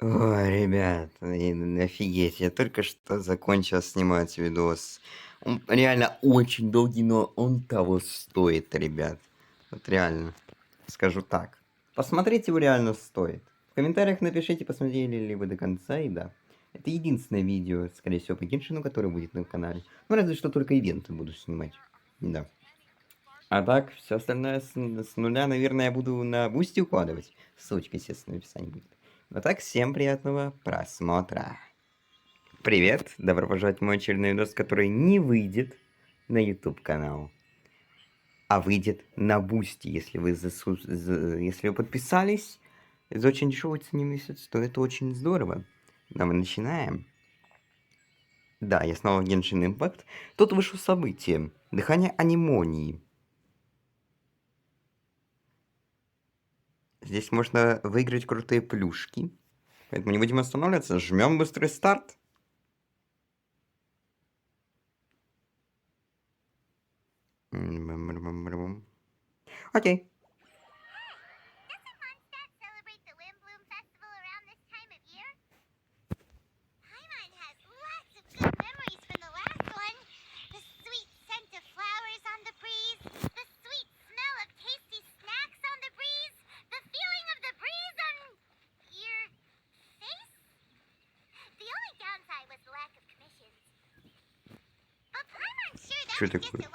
Ой, ребят, офигеть, я только что закончил снимать видос. Он реально очень долгий, но он того стоит, ребят. Вот реально, скажу так. Посмотреть его реально стоит. В комментариях напишите, посмотрели ли вы до конца, и да. Это единственное видео, скорее всего, по Геншину, которое будет на канале. Ну, разве что только ивенты буду снимать. Да. А так, все остальное с нуля, наверное, я буду на бусти укладывать. Ссылочка, естественно, в описании будет. Но так, всем приятного просмотра. Привет, добро пожаловать в мой очередной видос, который не выйдет на YouTube канал, а выйдет на бусти, если вы, если вы подписались за очень дешевую цену в месяц, то это очень здорово. Но мы начинаем. Да, я снова в Genshin Impact. Тут вышло событие. Дыхание анемонии. Здесь можно выиграть крутые плюшки. Поэтому не будем останавливаться. Жмем быстрый старт. Окей. Что такое?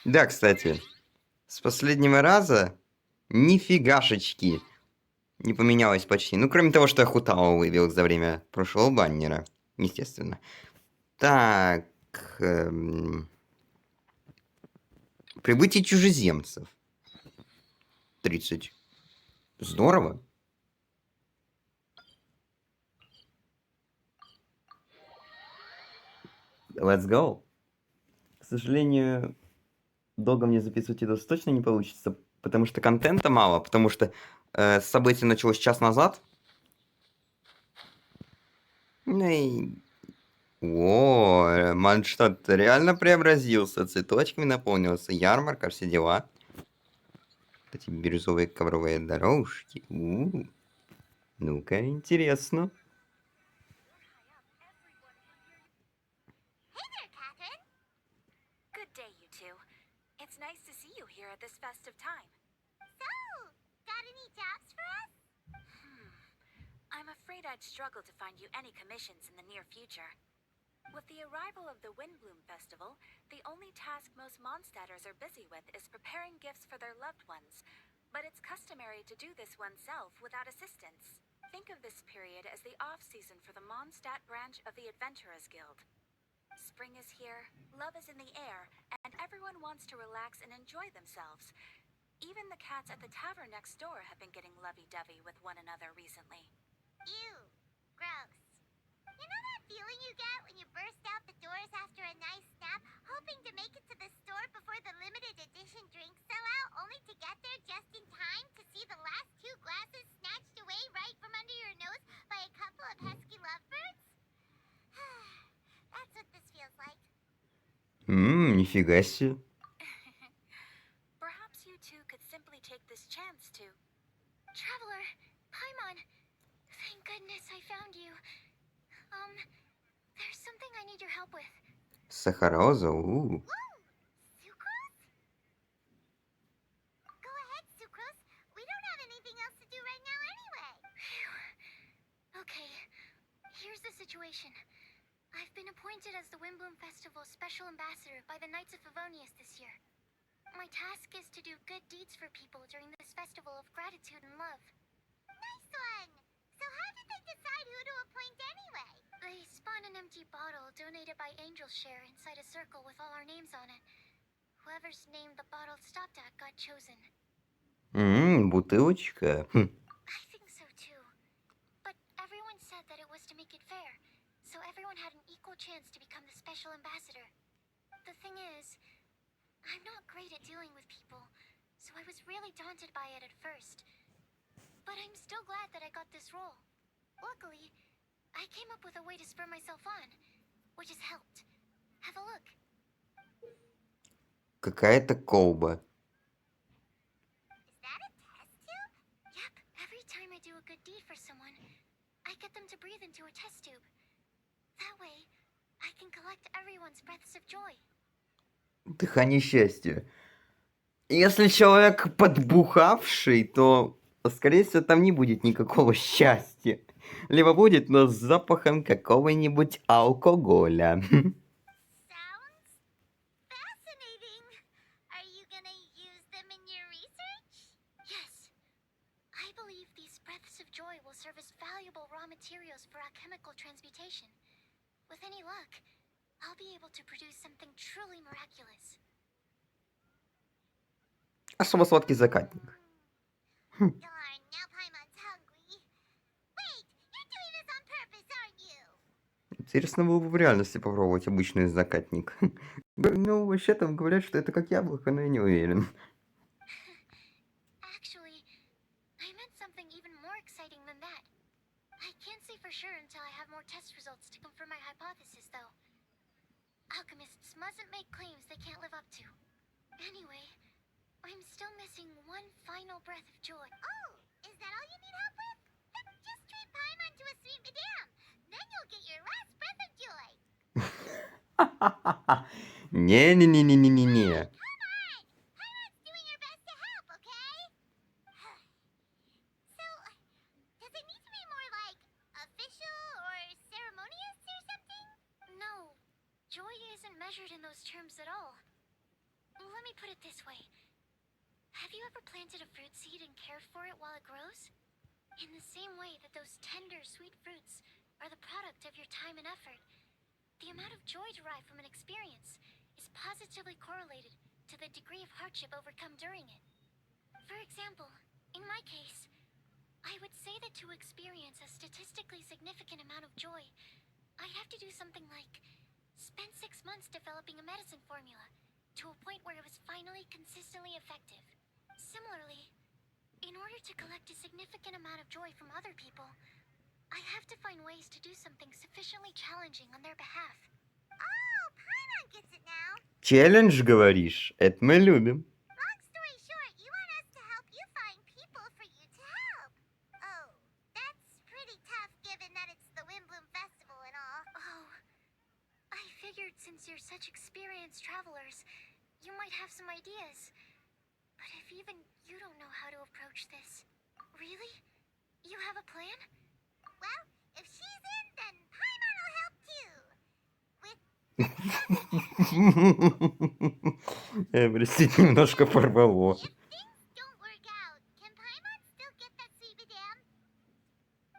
Да, кстати, с последнего раза нифигашечки не поменялось почти. Ну, кроме того, что я Хутао вывел за время прошлого баннера. Естественно. Так. Прибытие чужеземцев. 30. Здорово. Let's go. К сожалению, долго мне записывать видос точно не получится, потому что контента мало, потому что событие началось час назад. Ну и... О, Манштадт реально преобразился, цветочками наполнился, ярмарка, все дела. Эти бирюзовые ковровые дорожки. Ну-ка, интересно. It's nice to see you here at this festive time. So, got any jobs for us? I'm afraid I'd struggle to find you any commissions in the near future. With the arrival of the Windbloom Festival, the only task most Mondstadters are busy with is preparing gifts for their loved ones. But it's customary to do this oneself without assistance. Think of this period as the off-season for the Mondstadt branch of the Adventurers Guild. Spring is here, love is in the air, and everyone wants to relax and enjoy themselves. Even the cats at the tavern next door have been getting lovey-dovey with one another recently. Ew. Gross. You know that feeling you get when you burst out the doors after a nice nap, hoping to make it to the store before the limited edition drinks sell out, only to get there just in time to see the last 2 glasses snatched away right from under your nose by a couple of pesky lovebirds? That's what this feels like. Нифига себе. Perhaps you two could simply take this chance to... Traveler, Paimon, thank goodness I found you. There's something I need your help with. Сахароза, Sucrose? Go ahead, Sucrose. We don't have anything else to do right now anyway. Okay, here's the situation. I've been appointed as the Windbloom Festival's special ambassador by the Knights of Favonius this year. My task is to do good deeds for people during this festival of gratitude and love. Nice one! So how did they decide who to appoint anyway? They spun an empty bottle donated by Angel's Share inside a circle with all our names on it. Whoever's name the bottle stopped at got chosen. Бутылочка. I think so too. But everyone said that it was to make it fair, so everyone had an equal chance to become the special ambassador. The thing is, I'm not great at dealing with people, so I was really daunted by it at first. But I'm still glad that I got this role. Luckily, I came up with a way to spur myself on, which has helped. Have a look. Какая-то колба. Is that a test tube? Yep. Every time I do a good deed for someone, I get them to breathe into a test tube. That way, I can collect everyone's breaths of joy. Дыхание счастья. Если человек подбухавший, то, скорее всего, там не будет никакого счастья. Либо будет, но с запахом какого-нибудь алкоголя. Sounds fascinating. Are you gonna use them in your research? Yes. I believe these breaths of joy will serve as valuable raw materials for alchemical transmutation. With any luck, I'll be able to produce something truly miraculous. Особо сладкий закатник. Darn, now Paimon's hungry. Wait, you're doing this on purpose, aren't you? Интересно было бы в реальности попробовать обычный закатник. Ну, вообще там говорят, что это как яблоко, но я не уверен. Actually, I meant something even more exciting than that. I can't say for sure until I have more test results to confirm my hypothesis, though. Alchemists mustn't make claims they can't live up to. Anyway, I'm still missing one final breath of joy. Oh, is that all you need help with? Then just treat Paimon to a sweet madame. Then you'll get your last breath of joy. Не-не-не-не-не-не. Come on! Paimon's doing her best to help, okay? So, does it need to be more like official or ceremonious or something? No, joy isn't measured in those terms at all. Let me put it this way. Have you ever planted a fruit seed and cared for it while it grows? In the same way that those tender, sweet fruits are the product of your time and effort, the amount of joy derived from an experience is positively correlated to the degree of hardship overcome during it. For example, in my case, I would say that to experience a statistically significant amount of joy, I'd have to do something like spend 6 months developing a medicine formula to a point where it was finally consistently effective. Similarly, in order to collect a significant amount of joy from other people, I have to find ways to do something sufficiently challenging on their behalf. Oh, Paimon gets it now. Челлендж, говоришь? Это мы любим. Long story short, you want us to help you find people for you to help. Oh, that's pretty tough given that it's the Windbloom Festival and all. Oh, I figured since you're such experienced travelers, you might have some ideas. But if even you don't know how to approach this... Really? You have a plan? Well, if she's in, then Paimon will help too. With Простите, немножко порвало. If things don't work out, can Paimon still get that sweet madame?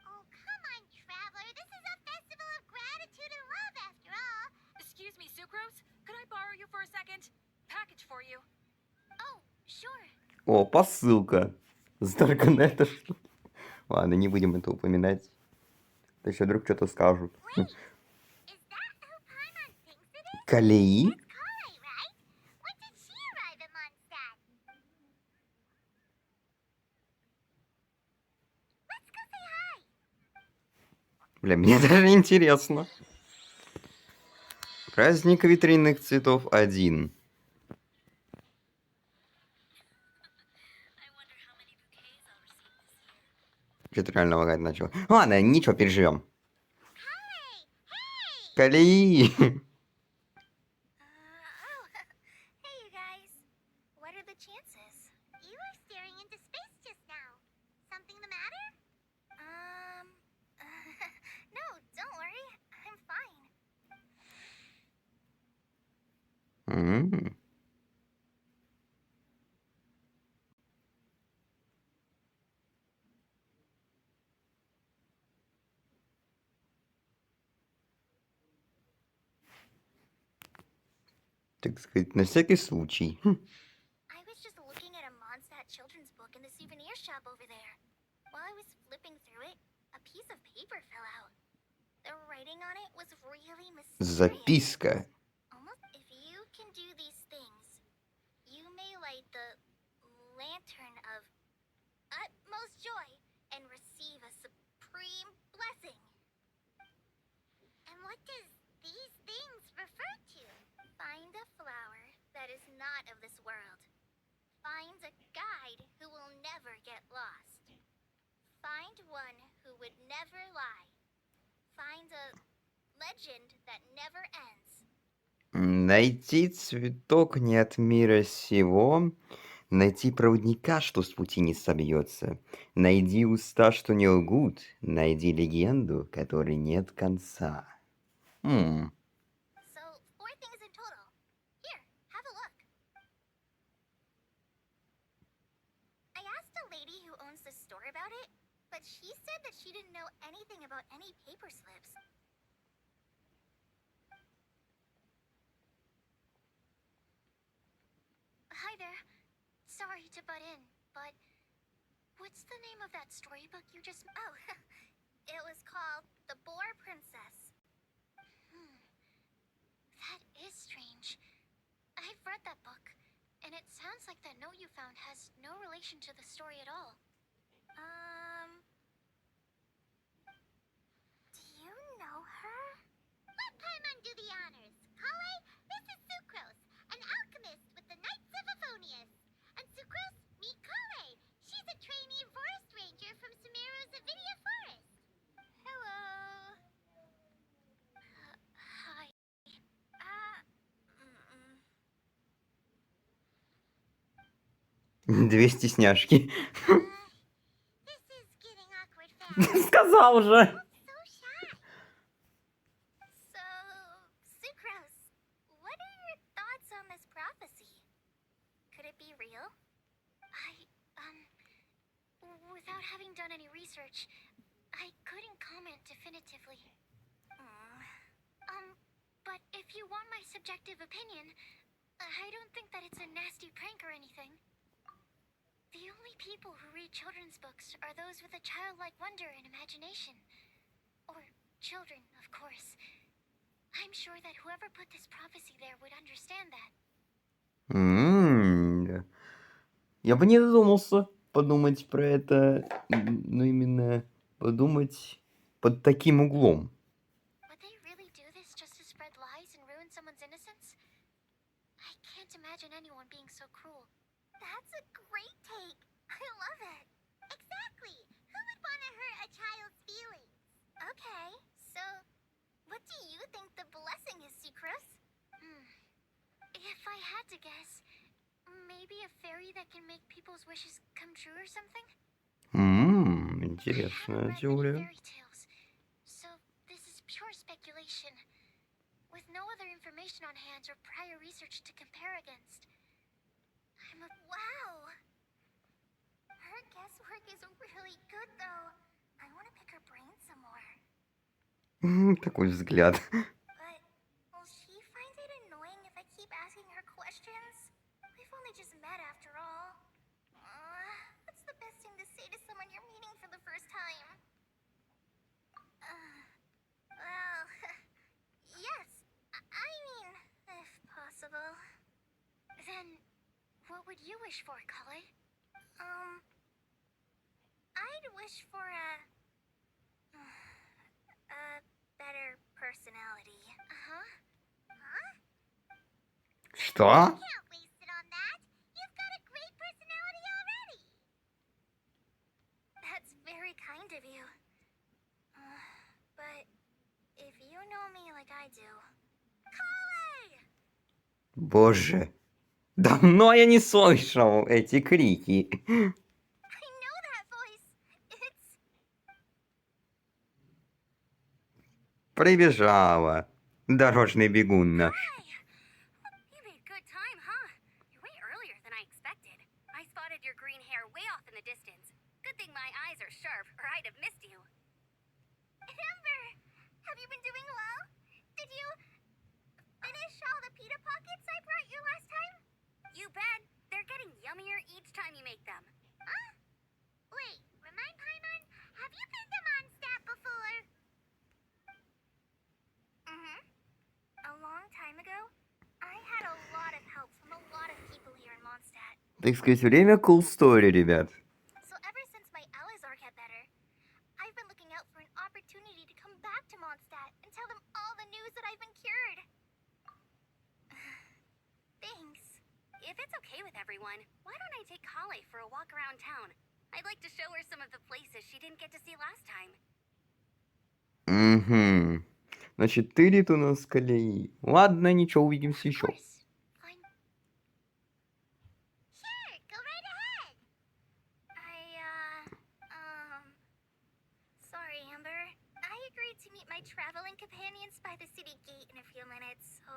Oh, come on, traveler. This is a festival of gratitude and love after all. Excuse me, Sucrose? Could I borrow you for a second? Package for you. Oh, sure. О, посылка. С Даркнета, что ли? Ладно, не будем это упоминать. То еще вдруг что-то скажут. Wait, is that who Paimon thinks it is? Колеи? It's Kale, right? When did she arrive in Mondstadt? Let's go say hi. Бля, мне даже интересно. Праздник ветряных цветов 1. Что-то реально лагать начал. Ладно, ничего, переживем. Kale, hey! Колеи! Oh, hey you guys. What are the chances? You were staring into space just now. Something the matter? No, don't worry. I'm fine. М. Так сказать, на всякий случай. I was just looking at a Mondstadt children's book in the souvenir shop over there. While I was flipping through it, a piece of paper fell out. The writing on it was really mysterious. Записка. Almost if you can do these things, you may light the lantern of utmost joy and receive a supreme blessing. And what does these things refer to? Find a flower that is not not of this world. Find a guide who will never get lost. Find one who would never lie. Find a legend that never ends. Найти цветок не от мира сего, найти проводника, что с пути не собьется, найди уста, что не лгут, найди легенду, которой нет конца. So, 4 things in total. Here, have a look. I asked a lady who owns the store about it, but she said that she didn't know anything about any paper slips. Hi there. Sorry to butt in, but what's the name of that storybook you just... Oh, it was called The Boar Princess. That is strange. I've read that book, and it sounds like that note you found has no relation to the story at all. Do you know her? Let Paimon do the honors. Kale, this is Sucrose, an alchemist with the Knights of Favonius. And Sucrose, meet Kale. She's a trainee forest ranger from Sumeru's Avidia Forest. Hello. Hi. 2 стесняшки. This is getting awkward fast. Сказал же. So shy. So, Sucrose, what are your thoughts on this prophecy? Could it be real? Without having done any research, I couldn't comment definitively. But if you want my subjective opinion, I don't think that it's a nasty prank or anything. The only people who read children's books are those with a childlike wonder and imagination. Or children, of course. I'm sure that whoever put this prophecy there would understand that. Я бы не задумался подумать про это, но именно подумать под таким углом. Would they really do this just to spread lies and ruin someone's innocence? I can't imagine anyone being so cruel. That's a great take. I love it. Exactly. Who would want to hurt a child's feelings? Okay, so what do you think the blessing is, Sucrose? If I had to guess, maybe a fairy that can make people's wishes come true or something? Интересная I haven't read many теория. fairy tales, so this is pure speculation, with no other information on hand or prior research to compare against. Wow! Her guesswork is really good, though. I want to pick her brain some more. Такой взгляд. But will she find it annoying if I keep asking her questions? We've only just met after all. What's the best thing to say to someone you're meeting for the first time? Well, yes. I mean, if possible. Then, what would you wish for, Kale? I'd wish for a better personality. Что? Can't waste it on that. You've got a great personality already. That's very kind of you. But if you know me like I do, Kale! Боже. Давно я не слышал эти крики. I know that voice. It's... Прибежала. Дорожный бегун наш. You made good time, huh? You're way earlier than I expected. I spotted your green hair way off in the distance. Good thing my eyes are sharp, or I'd have missed you. Amber, have you been doing well? Did you finish all the pita pockets I brought you last time? You bet. They're getting yummier each time you make them. Huh? Wait, remind Paimon, have you been to Mondstadt before? A long time ago, I had a lot of help from a lot of people here in Mondstadt. Так сказать, время cool story, ребят. So ever since my Alizar got better, I've been looking out for an opportunity to come back to Mondstadt and tell them all the news that I've been cured. Thanks. everyone. Why don't I take Kale for a walk around town? I'd like to show her some of the places she didn't get to see last time. Угу. Значит, тырит у нас колеи. Ладно, ничего, увидимся Of еще. course. Fine. Sure, go right ahead. Sorry, Amber. I agreed to meet my traveling companions by the city gate in a few minutes, so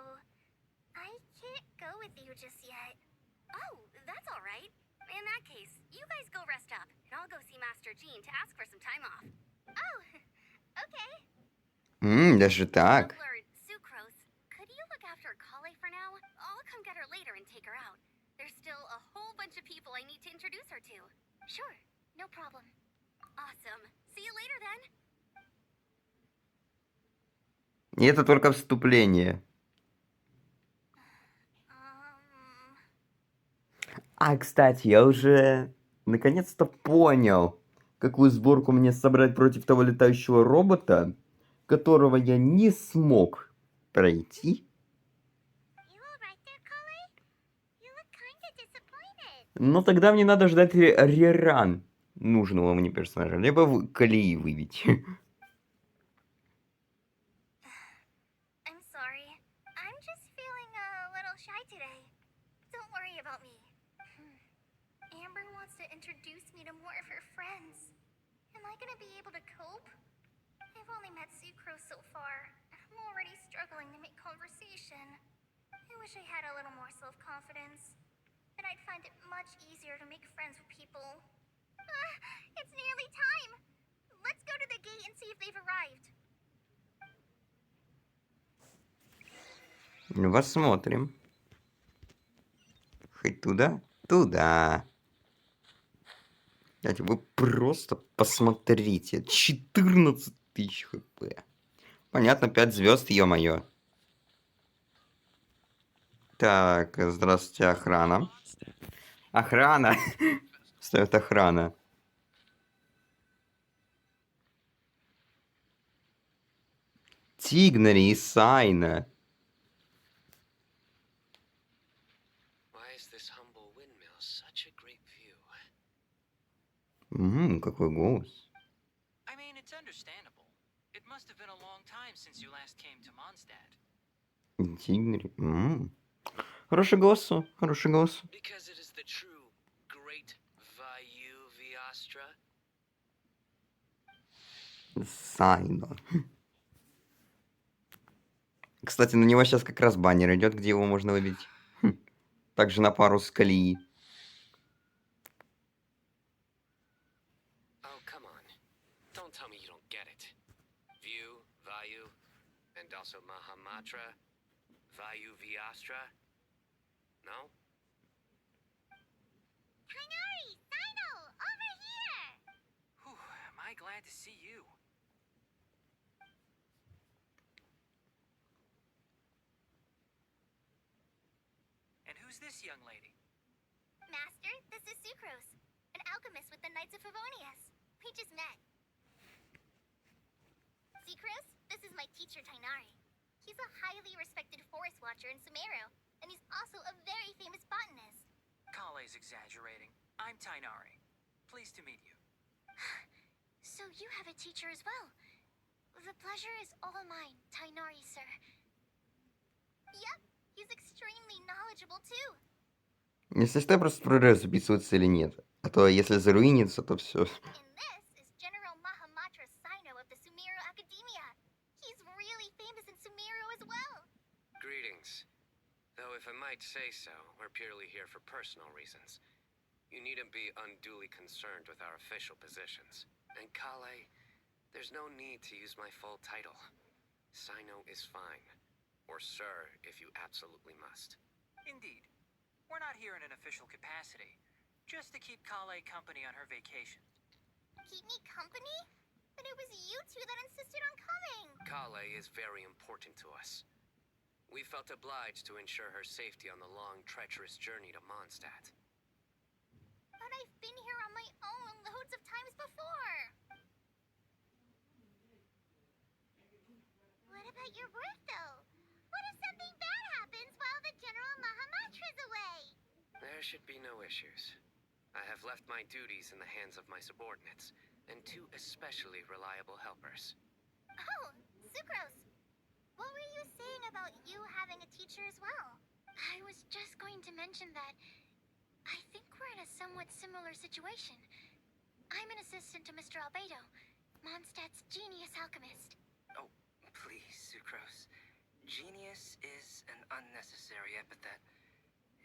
I can't go with you just yet. Oh, that's all right. In that case, you guys go rest up, and I'll go see Master Jean to ask for some time off. Oh, okay. Даже так. Lord Sucrose, could you look after Kale for now? I'll come get her later and take her out. There's still a whole bunch of people I need to introduce her to. Sure, no problem. Awesome. See you later then. И это только вступление. А, кстати, я уже наконец-то понял, какую сборку мне собрать против того летающего робота, которого я не смог пройти. You all right there, Kale? You look kinda disappointed. Но тогда мне надо ждать реран нужного мне персонажа, либо колеи выбить. I'm sorry. I'm just feeling a little shy today. Don't worry about me. Amber wants to introduce me to more of her friends. Am I gonna be able to cope? I've only met Sucrose so far. I'm already struggling to make conversation. I wish I had a little more self-confidence. Then I'd find it much easier to make friends with people. It's nearly time! Let's go to the gate and see if they've arrived. Посмотрим. Хоть туда? Туда. Кстати, вы просто посмотрите. 14 тысяч хп. Понятно, 5 звезд, ё-моё. Так, здравствуйте, охрана. Охрана! Стоит охрана. Тигнари и Сайна. Какой голос. I mean, it's understandable. It must have been a long time since you last came to Mondstadt. Тигнари. Хороший голос, хороший голос. Because it is the true great Vayu Viastra. Сайна. Кстати, на него сейчас как раз баннер идет, где его можно выбить. Также на пару с колеи. Oh, come on. Don't tell me you don't get it. View, Vayu, and also Mahamatra, Vayu Viastra. No? Kainari, Sino, over here! Whew, am I glad to see you. And who's this young lady? Master, this is Sucrose, an alchemist with the Knights of Favonius. We just met. Sucrose, this is my teacher Tainari. He's a highly respected forest watcher in Sumeru, and he's also a very famous botanist. Kale's exaggerating. I'm Tainari. Pleased to meet you. So you have a teacher as well. The pleasure is all mine, Tainari, sir. Yep, he's extremely knowledgeable too. Если что, я просто проверяю, записывается или нет. А то если заруинится, то все. And this is General Mahamatra Sino of the Sumeru Academia. He's really famous in Sumeru as well. Greetings. Though if I might say so, we're purely here for personal reasons. You needn't be unduly concerned with our official positions. And Kale, there's no need to use my full title. Sino is fine. Or sir, if you absolutely must. Indeed. We're not here in an official capacity. Just to keep Kale company on her vacation. Keep me company? But it was you two that insisted on coming. Kale is very important to us. We felt obliged to ensure her safety on the long, treacherous journey to Mondstadt. But I've been here on my own loads of times before. What about your work, though? What if something bad happens while the General Mahamatra's away? There should be no issues. I have left my duties in the hands of my subordinates, and 2 especially reliable helpers. Oh, Sucrose. What were you saying about you having a teacher as well? I was just going to mention that I think we're in a somewhat similar situation. I'm an assistant to Mr. Albedo, Mondstadt's genius alchemist. Oh, please, Sucrose. Genius is an unnecessary epithet.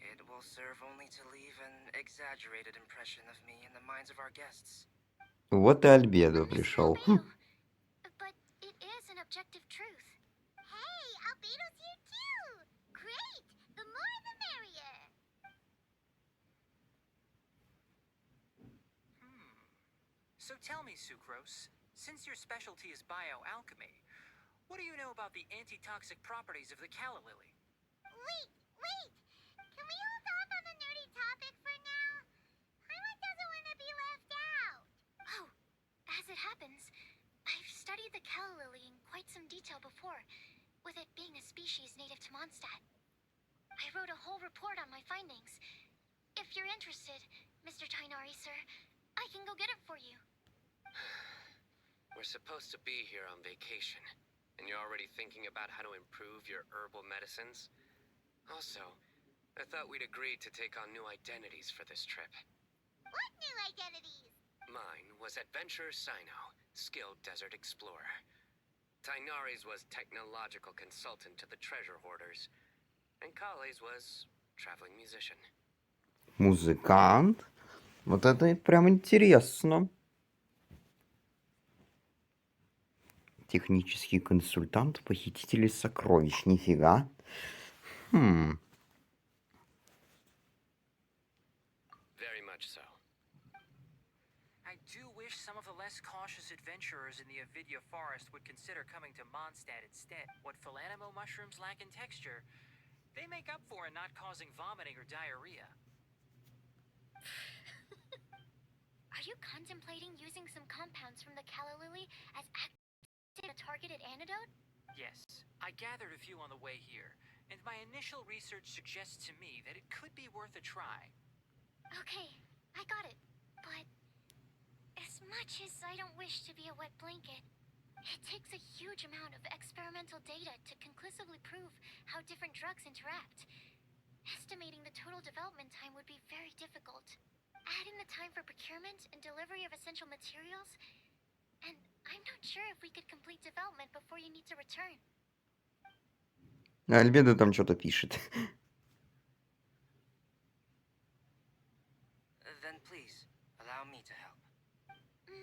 It will serve only to leave an exaggerated impression of me in the minds of our guests. Вот и Альбедо Mr. пришел. Albedo. But it is an objective truth. Hey, Albedo's here too! Great! The more the merrier! So tell me, Sucrose, since your specialty is bioalchemy, what do you know about the antitoxic properties of the calla lily? Wait! Can we hold off on the nerdy topic for now? Paimon doesn't want to be left out. Oh, as it happens, I've studied the calla lily in quite some detail before, with it being a species native to Mondstadt. I wrote a whole report on my findings. If you're interested, Mr. Tainari, sir, I can go get it for you. We're supposed to be here on vacation, and you're already thinking about how to improve your herbal medicines? Also, I thought we'd agreed to take on new identities for this trip. What new identities? Mine was Adventurer Sino, skilled desert explorer. Tainari's was technological consultant to the treasure hoarders. And Kale's was traveling musician. Музыкант. Вот это прям интересно. Технический консультант, похититель сокровищ. Нифига. Very much so. I do wish some of the less cautious adventurers in the Avidya forest would consider coming to Mondstadt instead. What Philanimo mushrooms lack in texture, they make up for in not causing vomiting or diarrhea. Are you contemplating using some compounds from the calla lily as a targeted antidote? Yes, I gathered a few on the way here, and my initial research suggests to me that it could be worth a try. Okay, I got it. But as much as I don't wish to be a wet blanket, it takes a huge amount of experimental data to conclusively prove how different drugs interact. Estimating the total development time would be very difficult. Add in the time for procurement and delivery of essential materials, and I'm not sure if we could complete development before you need to return. Альбедо там что-то пишет. Then please, allow me to help.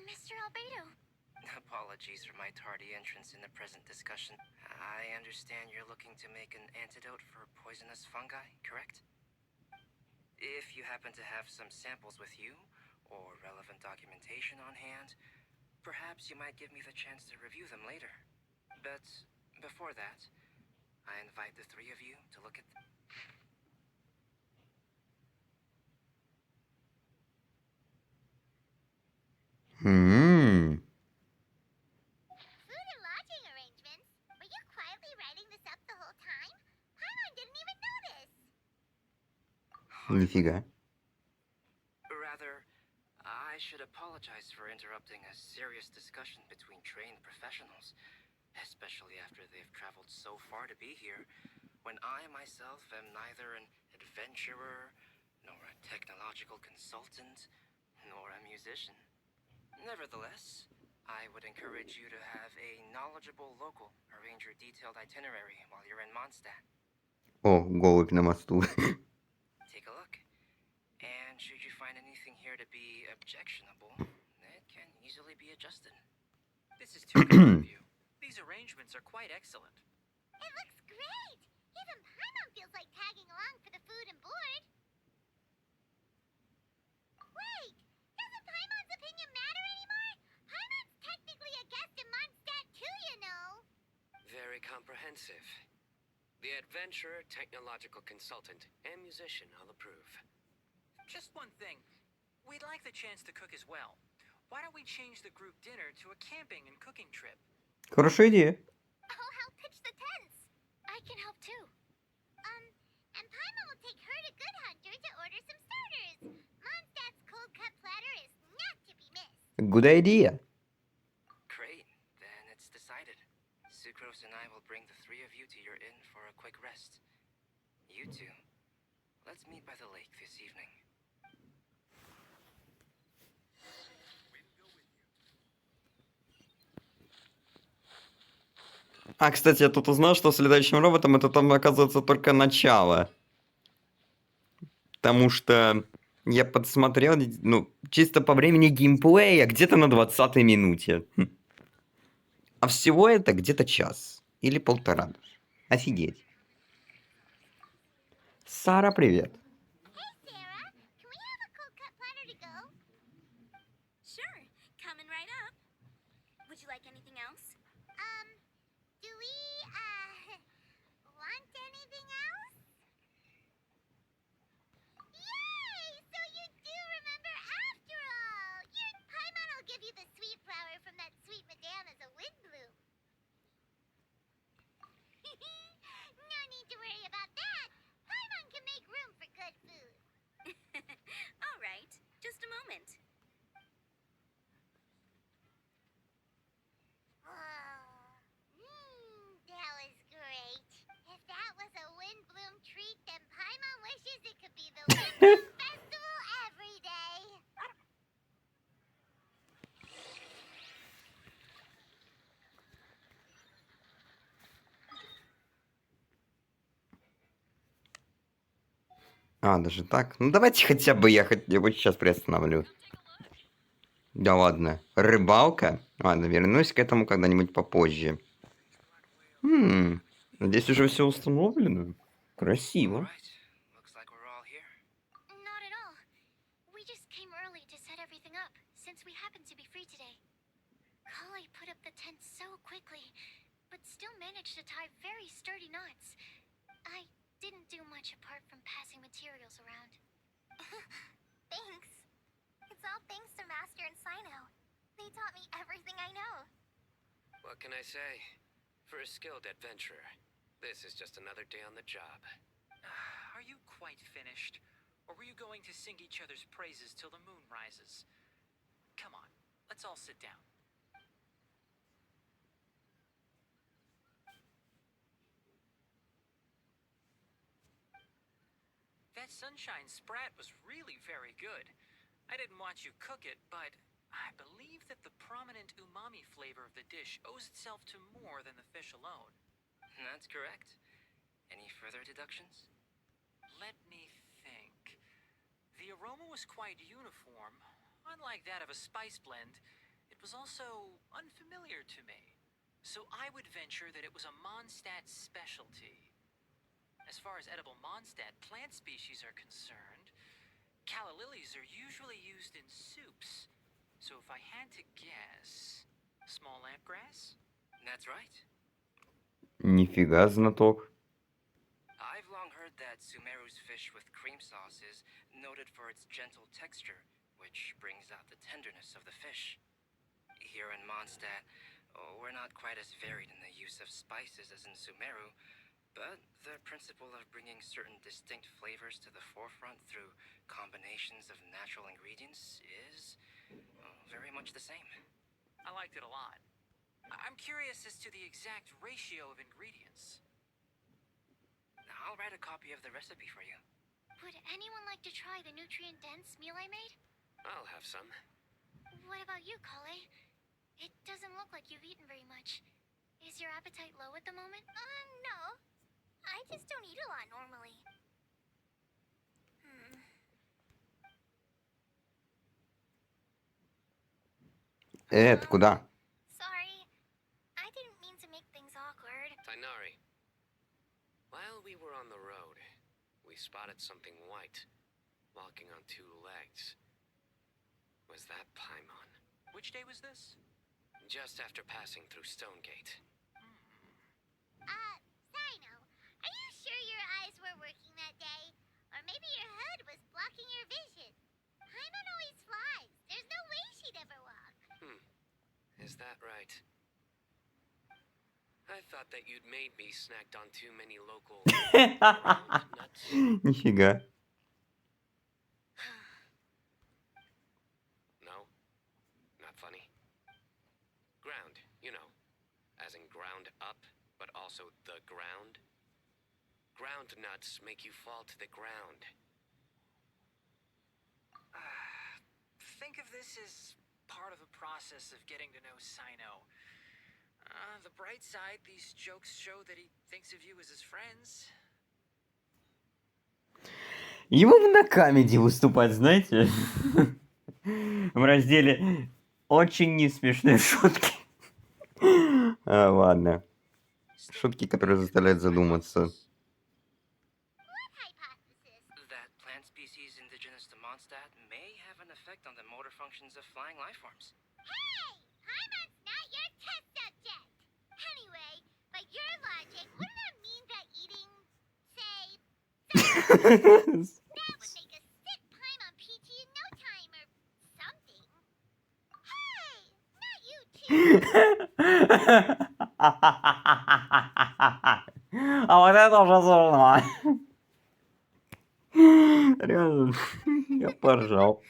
Mr. Albedo. Apologies for my tardy entrance in the present discussion. I understand you're looking to make an antidote for poisonous fungi, correct? If you happen to have some samples with you, or relevant documentation on hand, perhaps you might give me the chance to review them later. But before that, I invite the 3 of you to look at them. Food and lodging arrangements? Were you quietly writing this up the whole time? Paimon didn't even notice. Нифига. Rather, I should apologize for interrupting a serious discussion between trained professionals, especially after they've traveled so far to be here, when I myself am neither an adventurer, nor a technological consultant, nor a musician. Nevertheless, I would encourage you to have a knowledgeable local arrange your detailed itinerary while you're in Mondstadt. О, голубь на мосту. Take a look. And should you find anything here to be objectionable, it can easily be adjusted. This is too kind of you. These arrangements are quite excellent. It looks great! Even Paimon feels like tagging along for the food and board. Wait! Doesn't Paimon's opinion matter anymore? Paimon's technically a guest in Mondstadt too, you know. Very comprehensive. The adventurer, technological consultant, and musician all approve. Just one thing. We'd like the chance to cook as well. Why don't we change the group dinner to a camping and cooking trip? Хорошая идея. I'll help pitch the tents. I can help too. And Paimon will take her to Good Hunter to order some stuff. Good idea. Great, then it's decided. Sucrose and I will bring the three of you to your inn for a quick rest. You two, let's meet by the lake this evening. А, кстати, я тут узнал, что с летающим роботом это там оказывается только начало. Потому что я подсмотрел, ну, чисто по времени геймплея, где-то на 20-й минуте. А всего это где-то час. Или полтора. Офигеть. Сара, привет. Hey, Sarah. Can we have a cold cut platter to go? Sure, coming right up. Would you like anything else? Do we, want anything else? Yay! So you do remember after all! Paimon will give you the sweet flower from that sweet madame as a wind bloom. No need to worry about that. Paimon can make room for good food. All right, just a moment. That was great. If that was a wind bloom treat, then Paimon wishes it could be the wind bloom festival every day. А, даже так? Ну давайте хотя бы я вот сейчас приостановлю. Да ладно. Рыбалка? Ладно, вернусь к этому когда-нибудь попозже. Здесь уже все установлено. Красиво. Alright, looks like we're all here. Not at all. We just came early to set everything up, since we happen to be free today. Kale put up the tent so quickly, but still managed to tie very sturdy knots. I didn't do much apart from passing materials around. Thanks. It's all thanks to Master and Sino. They taught me everything I know. What can I say? For a skilled adventurer, this is just another day on the job. Are you quite finished? Or were you going to sing each other's praises till the moon rises? Come on, let's all sit down. That sunshine sprat was really very good. I didn't watch you cook it, but I believe that the prominent umami flavor of the dish owes itself to more than the fish alone. That's correct. Any further deductions? Let me think. The aroma was quite uniform. Unlike that of a spice blend, it was also unfamiliar to me. So I would venture that it was a Mondstadt specialty. As far as edible Mondstadt plant species are concerned, calla lilies are usually used in soups. So if I had to guess, small lampgrass? That's right. Нифига знаток. I've long heard that Sumeru's fish with cream sauce is noted for its gentle texture, which brings out the tenderness of the fish. Here in Mondstadt, we're not quite as varied in the use of spices as in Sumeru, but the principle of bringing certain distinct flavors to the forefront through combinations of natural ingredients is very much the same. I liked it a lot. I'm curious as to the exact ratio of ingredients. I'll write a copy of the recipe for you. Would anyone like to try the nutrient-dense meal I made? I'll have some. What about you, Kale? It doesn't look like you've eaten very much. Is your appetite low at the moment? No. I just don't eat a lot normally. Ты куда? Sorry. I didn't mean to make things awkward. Tainari. While we were on the road, we spotted something white, walking on two legs. Was that Paimon? Which day was this? Just after passing through Stonegate. Sino, are you sure your eyes were working that day? Or maybe your hood was blocking your vision? Paimon always flies. There's no way she'd ever walk. Is that right? I thought that you'd made me snacked on too many local nuts. Нифига. No, not thoughts make you fall to the ground? Think of this as part of the process of getting to know Sino. The bright side, these jokes show that he thinks of you as his friends. Ему бы на камеди выступать, знаете? В разделе «Очень несмешные шутки». Ладно. Шутки, которые заставляют задуматься. What hypothesis? That plant species indigenous to Mondstadt may have an effect on the motor functions of flying life forms. Hey! Paimon's not your test subject! Anyway, by your logic, wouldn't that mean that eating, say, that would make a sick Paimon PG in no time or something? Hey! Not you too! А вот это уже сложно. Реально, я поржал.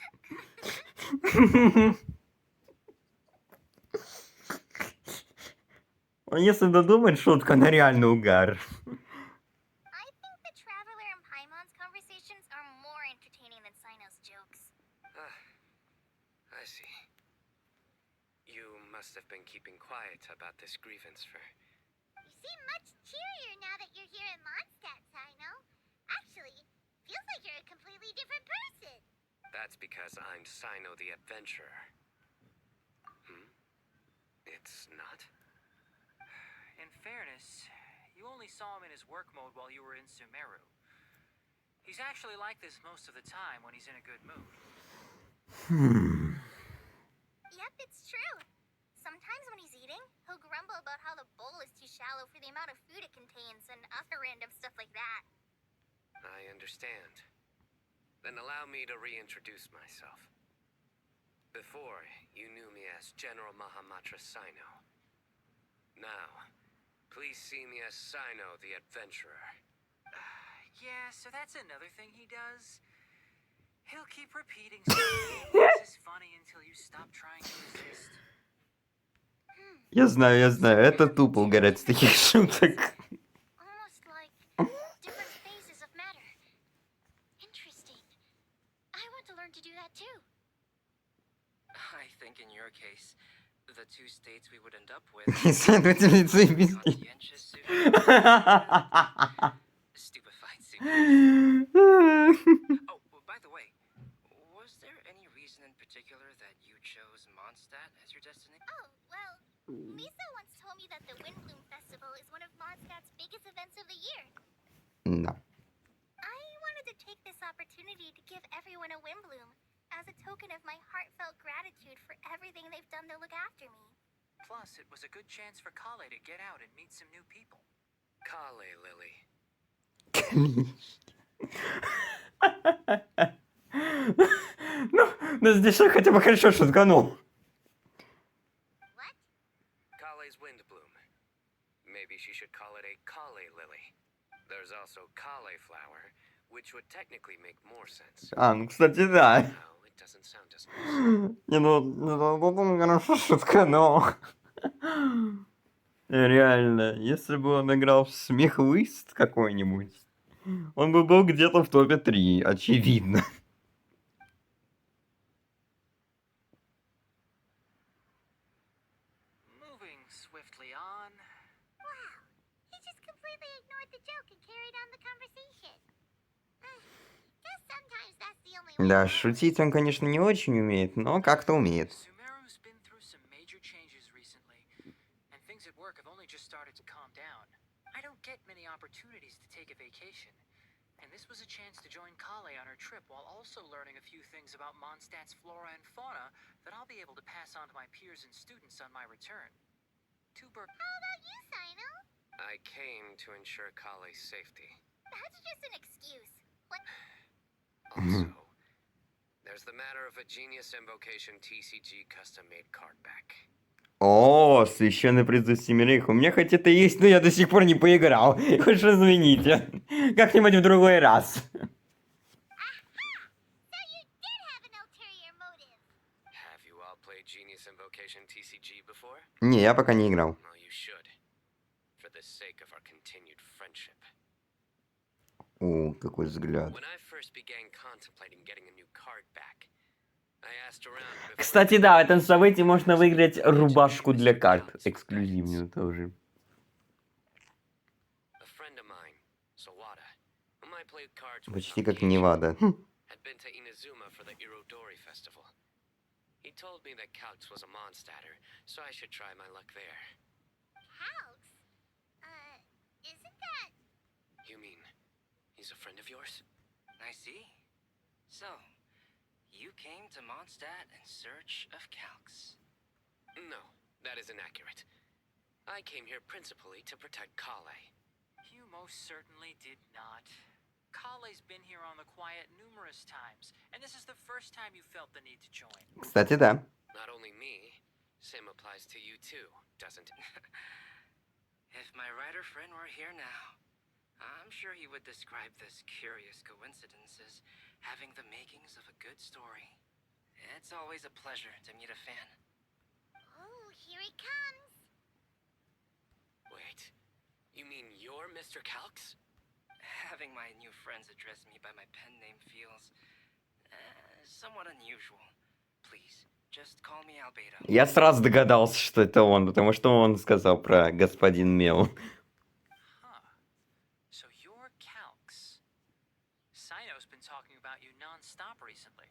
Если додумать шутку, она реально угар. I think the Traveler and Paimon's conversations are more entertaining than Sino's jokes. I see. You must have been keeping quiet about this grievance for... You seem much cheerier now that you're here in Mondstadt, Sino. Actually, feels like you're a completely different person. That's because I'm Sino the Adventurer. It's not? In fairness, you only saw him in his work mode while you were in Sumeru. He's actually like this most of the time when he's in a good mood. Yep, it's true. Sometimes when he's eating, he'll grumble about how the bowl is too shallow for the amount of food it contains and other random stuff like that. I understand. Then allow me to reintroduce myself. Before, you knew me as General Mahamatra Sino. Now, please see me as Sino the Adventurer. Yeah, so that's another thing he does. He'll keep repeating something. This is funny until you stop trying to resist. Я знаю, это тупо угорать с таких шуток. Almost like different phases of matter. Interesting. I want to learn to do that too. I think in your case, the two states we would end up with Исследовательница и без... conscientious stupefied soup. Oh, by the way, was there any reason in particular that you chose Mondstadt as your destination? Oh, well, Lisa once told me that the Windbloom Festival is one of Mondstadt's biggest events of the year. Да. I wanted to take this opportunity to give everyone a Windbloom as a token of my heartfelt gratitude for everything they've done to look after me. Plus, it was a good chance for Kale to get out and meet some new people. Kale, Lily. Ну здесь он хотя бы хорошо шутканул. What? Kale's Windbloom. Maybe she should call it a Kale Lily. There's also Kale Flower, which would technically make more sense. Ну кстати, да. No, it doesn't sound as nice. Не, ну хорошо шутканул. Реально, если бы он играл в смехлыст какой-нибудь, он бы был где-то в топе 3, очевидно. Moving swiftly on. Wow. He just completely ignored the joke and carried on the conversation. Guess sometimes that's the only way. Да, шутить он, конечно, не очень умеет, но как-то умеет. Sumeru's been through some major changes recently, and things at work have only just started to calm down. I don't get many opportunities to take a vacation, and this was a chance to join Kale on her trip while also learning a few things about Mondstadt's flora and fauna that I'll be able to pass on to my peers and students on my return. How about you, Sino? I came to ensure Kale's safety. That's just an excuse. What? Also, there's the matter of a Genius Invocation TCG custom-made card back. О, священный призыв семерых. У меня хоть это есть, но я до сих пор не поиграл. Уж извините. Как-нибудь в другой раз. So you did have an ulterior motive. Have you all played Genius Invocation TCG before? Не, я пока не играл. Well, you should. For the sake of our continued friendship. О, какой взгляд. When I first began contemplating getting a new card back, I asked around before Кстати, I да, в этом made совете a можно decision. выиграть Mentioned рубашку для Mr. карт. Calx for Эксклюзивную guidance. тоже. A friend of mine, Sawada, whom I played cards with Почти on как occasion, Невада. had been to Inazuma for the Irodori festival. He told me that Calx was a Mondstatter, so I should try my luck there. Calx? Isn't that... You mean he's a friend of yours? I see. So, you came to Mondstadt in search of Calx. No, that is inaccurate. I came here principally to protect Kale. You most certainly did not. Kale's been here on the quiet numerous times, and this is the first time you felt the need to join. Кстати, да. Not only me, same applies to you too, doesn't it? If my writer friend were here now, I'm sure he would describe this curious coincidence as having the makings of a good story. It's always a pleasure to meet a fan. Oh, here it comes. Wait, you mean you're Mr. Calx? Having my new friends address me by my pen name feels somewhat unusual. Please, just call me Albedo. Я сразу догадался, что это он, потому что он сказал про господин Мел. Huh. So you're Calx. Sino's been talking about you non-stop recently.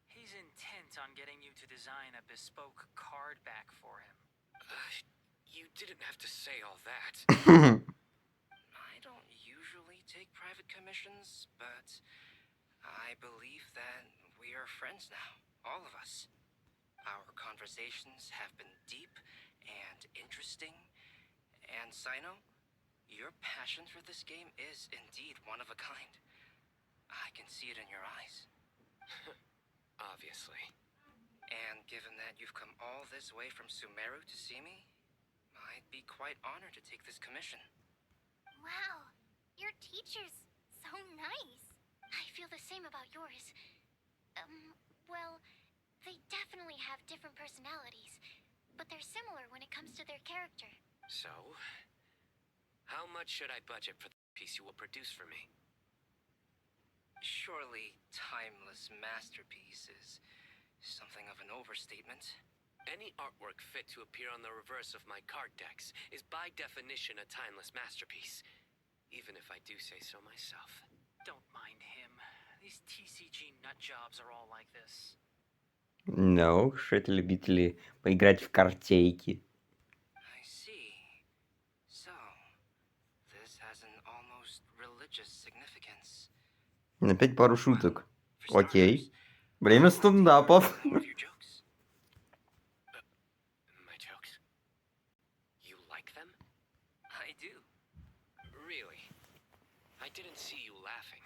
He's intent on getting you to design a bespoke card back for him. You didn't have to say all that. I don't usually take private commissions, but I believe that we are friends now, all of us. Our conversations have been deep and interesting, and Sino, your passion for this game is indeed one of a kind. I can see it in your eyes. Obviously. And given that you've come all this way from Sumeru to see me, I'd be quite honored to take this commission. Wow, your teacher's so nice. I feel the same about yours. Well, they definitely have different personalities, but they're similar when it comes to their character. So, how much should I budget for the piece you will produce for me? Surely timeless masterpiece is something of an overstatement. Any artwork fit to appear on the reverse of my card decks is by definition a timeless masterpiece, even if I do say so myself. Don't mind him. These TCG nut jobs are all like this. Ну уж, это любители поиграть в картейки. I see. So, this has an almost religious significance. Опять пару шуток. For Окей. starters, Время I want to hear стендапов. more of your jokes. My jokes? You like them? I do. Really? I didn't see you laughing.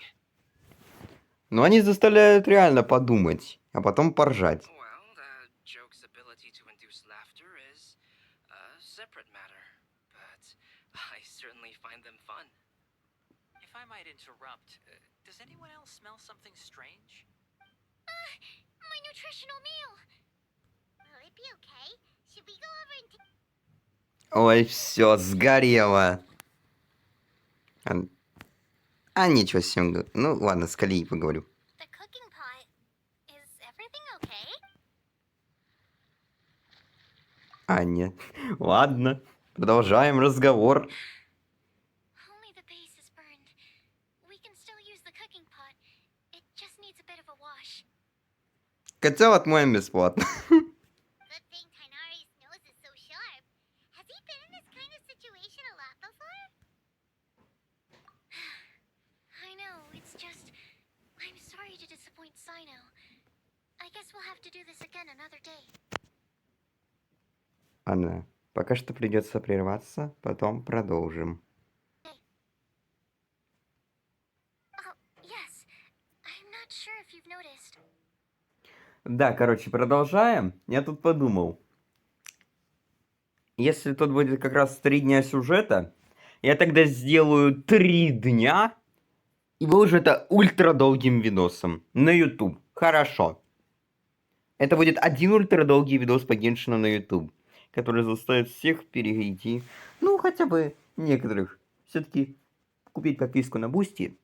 Но они заставляют реально подумать, а потом поржать. Well, the joke's ability to induce laughter is a separate matter, but I certainly find them fun. If I might interrupt, does anyone else smell something strange? My nutritional meal. Will it be okay? Should we go over and take... Ой, все, сгорело. Ничего с ним. Ну, ладно, с Калией поговорю. The cooking pot. Is everything okay? Нет. Ладно, продолжаем разговор. Only the base is burned. We can still use the cooking pot. It just needs a bit of a wash. Котел отмоем бесплатно. Good thing Tainari's nose is so sharp. Has he been in this kind of situation a lot before? I know, it's just... I'm sorry to disappoint Sino. I guess we'll have to do this again another day. Ладно, пока что придется прерваться, потом продолжим. Oh, yes. I'm not sure if you've noticed. Да, короче, продолжаем. Я тут подумал. Если тут будет как раз 3 дня сюжета, я тогда сделаю 3 дня и выложу это ультра долгим видосом на YouTube. Хорошо. Это будет один ультра долгий видос по Геншину на YouTube, который заставит всех перейти, ну, хотя бы некоторых. Все-таки купить подписку на Бусти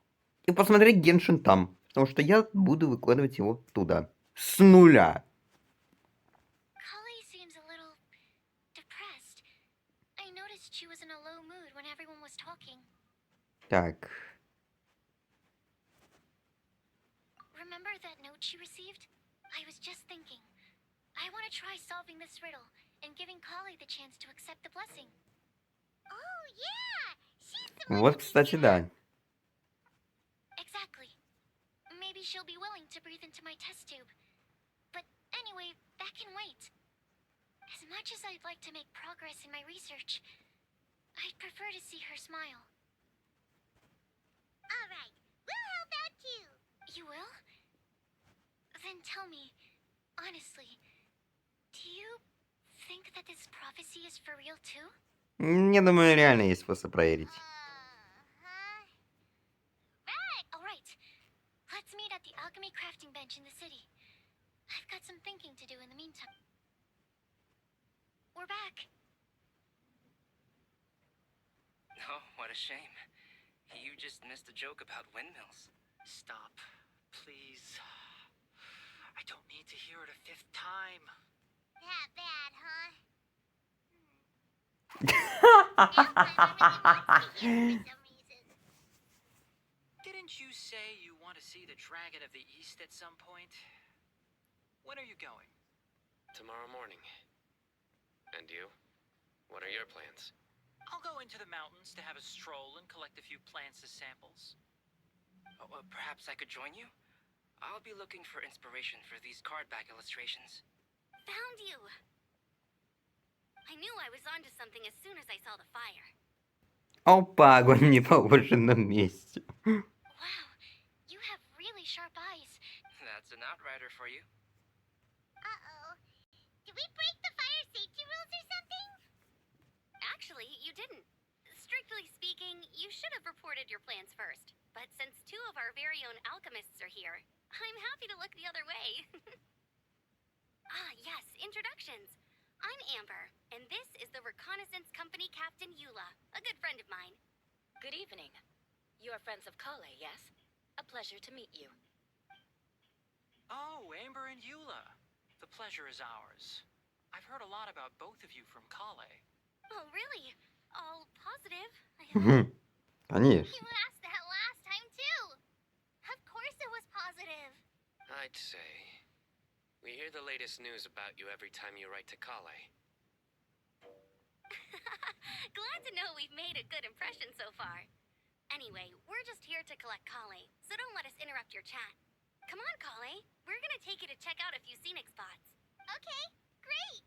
и посмотреть Геншин там. Потому что я буду выкладывать его туда. С нуля. Kali seems a little depressed. I noticed she was in a low mood when everyone was talking. Так. Remember that note she received? I was just thinking. I want to try solving this riddle and giving Kali the chance to accept the blessing. Oh, yeah! She's the Вот, кстати, да. Exactly. Maybe she'll be willing to breathe into my test tube. But anyway, that can wait. As much as I'd like to make progress in my research, I'd prefer to see her smile. All right, we'll help out too. You will? Then tell me, honestly, do you think that this prophecy is for real too? Я думаю, реально есть способ проверить. Right, all right. Let's meet at the alchemy crafting bench in the city. I've got some thinking to do in the meantime. We're back. Oh, what a shame. You just missed a joke about windmills. Stop, please. I don't need to hear it a fifth time. That bad, huh? For some reason. Didn't you say you want to see the Dragon of the East at some point? When are you going? Tomorrow morning. And you? What are your plans? I'll go into the mountains to have a stroll and collect a few plants as samples. Oh, perhaps I could join you? I'll be looking for inspiration for these card back illustrations. Found you. I knew I was onto something as soon as I saw the fire. Опа, огонь не положенном месте. Wow, you have really sharp eyes. That's an outrider for you. Uh-oh. Did we break the fire safety rules or something? Actually, you didn't. Strictly speaking, you should have reported your plans first. But since two of our very own alchemists are here, I'm happy to look the other way. Yes, introductions. I'm Amber, and this is the Reconnaissance Company Captain Eula, a good friend of mine. Good evening. You are friends of Kale, yes? A pleasure to meet you. Oh, Amber and Eula. The pleasure is ours. I've heard a lot about both of you from Kale. Oh, really? All positive, I hope. Конечно. You asked that last time, too. Of course it was positive. I'd say. We hear the latest news about you every time you write to Kale. Glad to know we've made a good impression so far. Anyway, we're just here to collect Kale, so don't let us interrupt your chat. Come on, Kale. We're gonna take you to check out a few scenic spots. Okay, great.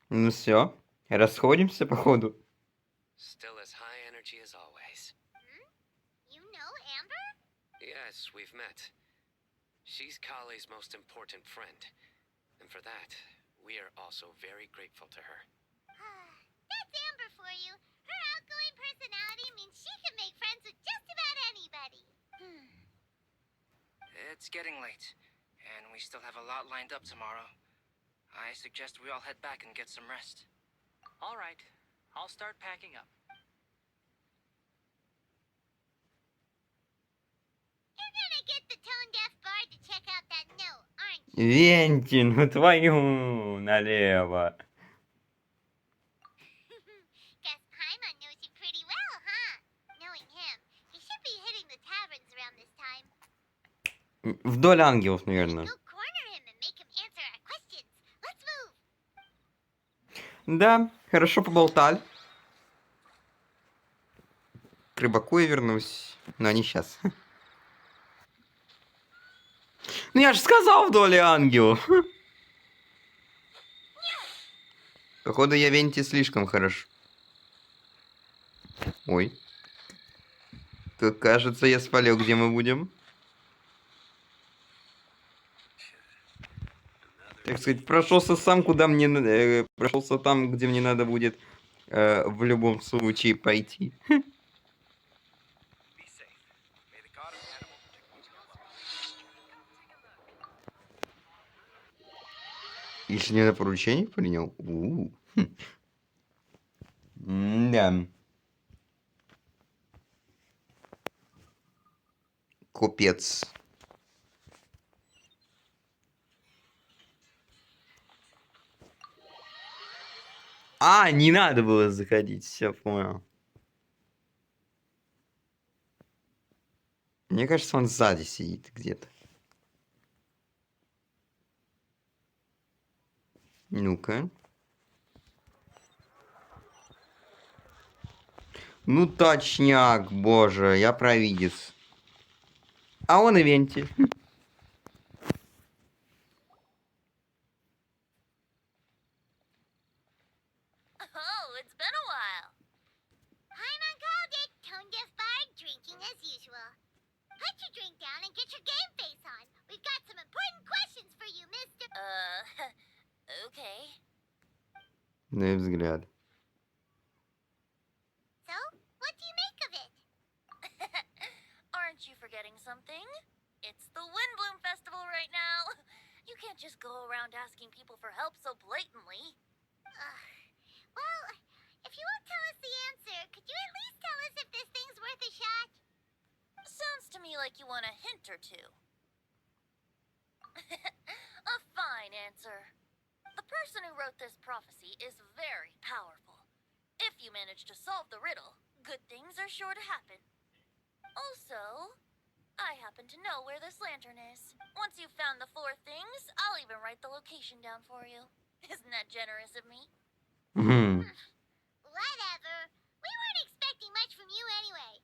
Ну все, расходимся, походу. Still as high energy as always. You know Amber? Yes, we've met. She's Kale's most important friend. And for that, we are also very grateful to her. That's Amber for you. Her outgoing personality means she can make friends with just about anybody. It's getting late, and we still have a lot lined up tomorrow. I suggest we all head back and get some rest. All right, I'll start packing up. You're gonna get the tone-deaf bard to check out that note, aren't you? Венти, ну твою налево. Guess Paimon knows you pretty well, huh? Knowing him, he should be hitting the taverns around this time. Вдоль ангелов, наверное. Go corner him and make him answer our questions. Let's move. Да, хорошо поболтали. К рыбаку я вернусь. Но не сейчас. Ну я же сказал вдоль ангелов. Походу я Венти слишком хорош. Ой. Тут, кажется, я спалил, где мы будем. Так сказать, прошелся сам, куда мне... прошелся там, где мне надо будет в любом случае пойти. Если не на поручение принял? Да. Купец. А, не надо было заходить, все понял. Мне кажется, он сзади сидит где-то. Ну-ка. Ну точняк, боже, я провидец. А он ивенте. Oh, it's been a while. Paimon called it tone deaf bard drinking as usual. Put your drink down and get your game face on. We've got some important questions for you, Mr. Okay. Ну и взгляд. So, what do you make of it? Aren't you forgetting something? It's the Windbloom Festival right now. You can't just go around asking people for help so blatantly. Well, if you won't tell us the answer, could you at least tell us if this thing's worth a shot? Sounds to me like you want a hint or two. A fine answer. The person who wrote this prophecy is very powerful. If you manage to solve the riddle, good things are sure to happen. Also, I happen to know where this lantern is. Once you've found the 4 things, I'll even write the location down for you. Isn't that generous of me? Whatever. We weren't expecting much from you anyway.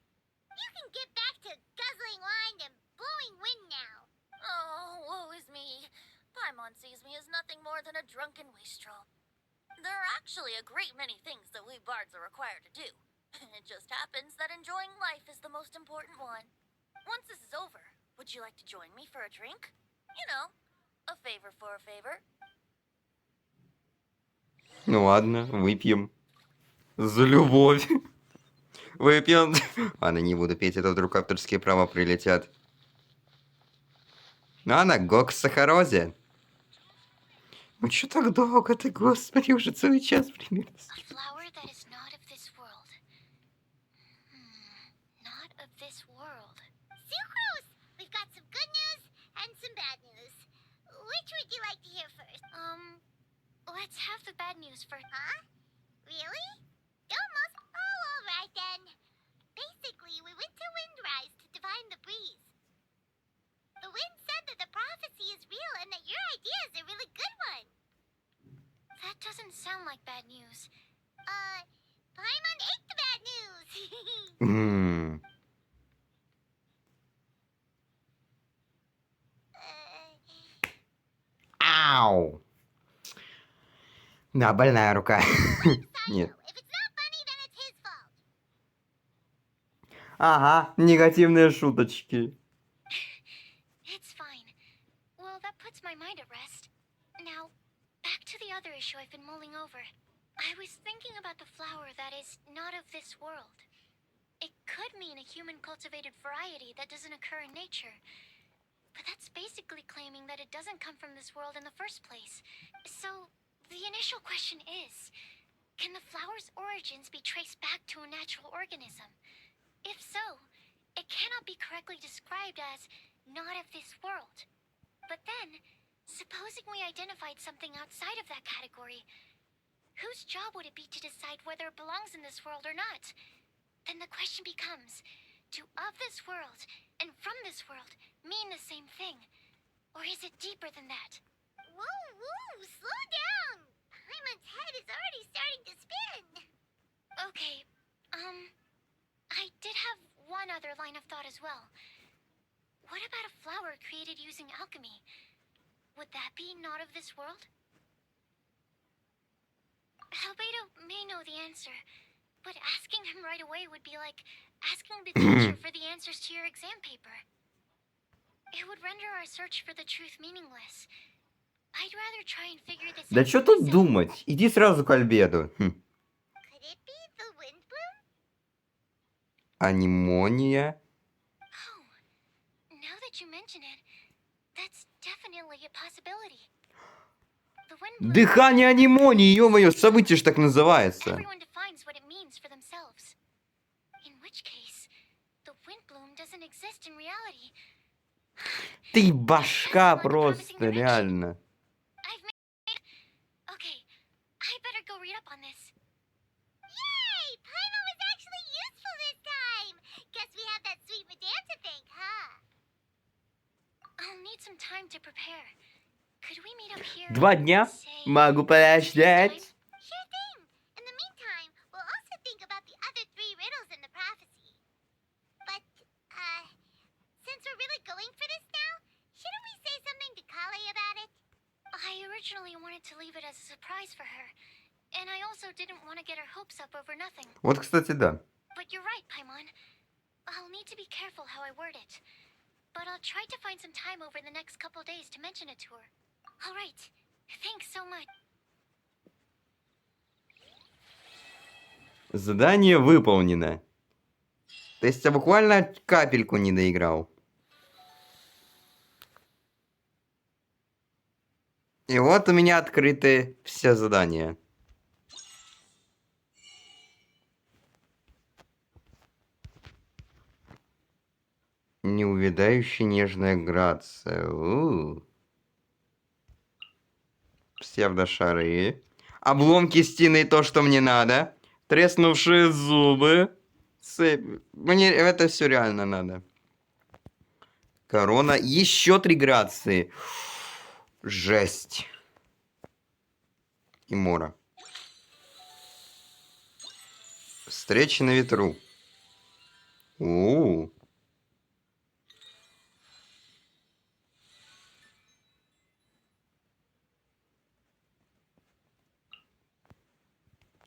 You can get back to guzzling wine and blowing wind now. Oh, woe is me. Paimon sees me as nothing more than a drunken wastrel. There are actually a great many things that we bards are required to do. It just happens that enjoying life is the most important one. Once this is over, would you like to join me for a drink? You know, a favor for a favor. Ну ладно, выпьем. За любовь. Выпьем. Ладно, не буду петь, это вдруг авторские права прилетят. Ну, она гок сахарозе. Ну чё так долго-то, господи, уже целый час примерно. A flower that is not of this world. Not of this world. Sucrose! We've got some good news and some bad news. Which would you like to hear first? Let's have the bad news first. Huh? Really? Almost. Oh, all right then. Basically, we went to Windrise to divine the breeze. The wind said that the prophecy is real and that your idea is a really good one. That doesn't sound like bad news. Paimon ate the bad news. Ау! Да, больная рука. Нет. If it's not funny, then it's his fault. Ага, негативные шуточки. It's fine. Well, that puts my mind at rest. Now, back to the other issue I've been mulling over. I was thinking about the flower that is not of this world. It could mean a human-cultivated variety that doesn't occur in nature. But that's basically claiming that it doesn't come from this world in the first place. So, the initial question is, can the flower's origins be traced back to a natural organism? If so, it cannot be correctly described as not of this world. But then, supposing we identified something outside of that category, whose job would it be to decide whether it belongs in this world or not? Then the question becomes, do of this world and from this world mean the same thing? Or is it deeper than that? Whoa, whoa, slow down! Paimon's head is already starting to spin. Okay, I did have one other line of thought as well. What about a flower created using alchemy? Would that be not of this world? Albedo may know the answer, but asking him right away would be like asking the teacher for the answers to your exam paper. It would render our search for the truth meaningless. I'd rather try and figure this Да out что for тут myself. думать? Иди сразу к Альбеду. Could it be the Windbloom? Анемония. Oh, now that you mention it, that's definitely a possibility. The Windbloom. Дыхание анемонии, ё-моё, событие ж так называется. Everyone defines what it means for themselves. In which case, the Windbloom doesn't doesn't exist in reality. Ты башка просто, реально. I've made... Okay, I better go read up on this. Yay! Paimon was actually useful this time! Guess we have that sweet madame to thank, huh? I'll need some time to prepare. Could we meet up here? 2 дня? Say, Могу подождать. Sure thing. In the meantime, we'll also think about the other 3 riddles in the prophecy. But, since we're really going for this now, shouldn't we say something to Kale about it? I originally wanted to leave it as a surprise for her. And I also didn't want to get her hopes up over nothing. Вот, кстати, да. But you're right, Paimon. I'll need to be careful how I word it. But I'll try to find some time over the next couple days to mention it to her. All right. Thanks so much. Задание выполнено. То есть я буквально капельку не доиграл. И вот у меня открыты все задания. Неувядающая нежная грация. Псевдошары. Обломки стены, то, что мне надо. Треснувшие зубы. Цепь. Мне это все реально надо. Корона. Еще 3 грации. Жесть. И Мора. Встреча на ветру. У-у-у.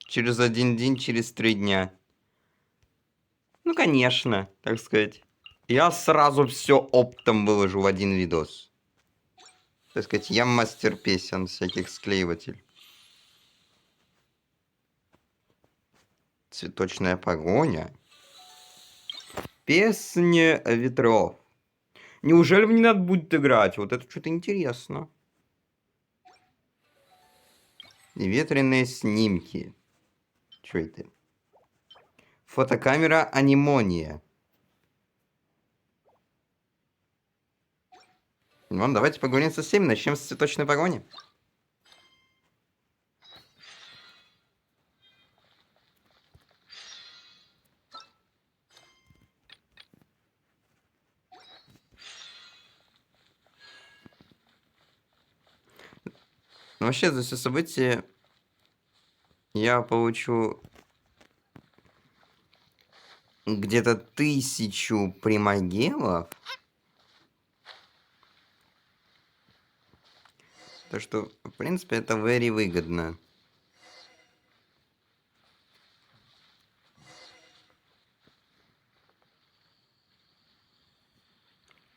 Через 1 день, через 3 дня. Ну, конечно, так сказать. Я сразу все оптом выложу в один видос. Так сказать, я мастер песен всяких склеиватель. Цветочная погоня. Песня ветров. Неужели мне надо будет играть? Вот это что-то интересно. И ветреные снимки. Что это? Фотокамера анемония. Ну, давайте поговорим со всеми. Начнем с цветочной погони. Ну, вообще, за все события я получу где-то 1000 примагелов. Так что, в принципе, это very выгодно.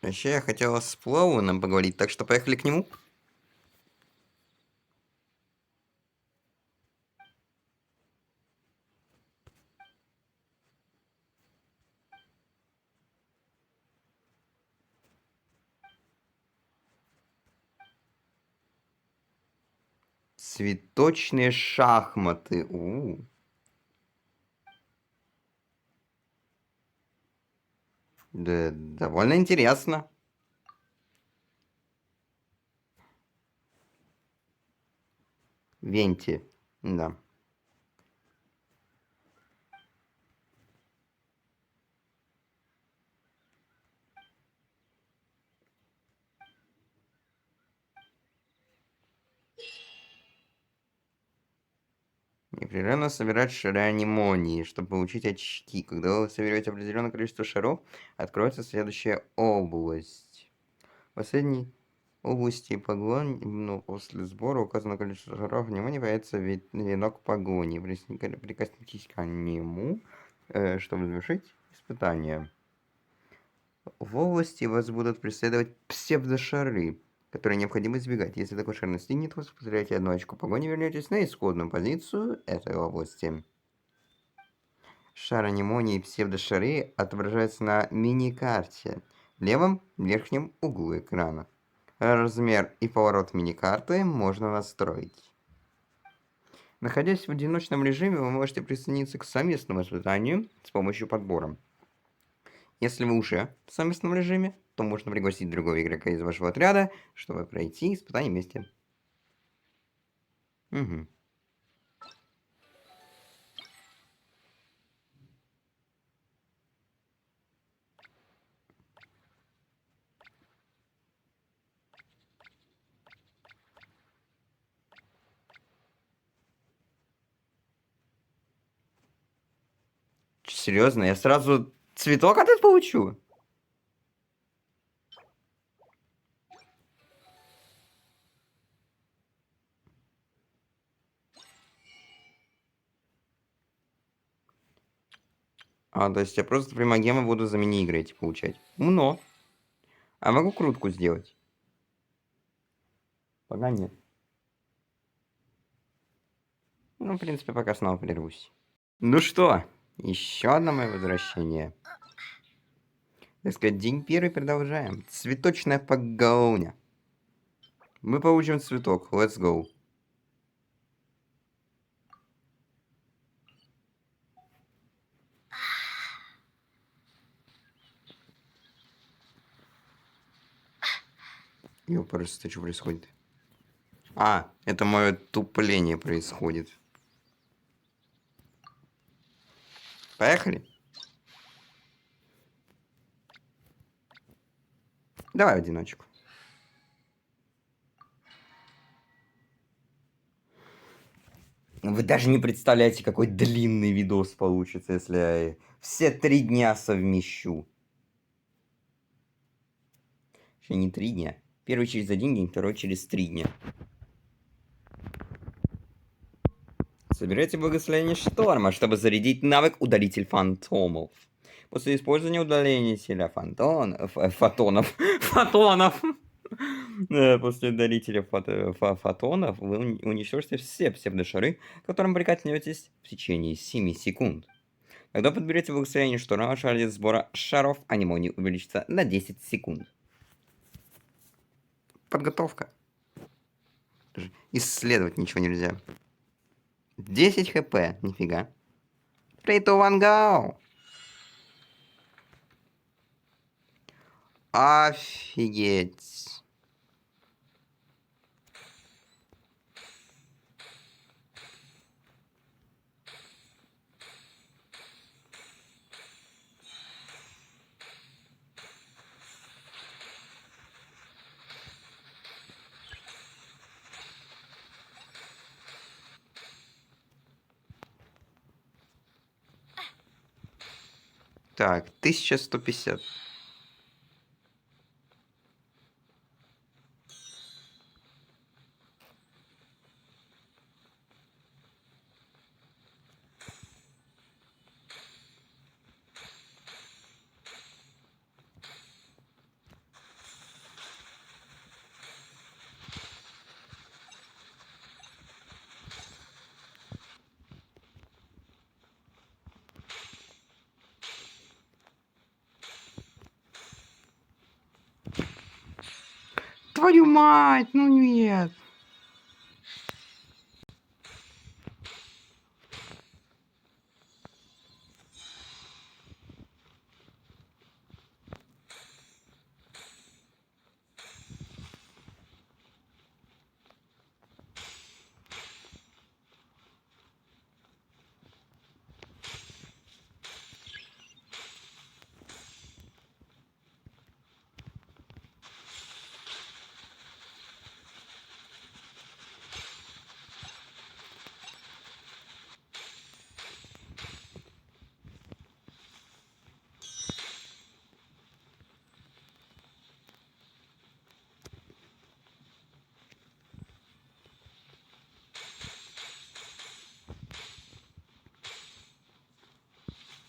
Вообще, я хотела с Полным поговорить, так что поехали к нему. Цветочные шахматы. Да, довольно интересно. Венти, да. Непрерывно собирать шары анемонии, чтобы получить очки. Когда вы соберете определенное количество шаров, откроется следующая область. В последней области погони, но после сбора указанного количества шаров анемонии появится венок погони. Прикоснитесь к нему, чтобы завершить испытание. В области вас будут преследовать псевдошары, которые необходимо избегать. Если такой шар настигнет вас, потеряете 1 очко погони, вернетесь на исходную позицию этой области. Шар анемонии и псевдошары отображаются на мини-карте в левом верхнем углу экрана. Размер и поворот мини-карты можно настроить. Находясь в одиночном режиме, вы можете присоединиться к совместному испытанию с помощью подбора. Если вы уже в совместном режиме, то можно пригласить другого игрока из вашего отряда, чтобы пройти испытание вместе. Угу. Серьезно, я сразу цветок от этого получу? А, то есть я просто примагема буду за мини-игры эти получать. Умно. А могу крутку сделать? Пока нет. Ну, в принципе, пока снова прервусь. Ну что, еще одно мое возвращение. Так сказать, день первый продолжаем. Цветочная погоня. Мы получим цветок. Let's go. Ёпрст, что происходит? А, это мое тупление происходит. Поехали. Давай в одиночку. Вы даже не представляете, какой длинный видос получится, если я все 3 дня совмещу. Еще не 3 дня. Первый через 1 день, второй через 3 дня. Собирайте благословение шторма, чтобы зарядить навык удалитель фантомов. После использования удалителя фотонов. После удалителя фотонов вы уничтожите все псевдошары, к которым прикоснетесь в течение 7 секунд. Когда подберете благословение шторма, ваш радиус сбора шаров анемонии увеличится на 10 секунд. Подготовка. Даже исследовать ничего нельзя. 10 хп, нифига. 3, 2, 1, go! Офигеть. Так, 1150. Твою мать, ну нет.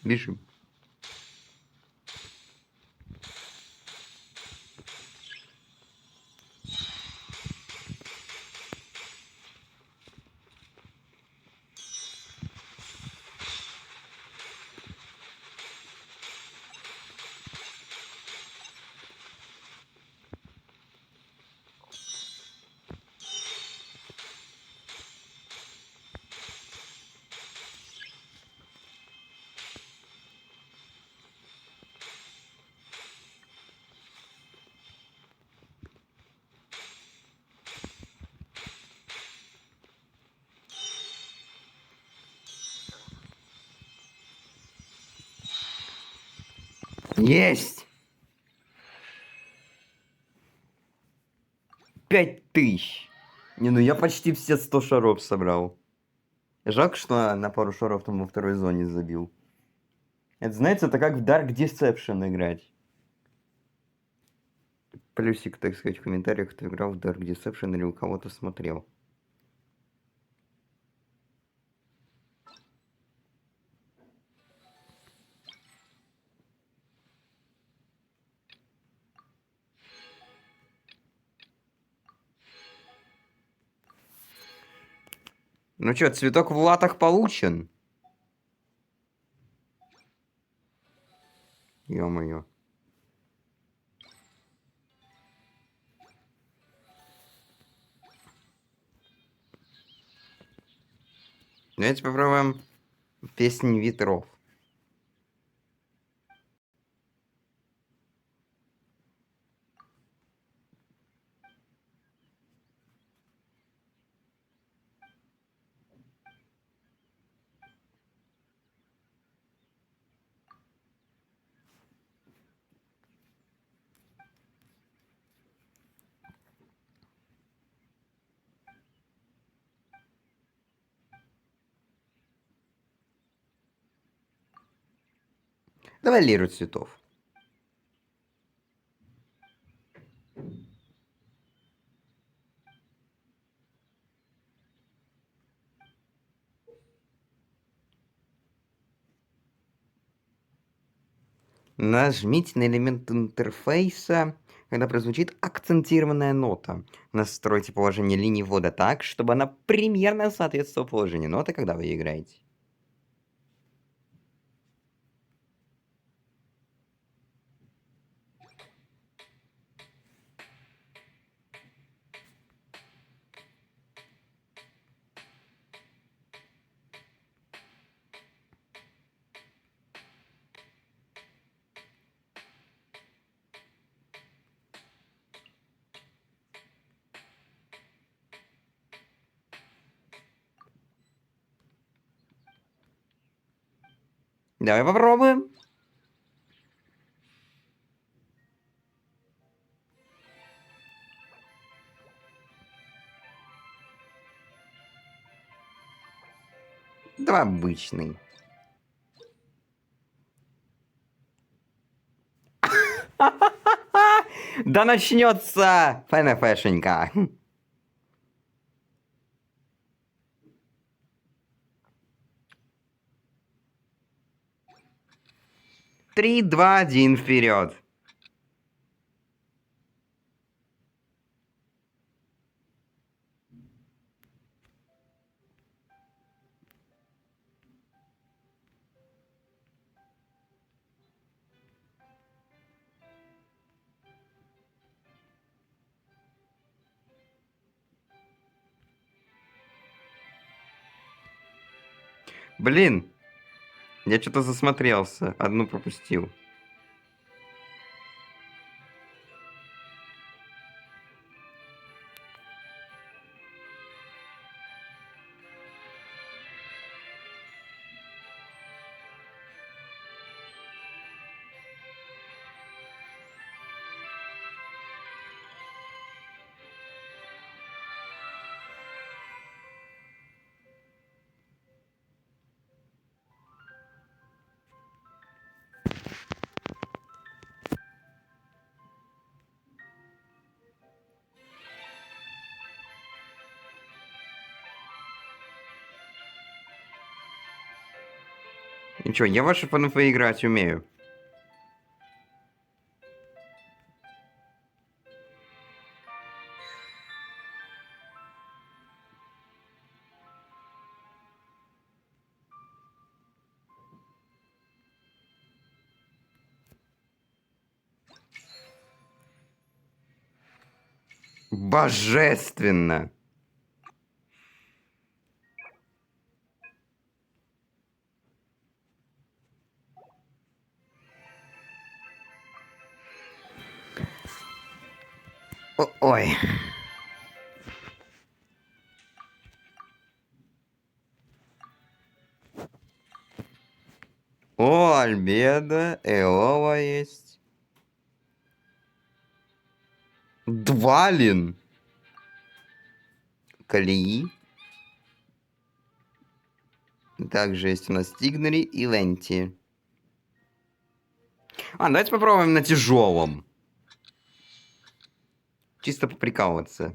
Бежим. Есть! 5000. Не, ну я почти все 100 шаров собрал. Жалко, что на пару шаров там во второй зоне забил. Это, знаете, это как в Dark Deception играть. Плюсик, так сказать, в комментариях, кто играл в Dark Deception или у кого-то смотрел. Ну чё, цветок в латах получен? Ё-моё. Давайте попробуем песнь ветров. Давай лиру цветов. Нажмите на элемент интерфейса, когда прозвучит акцентированная нота. Настройте положение линии ввода так, чтобы она примерно соответствовала положению ноты, когда вы играете. Давай попробуем. Да обычный. Да начнется ФНФшенька. 3, 2, 1, вперед. Блин, я что-то засмотрелся, одну пропустил. Ничего, я ваши ФНФ играть умею. Божественно! Ой. О, Альбедо, Эова есть. Двалин. Колеи. Также есть у нас Тигнери и Ленти. Давайте попробуем на тяжелом. Чисто поприкалываться.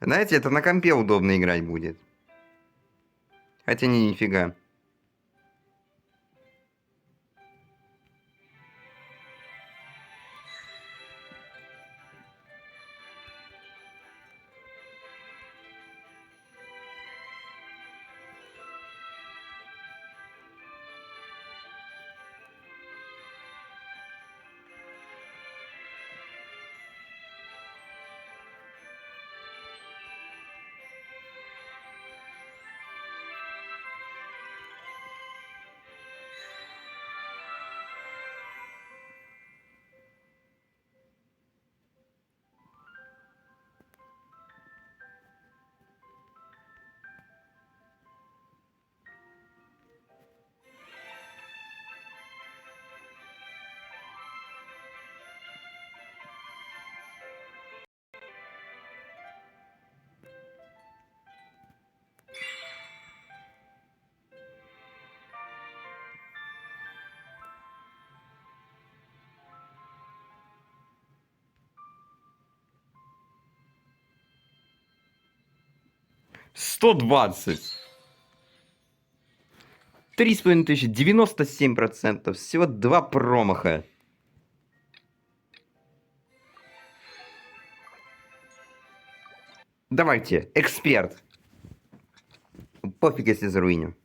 Знаете, это на компе удобно играть будет. Хотя не, нифига. $120. 3500, 97%. Всего 2 промаха. Давайте, эксперт. Пофиг, если заруиню.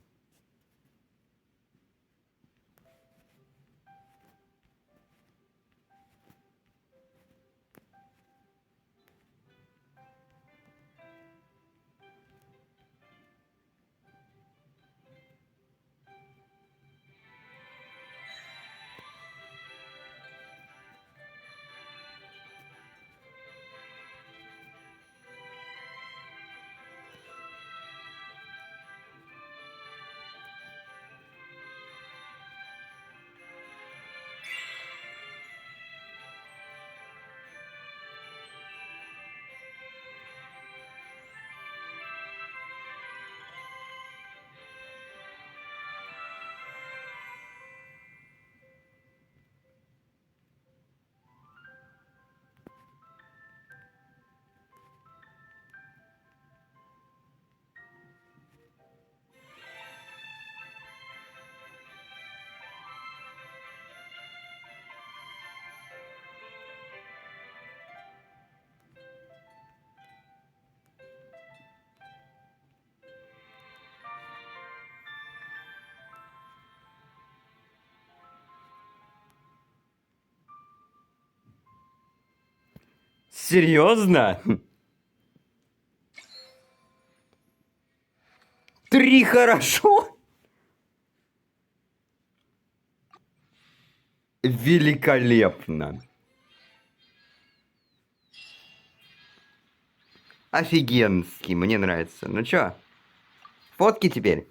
Серьезно? 3 хорошо? Великолепно. Офигенский, мне нравится. Ну чё, фотки теперь?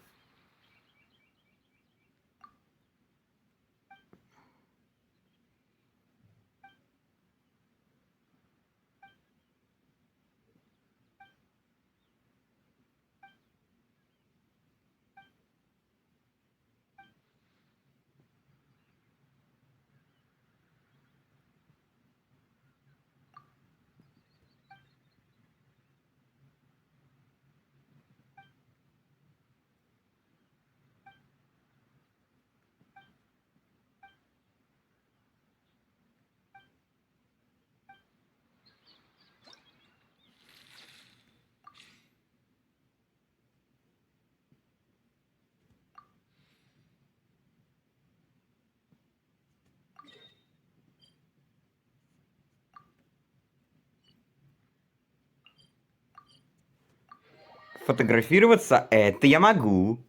Фотографироваться это я могу.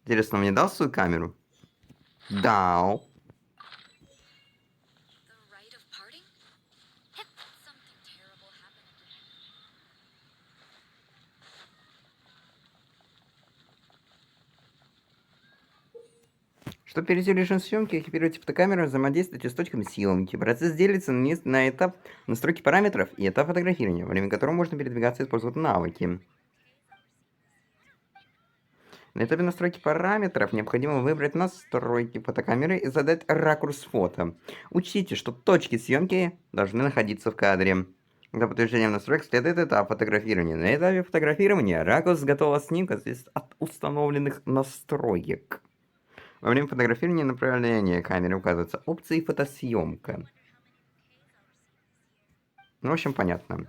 Интересно, он мне дал свою камеру? Дал. The rite of parting? Чтобы перейти в режим съемки, экипируйте фотокамеру, взаимодействуйте с точками съемки. Процесс делится на этап настройки параметров и этап фотографирования, во время которого можно передвигаться и использовать навыки. На этапе настройки параметров необходимо выбрать настройки фотокамеры и задать ракурс фото. Учтите, что точки съемки должны находиться в кадре. За подтверждением настроек следует этап фотографирования. На этапе фотографирования ракурс готового снимка зависит от установленных настроек. Во время фотографирования и направления камеры указываются опции фотосъемка. Ну, в общем, понятно.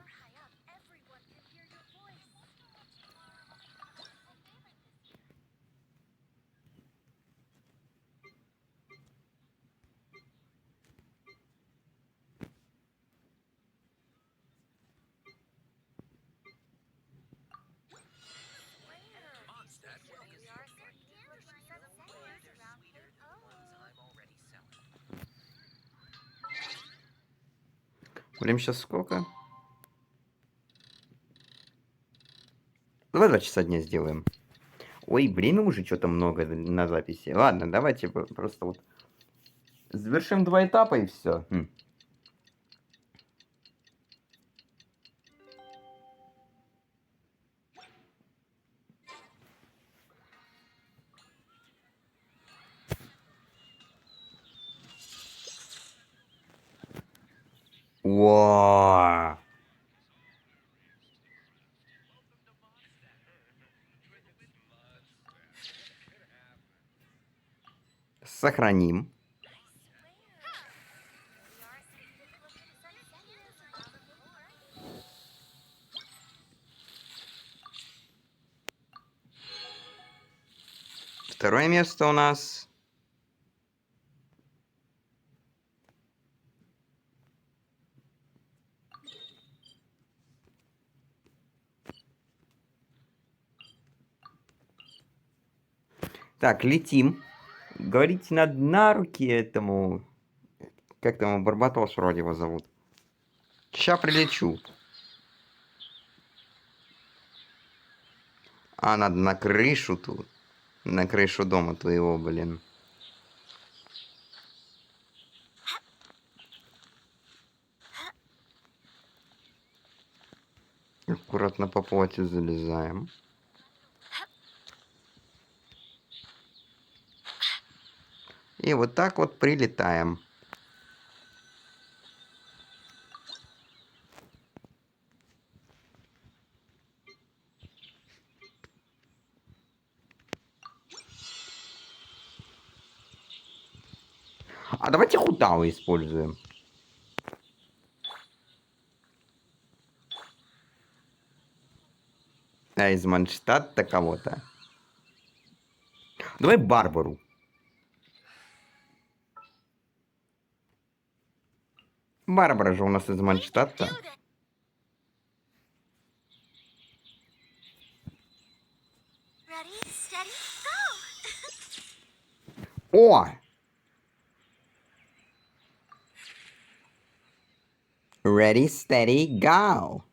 Время сейчас сколько? Давай 2 часа дня сделаем. Ой, время уже что-то много на записи. Ладно, давайте просто вот завершим 2 этапа и все. Уа! Сохраним. Второе место у нас. Так, летим. Говорите, надо на руки этому... Как там, Барбатос вроде его зовут. Ща прилечу. А, надо на крышу тут. На крышу дома твоего, блин. Аккуратно по плоти залезаем. И вот так вот прилетаем. А давайте хутавы используем. А из Манштадта кого-то. Давай Барбару. Барбара же у нас из Манштадта. Ready, steady, go! О! Ready, steady, go!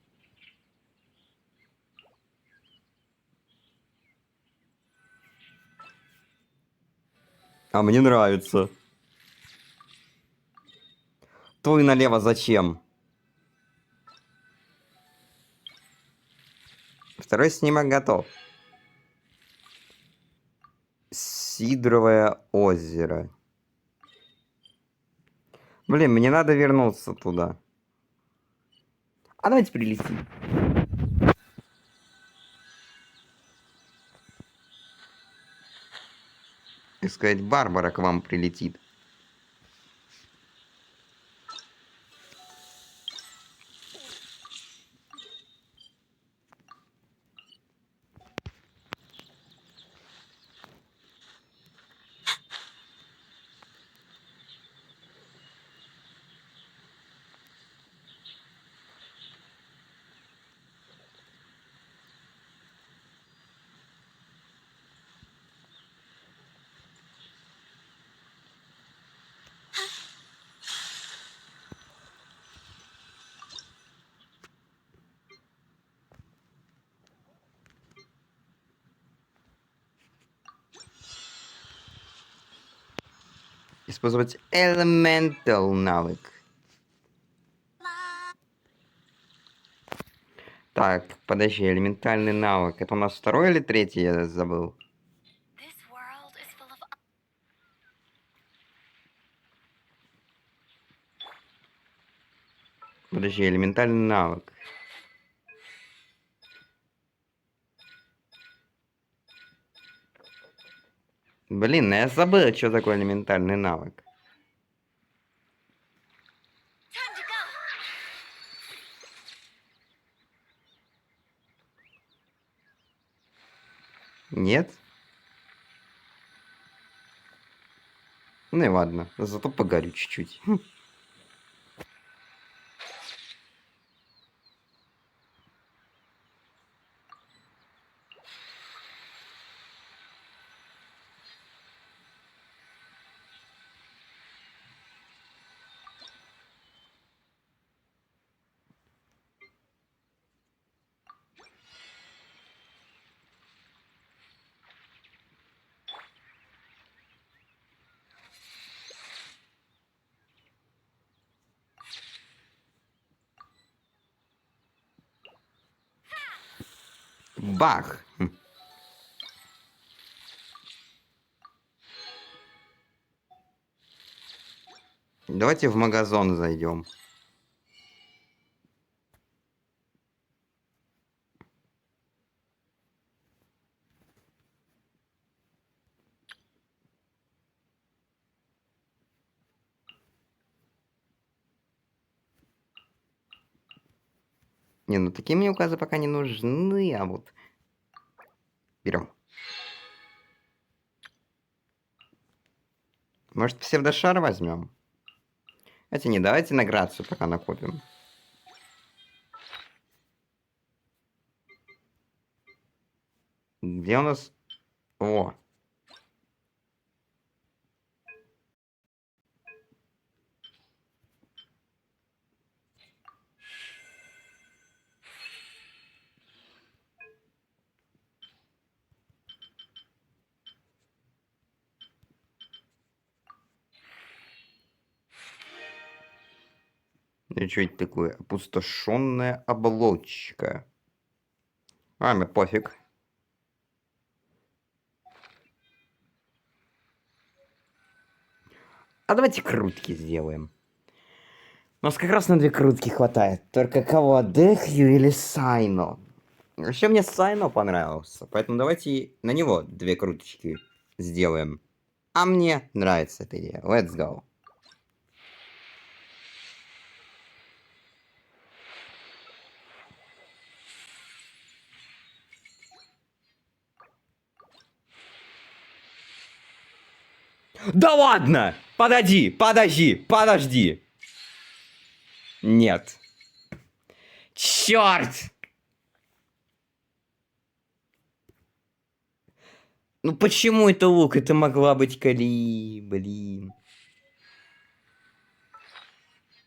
А мне нравится. Твой налево зачем? Второй снимок готов. Сидровое озеро. Блин, мне надо вернуться туда. А давайте прилетим. И сказать, Барбара к вам прилетит. Использовать Elemental навык. Так, подожди, элементальный навык. Это у нас второй или третий, я забыл. This world is full of Подожди, элементальный навык. Блин, я забыл, что такое элементальный навык. time to go. Нет? Ну и ладно, зато погорю чуть-чуть. Бах! Давайте в магазин зайдем. Не, ну такие мне указы пока не нужны, а вот... Берем. Может, псевдошар возьмем? Хотя не, давайте на грацию пока накопим. Где у нас... О! И что это такое? Опустошенная оболочка. А, мне пофиг. А давайте крутки сделаем. У нас как раз на 2 крутки хватает. Только кого, Дыхью или Сайно? Вообще мне Сайно понравился. Поэтому давайте на него 2 круточки сделаем. А мне нравится эта идея. Let's go. Да ладно! Подожди! Нет. Черт! Ну почему это лук? Это могла быть Кали, блин.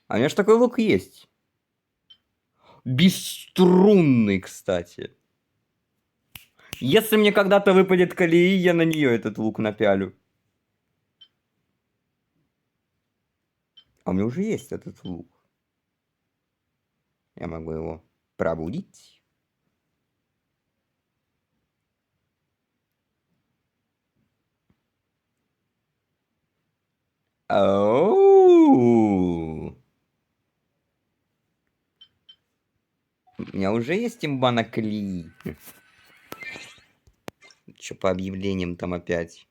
А у меня же такой лук есть. Бесструнный, кстати. Если мне когда-то выпадет Калии, я на нее этот лук напялю. А у меня уже есть этот лук. Я могу его пробудить. Оу. У меня уже есть имба на Кали. Чё по объявлениям там опять?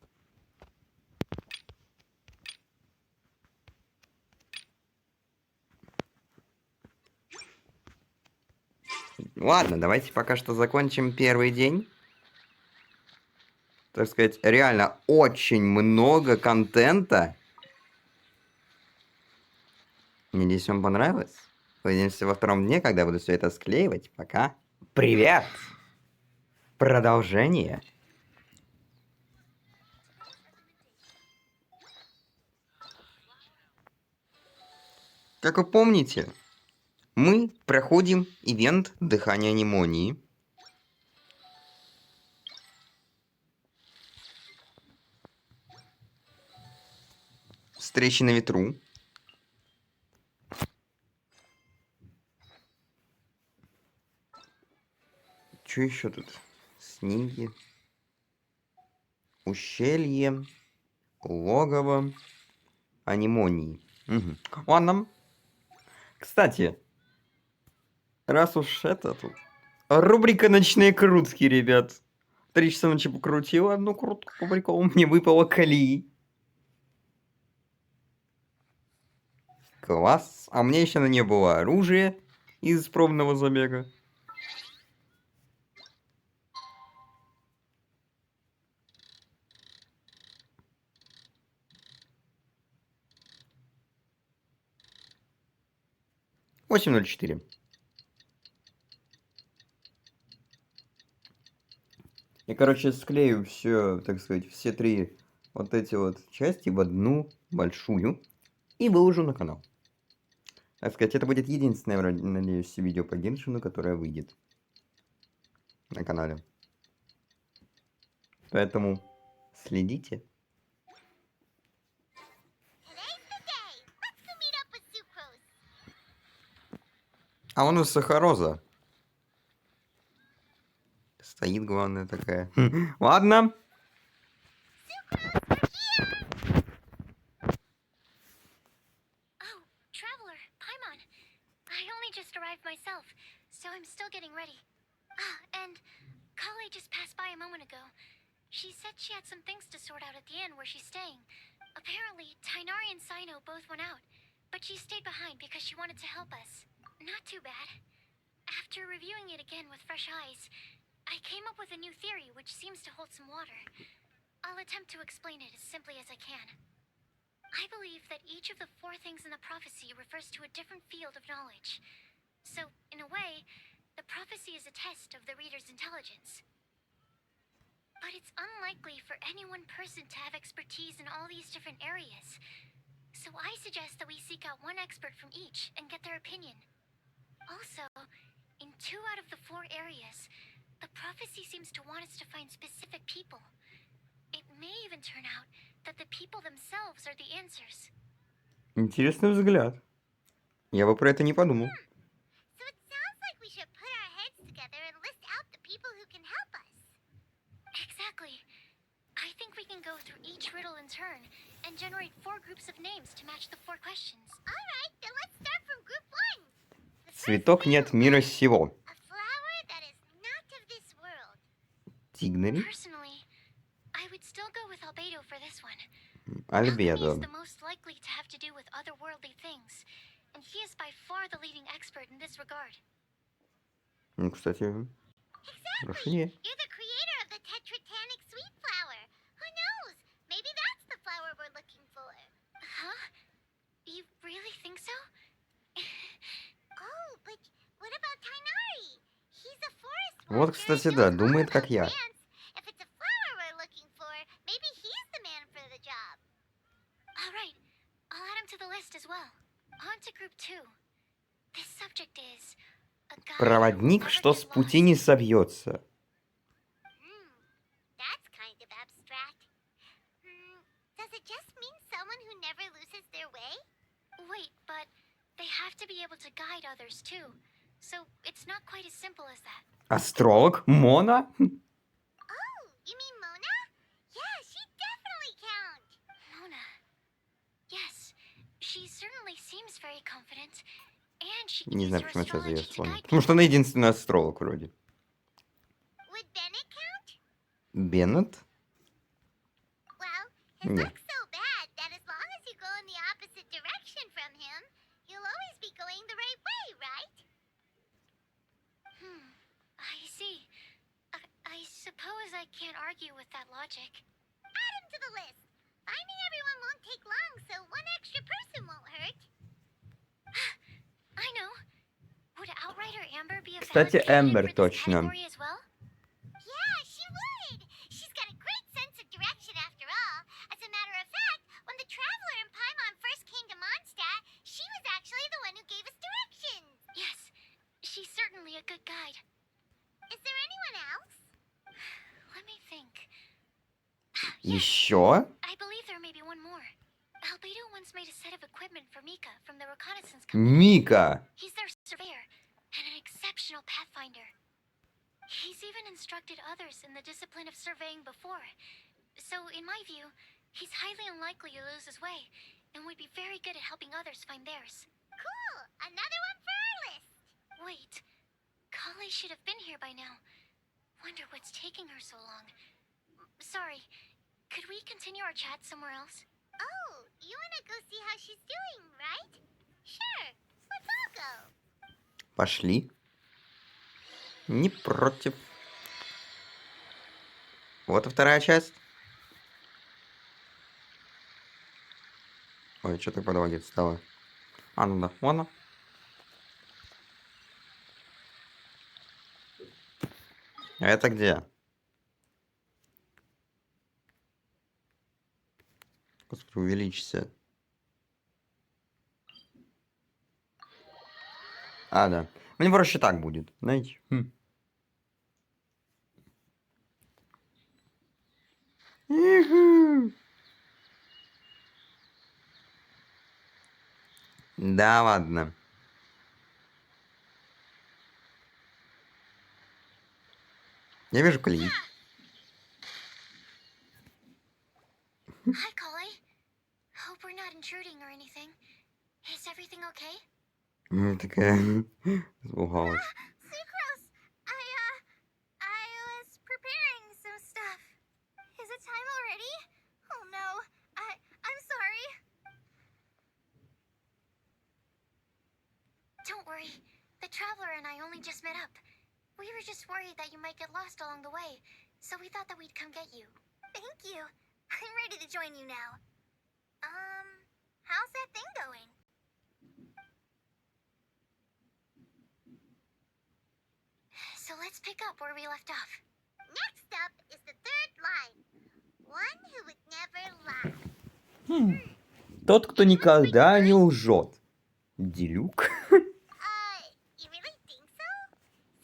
Ладно, давайте пока что закончим первый день. Так сказать, реально очень много контента. Надеюсь, вам понравилось. Увидимся во втором дне, когда буду все это склеивать. Пока. Привет! Продолжение. Как вы помните, мы проходим ивент Дыхание анемонии. Встречи на ветру. Что еще тут? Снимки. Ущелье. Логово. Анемонии. Угу. Ладно. Кстати, раз уж это тут. Рубрика «Ночные крутки», ребят. 3 часа ночи покрутил одну крутку по приколу. Мне выпало колеи. Класс. А мне еще на нее было оружие из пробного забега. $8.04. Я, короче, склею все, так сказать, все 3 вот эти вот части в одну большую и выложу на канал. Так сказать, это будет единственное, надеюсь, видео по Геншину, которое выйдет на канале. Поэтому следите. А у нас Сахароза. Стоит, главное, такая. Ладно. Oh, Traveler, Paimon. I only just arrived myself, so I'm still getting ready. Ah, and Kale just passed by a moment ago. She said she had some things to sort out at the inn where she's staying. Apparently, Tainari and Sino both went out, but she stayed behind because she wanted to help us. Not too bad. After reviewing it again with fresh eyes, I came up with a new theory which seems to hold some water. I'll attempt to explain it as simply as I can. I believe that each of the 4 things in the prophecy refers to a different field of knowledge. So, in a way, the prophecy is a test of the reader's intelligence. But it's unlikely for any one person to have expertise in all these different areas. So I suggest that we seek out one expert from each and get their opinion. Also, in 2 out of the 4 areas, the prophecy seems to want us to find specific people. It may even turn out that the people themselves are the answers. Интересный взгляд. Я бы про это не подумал. So it sounds like we should put our heads together and list out the people who can help us. Exactly. I think we can go through each riddle in turn and generate 4 groups of names to match the 4 questions. All right, then let's start from group 1. The first Цветок нет riddle мира is сего. a flower that is not of this world. Тигнари. Personally, I would still go with Albedo for this one. Alchemy Альбедо. is the most likely to have to do with otherworldly things, and he is by far the leading expert in this regard. Ну, кстати, Exactly! You're the creator of the tetratanic sweet flower. Who knows? Maybe that's the flower we're looking for. Huh? You really think so? Oh, but what about Tainari? He's a forest Вот, ranger кстати, and да, knows all думает, как about я. plants. If it's a flower we're looking for, maybe he's the man for the job. All right, I'll add him to the list as well. On to group 2. This subject is a guide who will Проводник, never что get с пути lost. не собьется. That's kind of abstract. Does it just mean someone who never loses their way? Wait, but they have to be able to guide others too. So it's not quite as simple as that. Астролог? Мона? Oh, you mean Mona? Yeah, she definitely counts. Mona. Yes, she certainly seems very confident. And she can Не use знаю, her почему я сразу ее astrology to вспомнил. guide Потому что people. она единственный астролог вроде. Would Bennett count? Беннет? Well, his Нет. luck's so bad that as long as you go in the opposite direction from him, you'll always be going the right way, right? I see. I suppose I can't argue with that logic. Add him to the list. Finding everyone won't take long, so one extra person won't hurt. I know. Would Outrider Amber be a valid Кстати, candidate Эмбер for this точно. category as well? Yeah, she would. She's got a great sense of direction after all. As a matter of fact, when the Traveler and Paimon first came to Mondstadt, she was actually the one who gave us directions. Yes, she's certainly a good guide. Is there anyone else? Let me think. Yes, Еще? I believe there may be one more. Albedo once Мика! He's their surveyor and an exceptional pathfinder. He's even instructed others in the discipline of surveying before. So, in my view, he's highly unlikely to lose his way and would be very good at helping others find theirs. Cool! Another one for our list! Wait, Kale should have been here by now. Wonder what's taking her so long. Sorry, could we continue our chat somewhere else? Oh, you wanna go see how she's doing, right? Sure, let's all go. Пошли. Не против. Вот и вторая часть. Ой, что ты подводит стало? А, ну да, вон она. А это где? Господи, увеличься. А, да. Мне проще так будет, знаете. Иху. Да ладно. Я вижу клей. Hi, Kale. Hope we're not intruding or anything. Is everything okay? Такая испугалась. Sucrose, I was preparing some stuff. Is it time already? Oh no, I'm sorry. Don't worry. The Traveler and I only just met up. We were just worried that you might get lost along the way, so we thought that we'd come get you. Thank you. I'm ready to join you now. How's that thing going? So let's pick up where we left off. Next up is the third line. One who would never lie. Тот, кто никогда не лжет. Дилюк. You really think so?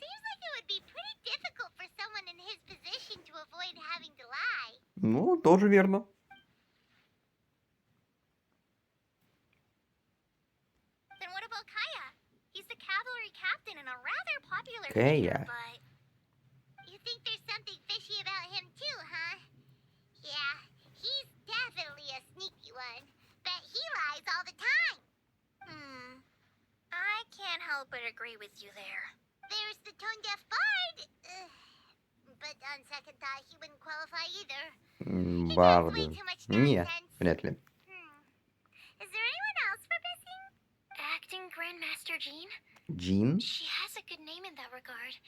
Seems like it would be pretty difficult for someone in his position to avoid having to lie. Ну, тоже верно. Then what about Kaya? He's the cavalry captain and a rather popular Kaya. leader, but... You think there's something fishy about him too, huh? Yeah, he's definitely a sneaky one. Bet he lies all the time. I can't help but agree with you there. There's the tone-deaf bard. But on second thought, he wouldn't qualify either. He talks way Барды. too much Нет, nonsense. вряд ли. Is there anyone else we're missing? Acting Grandmaster Jean? Джин? She has a good name in that regard.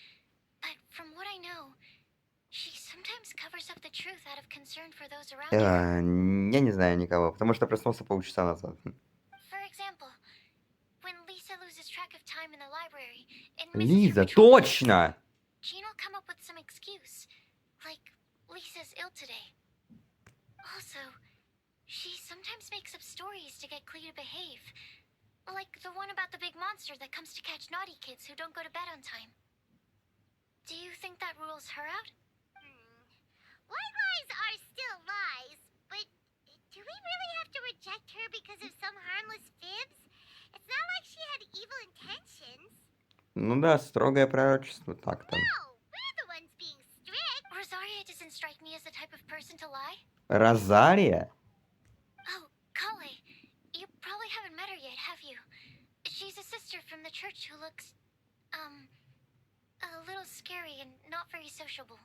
But from what I know, she sometimes covers up the truth out of concern for those around her. Я не знаю никого, потому что проснулся полчаса назад. For example, when Lisa loses track of time in the library and misses Лиза, her patrol, точно! Jean will come up with some excuse, like Lisa's ill today. Also, she sometimes makes up stories to get Clea to behave, like the one about the big monster that comes to catch naughty kids who don't go to bed on time. Do you think that rules her out? White lies are still lies, but do we really have to reject her because of some harmless fibs? It's not like she had evil intentions. Ну да, строгое пророчество, так-то. No, we're the ones being strict. Rosaria doesn't strike me as the type of person to lie. Розария? Oh, Kale, you probably haven't met her yet, have you? She's a sister from the church who looks, a little scary and not very sociable.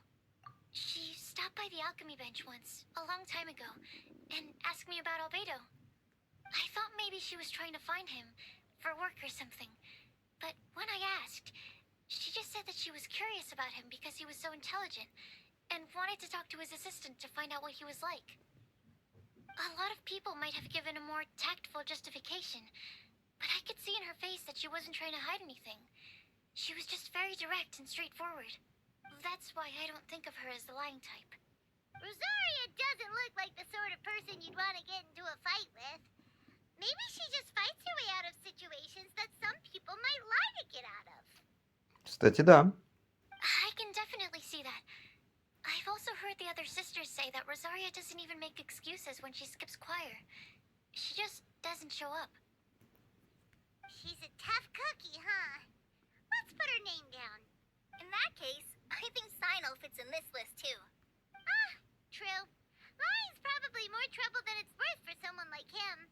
She stopped by the alchemy bench once, a long time ago, and asked me about Albedo. I thought maybe she was trying to find him, for work or something. But when I asked, she just said that she was curious about him because he was so intelligent, and wanted to talk to his assistant to find out what he was like. A lot of people might have given a more tactful justification, but I could see in her face that she wasn't trying to hide anything. She was just very direct and straightforward. That's why I don't think of her as the lying type. Rosaria doesn't look like the sort of person you'd want to get into a fight with. Maybe she just fights her way out of situations that some people might lie to get out of. Кстати, да. I can definitely see that. I've also heard the other sisters say that Rosaria doesn't even make excuses when she skips choir. She just doesn't show up. She's a tough cookie, huh? Let's put her name down. In that case, I think Sino fits in this list too. Ah, true. Lying's probably more trouble than it's worth for someone like him.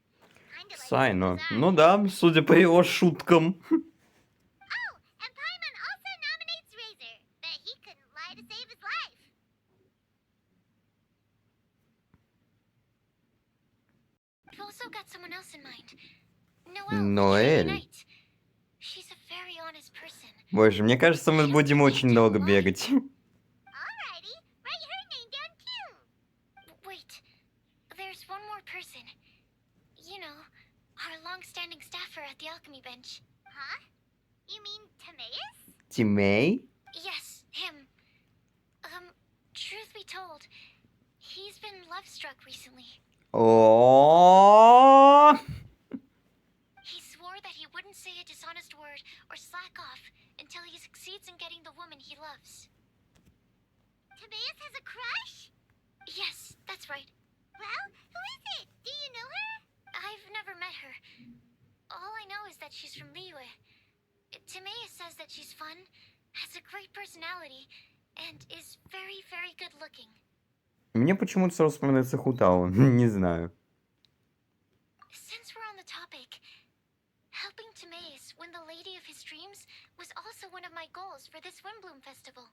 Kinda like Сайно. Zai. Ну да, судя по его шуткам. Oh, and Paimon also nominates Razor, but he couldn't lie to save his life. I've also got someone else in mind. Ноэль. Knight. She's a very honest person. Боже, мне кажется, мы будем очень долго бегать. Alrighty, write her name down too. Wait, there's one more person. You know, our long-standing staffer at the alchemy bench. Huh? You mean Timaeus? Тимей? Yes, him. Truth be told, he's been love-struck recently. О. He swore that he wouldn't say a dishonest word or slack off until he succeeds in getting the woman he loves. Timaeus has a crush? Yes, that's right. Well, who is it? Do you know her? I've never met her. All I know is that she's from Liyue. Timaeus says that she's fun, has a great personality, and is very, very good looking. Мне почему-то сразу вспоминается Хутао. Не знаю. Since we're on the topic, helping Timaeus win the lady of his dreams was also one of my goals for this Windbloom Festival.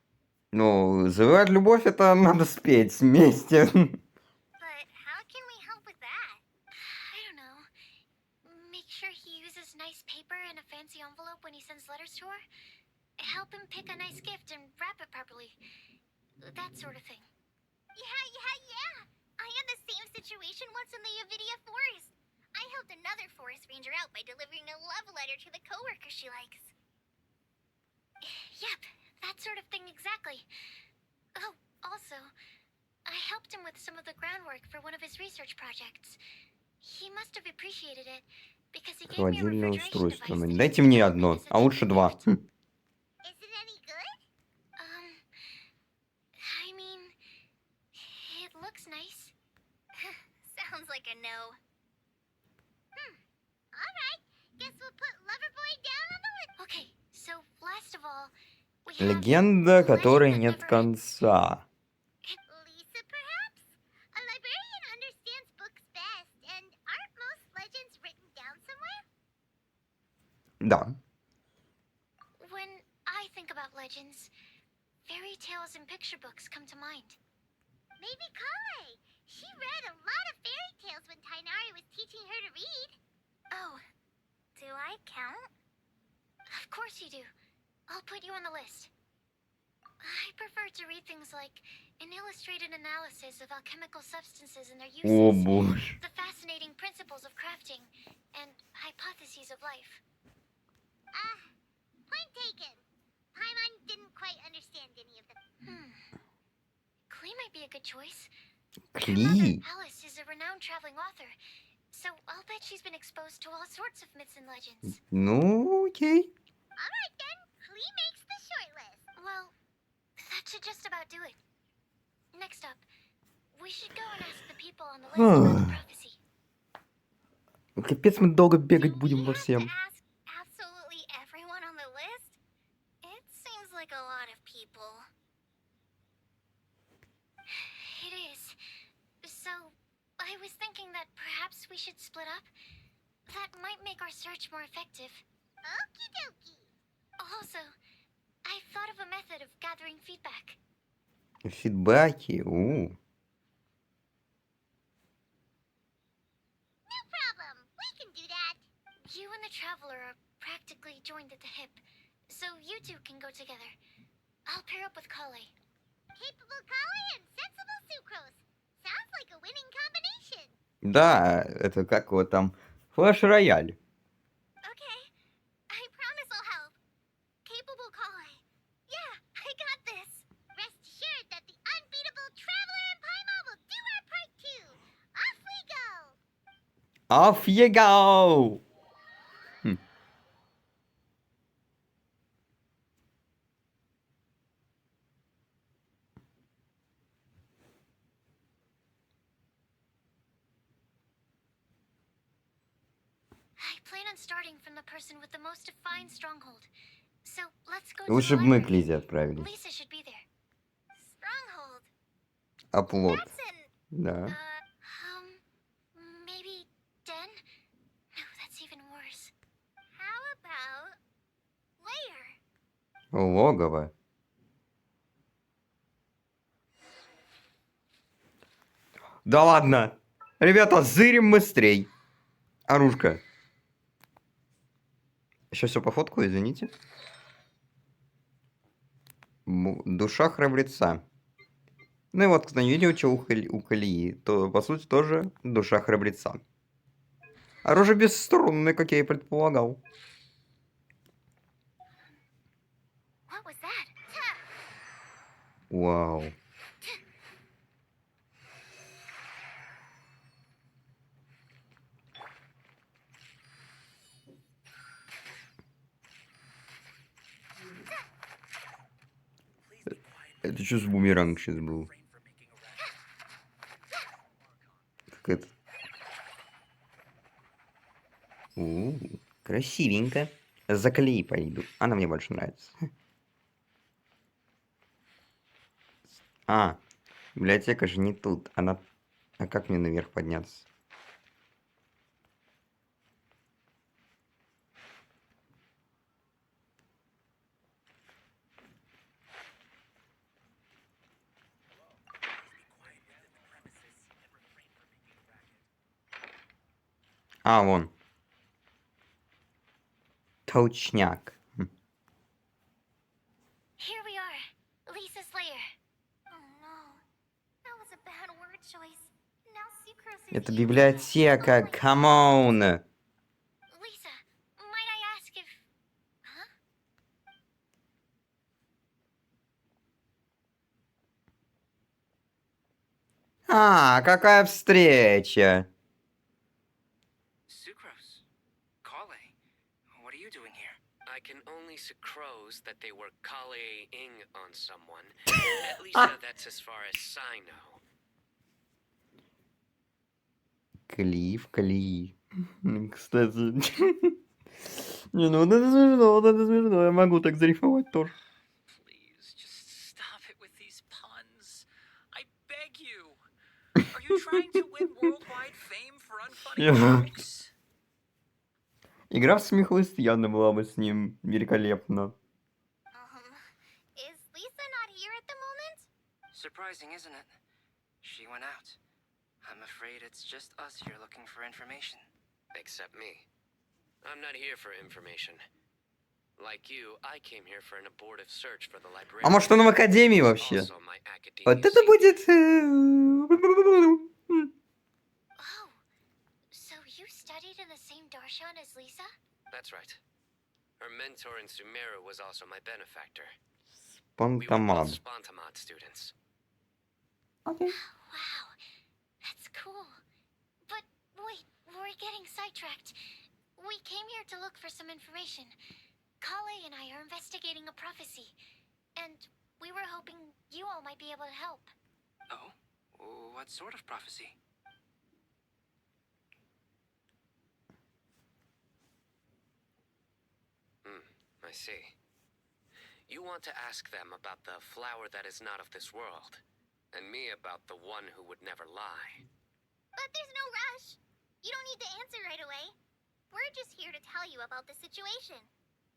Ну, завоевать любовь это надо спеть вместе. But how can we help with that? I don't know. Make sure he uses nice paper and a fancy envelope when he sends letters to her. Help him pick a nice gift and wrap it properly. That sort of thing. Yeah. I had the same situation once in the Avidia Forest. I helped another forest ranger out by delivering a love letter to the coworker she likes. Yep, that sort of thing exactly. Oh, also, I helped him with some of the groundwork for one of his research projects. He must have appreciated it, because he gave me a Холодильное refrigeration устройство. device. Дайте мне одно, а лучше два. Is it any good? I mean, it looks nice. Sounds like a no. Alright, guess we'll put Loverboy down on the list. Okay, so last of all, we have Легенда, которой Legend нет that never конца. Lisa, perhaps? A librarian understands books best, and aren't most legends written down somewhere? Да. When I think about legends, fairy tales and picture books come to mind. Maybe Kale. She read a lot of fairy tales when Tainari was teaching her to read. Oh, Do I count? of course you do. I'll put you on the list. I prefer to read things like an illustrated analysis of alchemical substances and their О uses, боже. the fascinating principles of crafting, and hypotheses of life. Point taken. Paimon didn't quite understand any of them. Klee might be a good choice. Кли. Alice is a renowned traveling author, so I'll bet she's been exposed to all sorts of myths and legends. Ну, окей. Alright then, Klee makes the shortlist. Well, that should just about do it. Next up, we should go and ask the people on the list about the prophecy. Капец, мы долго бегать Do будем we во have всем. to ask absolutely everyone on the list? It seems like a lot of people. It is. So, I was thinking that perhaps we should split up. That might make our search more effective. Okie dokie. Also, I thought of a method of gathering feedback. Фидбаки. No problem. We can do that. You and the Traveler are practically joined at the hip, so you two can go together. I'll pair up with Kale. Capable Kale and sensible Sucrose. Sounds like a winning combination. Да, это как его там? Флэш-рояль. Okay. I promise I'll help. Capable Kale. Yeah, I got this. Rest assured that the unbeatable Traveler and Paimon will do our part too. Off we go. Off you go! I plan on starting recording from the person with the most defined stronghold. So let's go to Лучше the бы мы к library. Лизе отправились. Lisa should be there. Stronghold. Оплот. That's an Да. Maybe den? No, that's even worse. how about layer? Логово. Да ладно. Ребята, зырим быстрей. Оружка. Сейчас все пофоткаю, извините. Душа храбреца. Ну и вот, кто не видел, что у Колеи, то, по сути, тоже душа храбреца. Оружие бесструнное, как я и предполагал. What was that? Вау. Это что за бумеранг сейчас был? Как это? Красивенько. За Колеей пойду. Она мне больше нравится. А, библиотека же не тут. Она... А как мне наверх подняться? А, вон. Точняк. Here we are. Lisa's lair. Oh no. That was a bad word choice. Now Sucrose is Это evil. библиотека, Oh my камон! Lisa, might I ask if... Huh? А, какая встреча! Sucrose. Kale. What are you doing here? I can only sucrose that they were Kale-ing on someone. At least that's as far as I know. Колеи в колеи. Кстати. Не, ну вот это смешно, вот это смешно. Я могу так зарифмовать тоже. Please, just stop it with these puns. I beg you. Are you trying to win worldwide fame for unfunny Yeah. jokes? Игра в смехлыст явно была бы с ним великолепна. Is Lisa not here at the moment? Surprising, isn't it? She went out. I'm afraid it's just us here looking for information. Except me. I'm not here for information. Like you, I came here for an abortive search for the librarian. А может он в академии вообще? Also my academia Вот это senior. будет... Oh, so you studied in the same darshan as Lisa? That's right. Her mentor in Sumeru was also my benefactor. We were Пантомад. both Spontamod students. Окей. Wow, that's cool. But wait, we're getting sidetracked. We came here to look for some information. Kale and I are investigating a prophecy, and we were hoping you all might be able to help. Oh? What sort of prophecy? I see. You want to ask them about the flower that is not of this world, and me about the one who would never lie. But there's no rush. You don't need to answer right away. We're just here to tell you about the situation.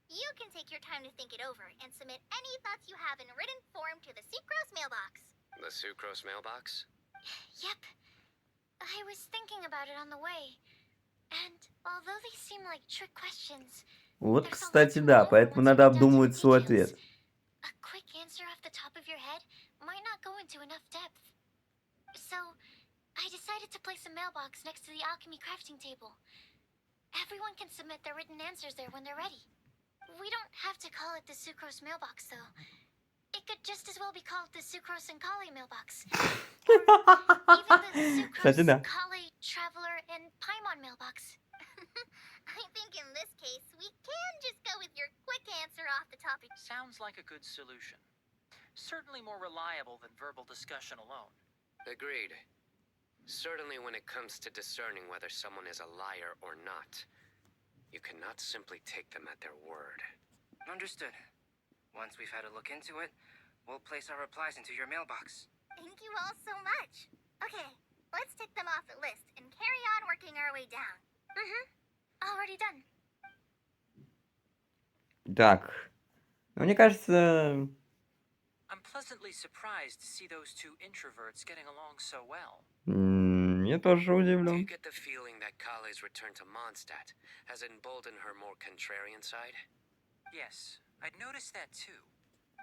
You can take your time to think it over and submit any thoughts you have in written form to the Sucrose mailbox. The Sucrose mailbox? Yep. I was thinking about it on the way. And although they seem like trick questions, Вот, кстати, да, поэтому надо обдумывать свой ответ. a quick answer off the top of your head might not go into enough depth. So, I decided to place a mailbox next to the alchemy crafting table. Everyone can submit their written answers there when they're ready. We don't have to call it the Sucrose mailbox, though. It could just as well be called the Sucrose and Kale mailbox. Or even the Кстати, Sucrose, да. Kale, Traveler, and Paimon mailbox. I think in this case, we can just go with your quick answer off the top of... Sounds like a good solution. Certainly more reliable than verbal discussion alone. You cannot simply take them at their word. Understood. Once we've had a look into it, we'll place our replies into your mailbox. Thank you all so much. Okay, let's tick them off the list and carry on working our way down. Already done. Так. Ну, мне кажется... I'm pleasantly surprised to see those two introverts getting along so well. Я тоже Do you удивлен. get the feeling that Kale's return to Mondstadt has emboldened her more contrarian side? Yes, I'd noticed that too.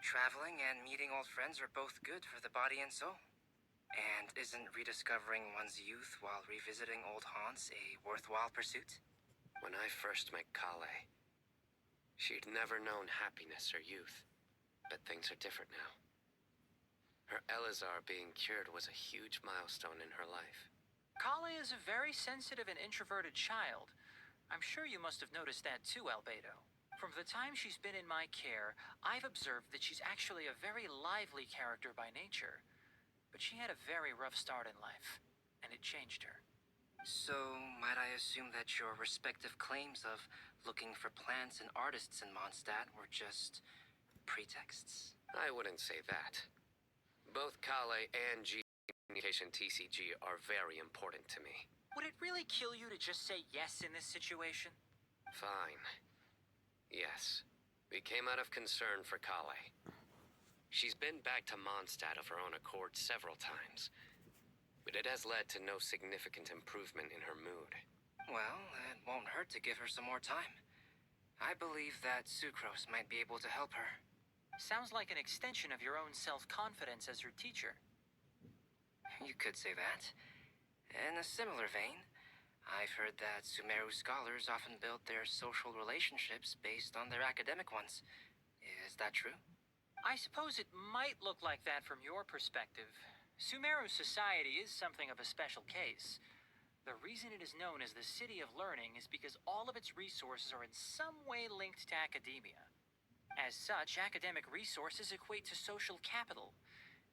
Traveling and meeting old friends are both good for the body and soul. And isn't rediscovering one's youth while revisiting old haunts a worthwhile pursuit? When I first met Kale, she'd never known happiness or youth. But things are different now. Her Elazar being cured was a huge milestone in her life. Kale is a very sensitive and introverted child. I'm sure you must have noticed that too, Albedo. From the time she's been in my care, I've observed that she's actually a very lively character by nature. But she had a very rough start in life, and it changed her. So, might I assume that your respective claims of looking for plants and artists in Mondstadt were just pretexts? I wouldn't say that. Both Kale and Communication TCG are very important to me. Would it really kill you to just say yes in this situation? Fine. Yes. We came out of concern for Kale. She's been back to Mondstadt of her own accord several times, but it has led to no significant improvement in her mood. Well, it won't hurt to give her some more time. I believe that Sucrose might be able to help her. Sounds like an extension of your own self-confidence as her teacher. You could say that. In a similar vein, I've heard that Sumeru scholars often build their social relationships based on their academic ones. Is that true? I suppose it might look like that from your perspective. Sumeru society is something of a special case. The reason it is known as the City of Learning is because all of its resources are in some way linked to academia. As such, academic resources equate to social capital.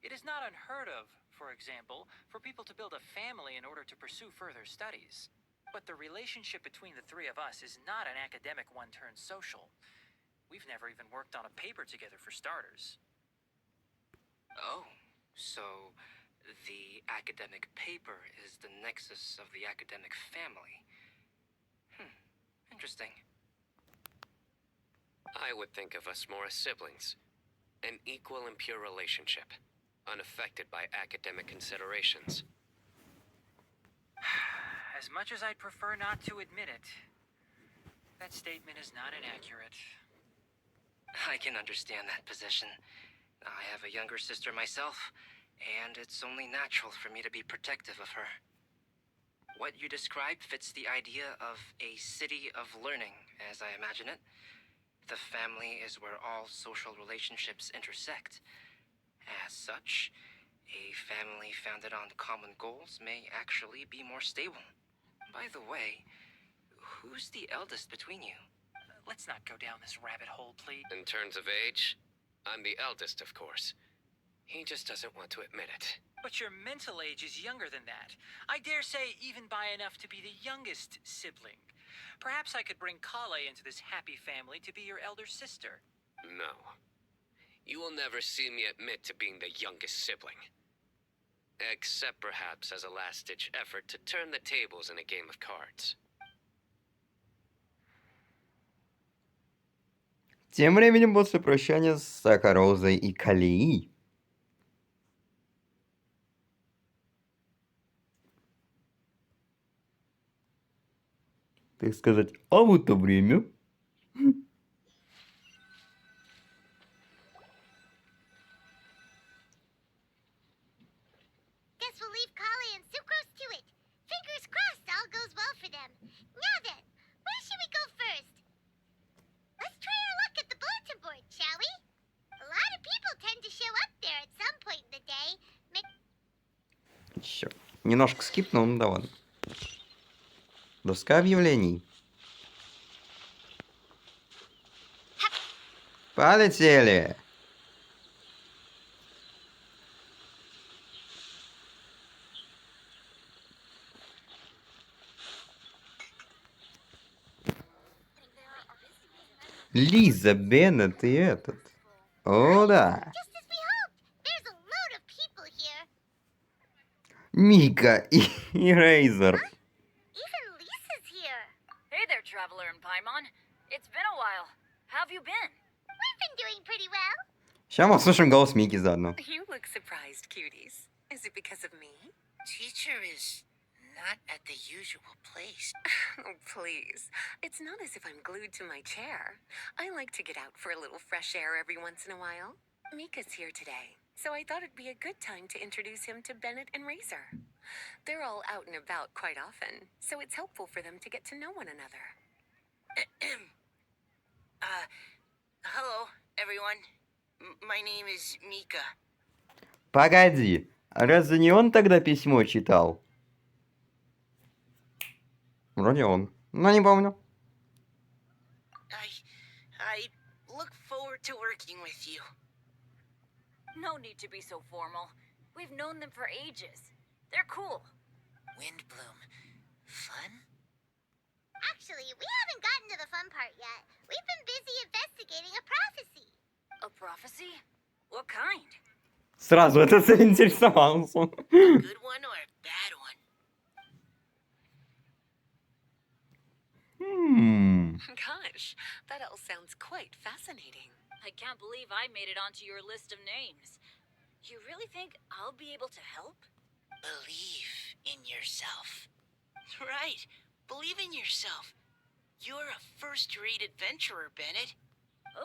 It is not unheard of, for example, for people to build a family in order to pursue further studies. But the relationship between the three of us is not an academic one turned social. We've never even worked on a paper together for starters. Oh, so the academic paper is the nexus of the academic family. Interesting. I would think of us more as siblings. An equal and pure relationship, unaffected by academic considerations. As much as I'd prefer not to admit it, that statement is not inaccurate. I can understand that position. I have a younger sister myself, and it's only natural for me to be protective of her. What you described fits the idea of a city of learning, as I imagine it. The family is where all social relationships intersect. As such, a family founded on common goals may actually be more stable. By the way, who's the eldest between you? Let's not go down this rabbit hole, please. In terms of age, I'm the eldest, of course. He just doesn't want to admit it. But your mental age is younger than that. I dare say even by enough to be the youngest sibling. Perhaps I could bring Kale into this happy family to be your elder sister. No. You will never see me admit to being the youngest sibling. Except perhaps as a last-ditch effort to turn the tables in a game of cards. Тем временем после прощания с Сакарозой и Калией. Так сказать, а в это время... Guess we'll leave Kale and Sucrose to it. Fingers crossed all goes well for them. Now then, where should we go first? Let's try our luck at the bulletin board, shall we? A lot of people tend to show up there at some point in the day. Чё? Немножко скипнул, ну да ладно. Доска объявлений. Полетели! Лиза, Беннет и этот. О, да. Just as we hoped. There's a load of people here. Мика и Рейзер. Even Lisa's here. Hey there, Traveler and Paimon. It's been a while. How have you been? We've been doing pretty well. Сейчас мы услышим голос Мики заодно. You look surprised, cuties. Is it because of me? Teacher is not at the usual place. Oh, please. It's not as if I'm glued to my chair. I like to get out for a little fresh air every once in a while. Mika's here today, so I thought it'd be a good time to introduce him to Bennett and Razor. They're all out and about quite often, so it's helpful for them to get to know one another. Hello, everyone. My name is Mika. Погоди, а разве не он тогда письмо читал? Вроде он, но не помню. I look forward to working with you. No need to be so formal. We've known them for ages. They're cool. Windbloom. Fun? Actually, we haven't gotten to the fun part yet. We've been busy investigating a prophecy. A prophecy? What kind? Сразу это заинтересовался. Good one or a bad one? Gosh, that all sounds quite fascinating. I can't believe I made it onto your list of names. You really think I'll be able to help? Believe in yourself. Right. Believe in yourself. You're a first-rate adventurer, Bennett.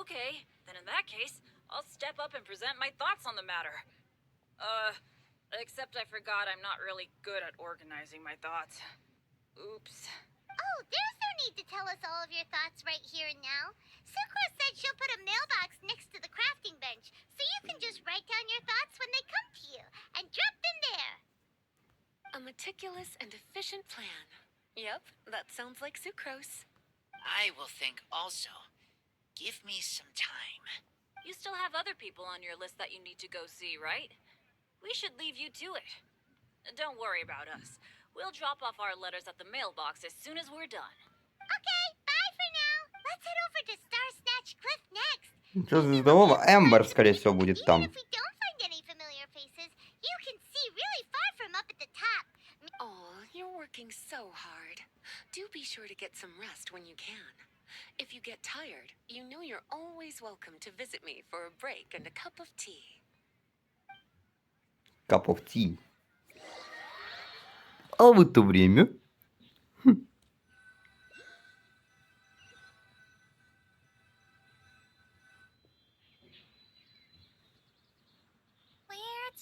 Okay, then in that case, I'll step up and present my thoughts on the matter. Except I forgot I'm not really good at organizing my thoughts. Oops. Oh, there's no need to tell us all of your thoughts right here and now. Sucrose said she'll put a mailbox next to the crafting bench, so you can just write down your thoughts when they come to you, and drop them there. A meticulous and efficient plan. Yep, that sounds like sucrose. I will think also. Give me some time. You still have other people on your list that you need to go see, right? We should leave you to it. Don't worry about us. We'll drop off our letters at the mailbox as soon as we're done. Okay, bye for now. Let's head over to Star Snatch Cliff next. Что за здорово? Эмбер, скорее всего, будет там. Even if we don't find any familiar faces, you can see really far from up at the top. Oh, you're working so hard. Do be sure to get some rest when you can. If you get tired, you know you're always welcome to visit me for a break and a cup of tea. Cup of tea. А в это время... Where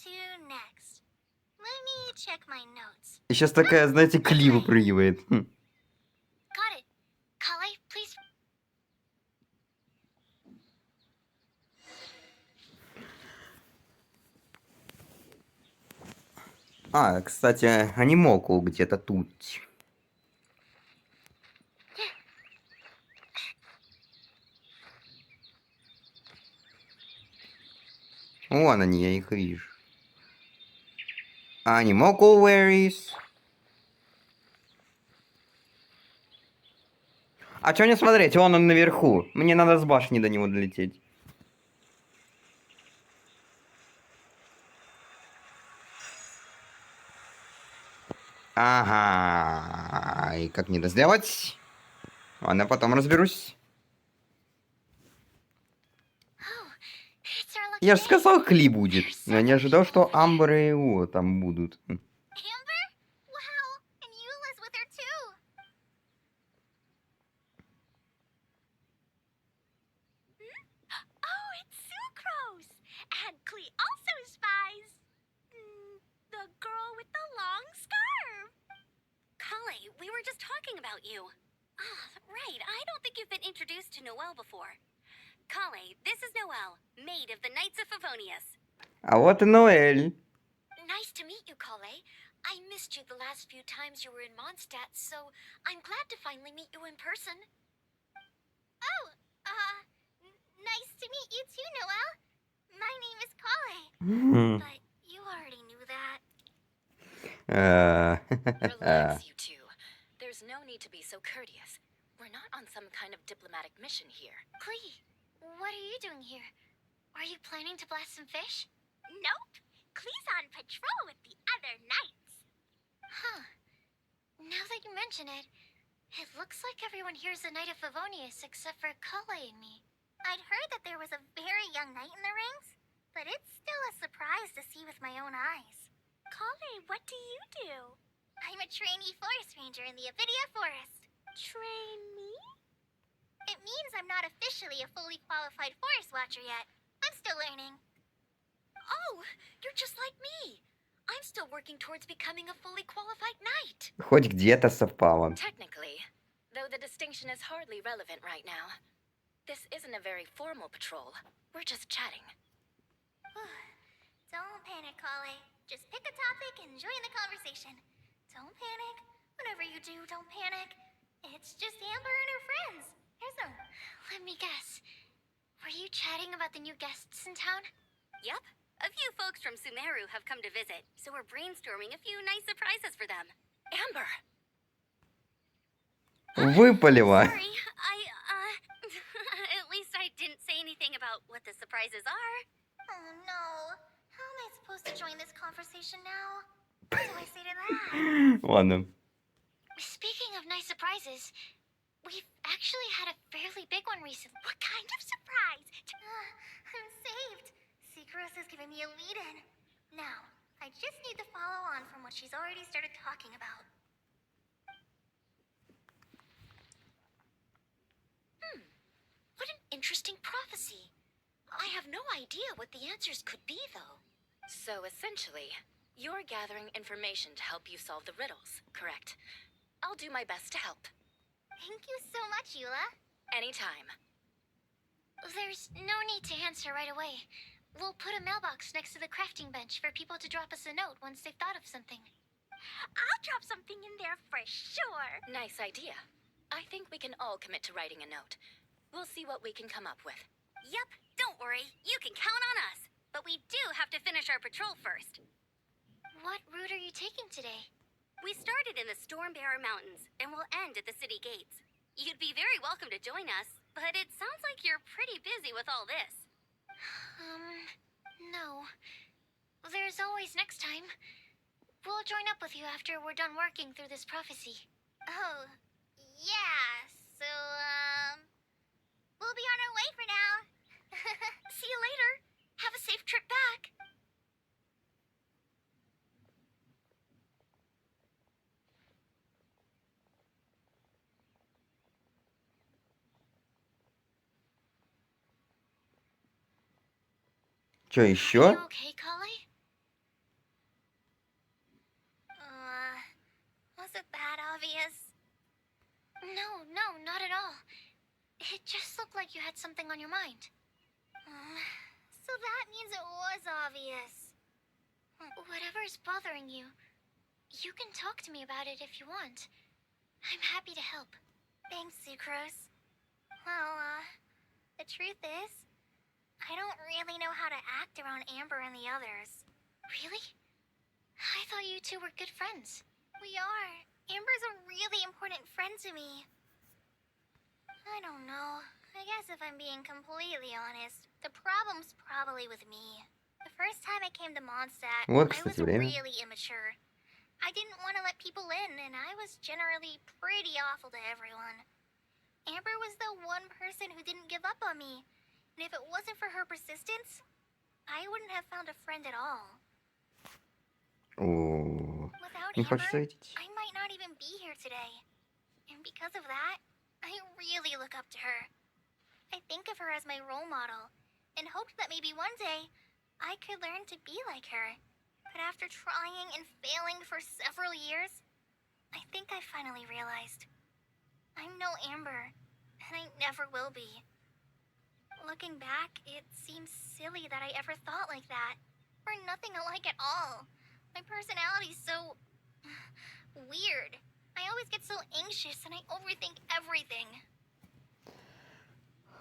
to next? Let me check my notes. И сейчас такая, знаете, Кли выпрыгивает. Got it. Kale, please. А, кстати, анимокул где-то тут. Вон они, я их вижу. Анимокул, where is? А чё не смотреть? Вон он наверху. Мне надо с башни до него долететь. Ага. И как мне это сделать? Ладно, потом разберусь. Oh, it's our lucky Я же day. сказал, Кли будет. Но я не ожидал, что Амбер и О там будут. Amber? Wow, and Eula's with her too. Oh, it's Sucrose! And Klee also spies. The girl with the long scarf. Kale, we were just talking about you. Ah, right. I don't think you've been introduced to Noelle before. Kale, this is Noelle, maid of the Knights of Favonius. А вот и Ноэль. Nice to meet you, Kale. I missed you the last few times you were in Mondstadt, so I'm glad to finally meet you in person. Oh, nice to meet you too, Noelle. My name is Kale. But you already knew that. Relax, you two. There's no need to be so courteous. We're not on some kind of diplomatic mission here. Klee, what are you doing here? Are you planning to blast some fish? Nope. Klee's on patrol with the other knights. Huh. Now that you mention it, it looks like everyone here is a Knight of Favonius except for Kale and me. I'd heard that there was a very young knight in the rings, but it's still a surprise to see with my own eyes. Kale, what do you do? I'm a trainee forest ranger in the Avidia Forest. Trainee? It means I'm not officially a fully qualified forest watcher yet. I'm still learning. Oh, you're just like me. I'm still working towards becoming a fully qualified knight. Хоть где-то совпало. Technically, though the distinction is hardly relevant right now. This isn't a very formal patrol. We're just chatting. Don't panic, Kale. Just pick a topic and join the conversation. Don't panic. Whatever you do, don't panic. It's just Amber and her friends. There's no... Let me guess. Were you chatting about the new guests in town? Yep. A few folks from Sumeru have come to visit, so we're brainstorming a few nice surprises for them. Amber! Выпалила. Sorry, at least I didn't say anything about what the surprises are. Oh no. How am I supposed to join this conversation now? What do I say to that? Ладно. Speaking of nice surprises, we've actually had a fairly big one recently. What kind of surprise? I'm saved. Secros is giving me a lead-in. Now, I just need to follow on from what she's already started talking about. What an interesting prophecy. I have no idea what the answers could be, though. So essentially, you're gathering information to help you solve the riddles, correct? I'll do my best to help. Thank you so much, Eula. Anytime. There's no need to answer right away. We'll put a mailbox next to the crafting bench for people to drop us a note once they've thought of something. I'll drop something in there for sure. Nice idea. I think we can all commit to writing a note. We'll see what we can come up with. Yep, don't worry. You can count on us. But we do have to finish our patrol first. What route are you taking today? We started in the Stormbearer Mountains, and we'll end at the city gates. You'd be very welcome to join us, but it sounds like you're pretty busy with all this. No. There's always next time. We'll join up with you after we're done working through this prophecy. Oh, yeah, so, we'll be on our way for now. See you later. Have a safe trip back. Что Are еще? you okay, Kale? Was it that obvious? No, not at all. It just looked like you had something on your mind. So that means it was obvious. Whatever's bothering you, you can talk to me about it if you want. I'm happy to help. Thanks, Sucrose. Well, the truth is, I don't really know how to act around Amber and the others. Really? I thought you two were good friends. We are. Amber's a really important friend to me. I don't know. I guess if I'm being completely honest, the problem's probably with me. The first time I came to Mondstadt, Вот, I was кстати, время. really immature. I didn't want to let people in, and I was generally pretty awful to everyone. Amber was the one person who didn't give up on me, and if it wasn't for her persistence, I wouldn't have found a friend at all. О, Without не Amber, хочется видеть. I might not even be here today. And because of that, I really look up to her. I think of her as my role model, and hoped that maybe one day I could learn to be like her. But after trying and failing for several years, I think I finally realized I'm no Amber, and I never will be. Looking back, it seems silly that I ever thought like that. We're nothing alike at all. My personality's so weird. I always get so anxious and I overthink everything.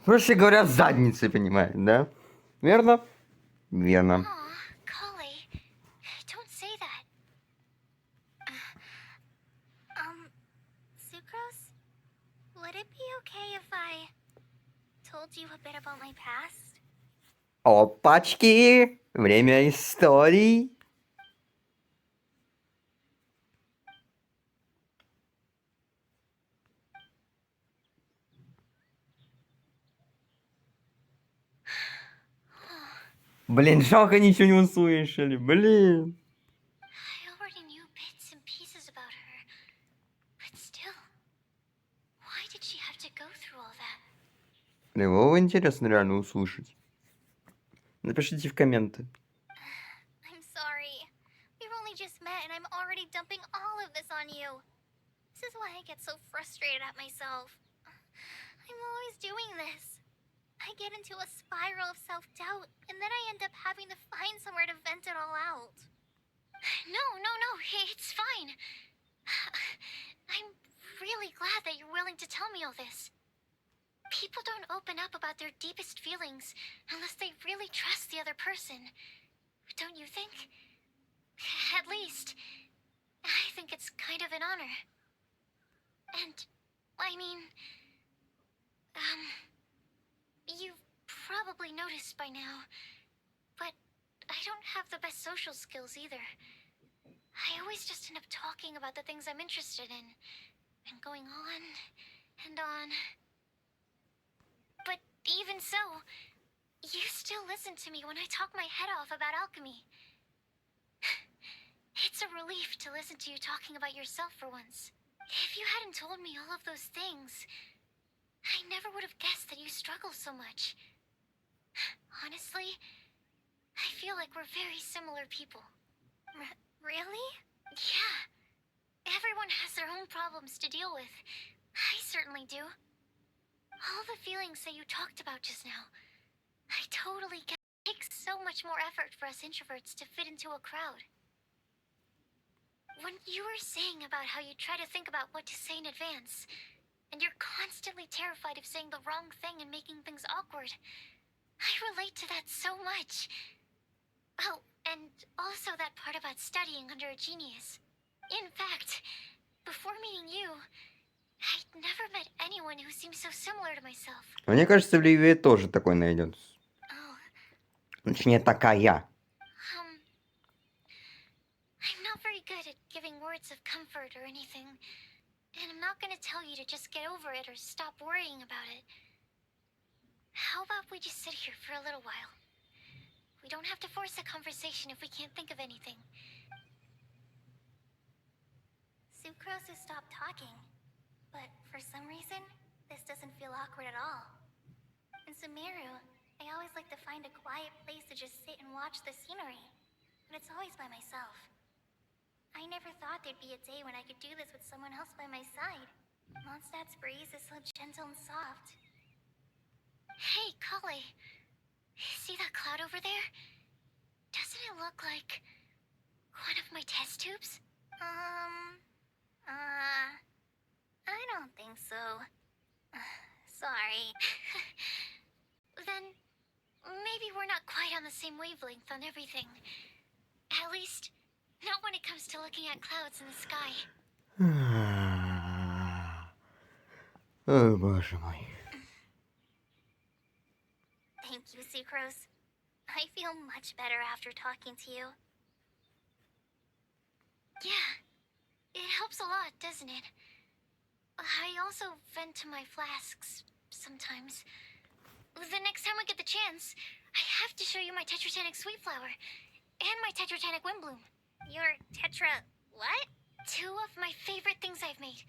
Проще говоря, задницей понимает, да? Верно? Верно. Aw, Kale, don't say that. Sucrose? Would it be okay if I told you a bit about my past? Опачки! Время историй. Блин, жалко, ничего не услышали. Блин. I already knew bits and pieces about her. But still, why did she have to go through all that? Его интересно реально услышать. Напишите в комменты. I'm sorry. We've only just met and I'm already dumping all of this on you. This is why I get so frustrated at myself. I'm always doing this. I get into a spiral of self-doubt, and then I end up having to find somewhere to vent it all out. No, it's fine. I'm really glad that you're willing to tell me all this. People don't open up about their deepest feelings unless they really trust the other person. Don't you think? At least, I think it's kind of an honor. And, I mean, you've probably noticed by now, but I don't have the best social skills either. I always just end up talking about the things I'm interested in, and going on and on. But even so, you still listen to me when I talk my head off about alchemy. It's a relief to listen to you talking about yourself for once. If you hadn't told me all of those things, I never would have guessed that you struggle so much. Honestly, I feel like we're very similar people. Really? Yeah. Everyone has their own problems to deal with. I certainly do. All the feelings that you talked about just now, I totally get. It takes so much more effort for us introverts to fit into a crowd. When you were saying about how you try to think about what to say in advance, and you're constantly terrified of saying the wrong thing and making things awkward, I relate to that so much. Oh, and also that part about studying under a genius. In fact, before meeting you, I'd never met anyone who seemed so similar to myself. Мне кажется, в Ливии тоже такой найдется. Oh, Точнее, такая. I'm not very good at giving words of comfort or anything, and I'm not gonna tell you to just get over it or stop worrying about it. How about we just sit here for a little while? We don't have to force a conversation if we can't think of anything. Sucrose has stopped talking, but for some reason, this doesn't feel awkward at all. In Sumeru, I always like to find a quiet place to just sit and watch the scenery, but it's always by myself. I never thought there'd be a day when I could do this with someone else by my side. Mondstadt's breeze is so gentle and soft. Hey, Kale. See that cloud over there? Doesn't it look like one of my test tubes? I don't think so. Sorry. Then maybe we're not quite on the same wavelength on everything. At least, not when it comes to looking at clouds in the sky. О, боже мой. Thank you, Sucrose. I feel much better after talking to you. Yeah, it helps a lot, doesn't it? I also vent to my flasks sometimes. The next time we get the chance, I have to show you my Tetratanic Sweet Flower and my Tetratanic Windbloom. Your tetra... what? Two of my favorite things I've made.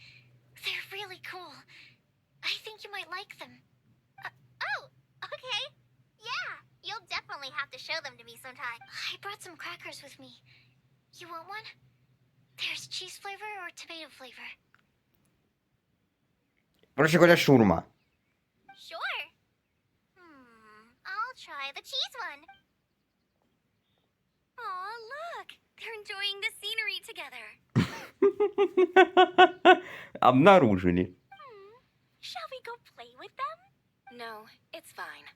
They're really cool. I think you might like them. Oh, okay. Yeah, you'll definitely have to show them to me sometime. I brought some crackers with me. You want one? There's cheese flavor or tomato flavor. Короче говоря, шурма. Sure. I'll try the cheese one. Aw, look. They're enjoying the scenery together. Обнаружили. Shall we go play with them? No, it's fine.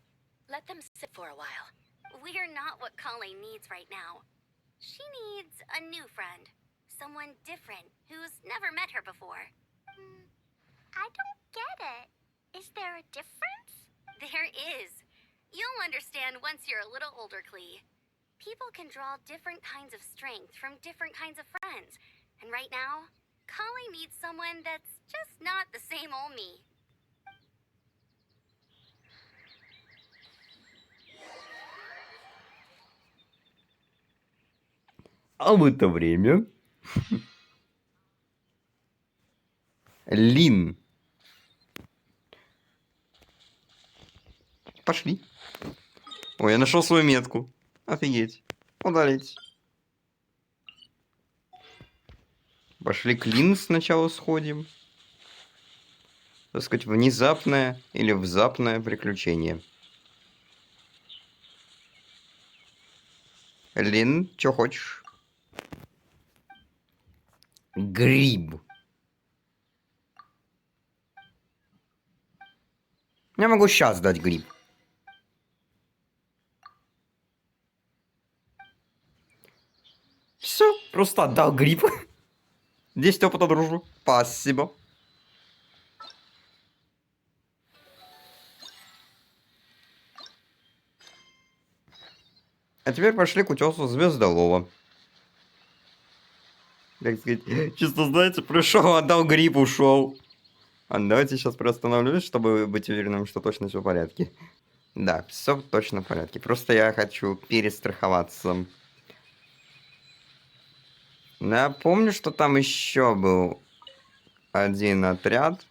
Let them sit for a while. We're not what Colleen needs right now. She needs a new friend. Someone different who's never met her before. I don't get it. Is there a difference? There is. You'll understand once you're a little older, Klee. People can draw different kinds of strength from different kinds of friends. And right now, Kali needs someone that's just not the same old me. А в это время Лин. Пошли. Ой, я нашел свою метку. Офигеть. Удалить. Пошли к Лин сначала сходим. Так сказать, внезапное или взапное приключение. Лин, что хочешь? Гриб. Я могу сейчас дать гриб. Все, просто отдал гриб. 10 опыта дружбы. Спасибо. А теперь пошли к утесу Звездолова. Так сказать, чисто, знаете, пришел, отдал гриб, ушел. А давайте сейчас приостановлюсь, чтобы быть уверенным, что точно все в порядке. Да, все точно в порядке. Просто я хочу перестраховаться. Напомню, что там еще был один отряд.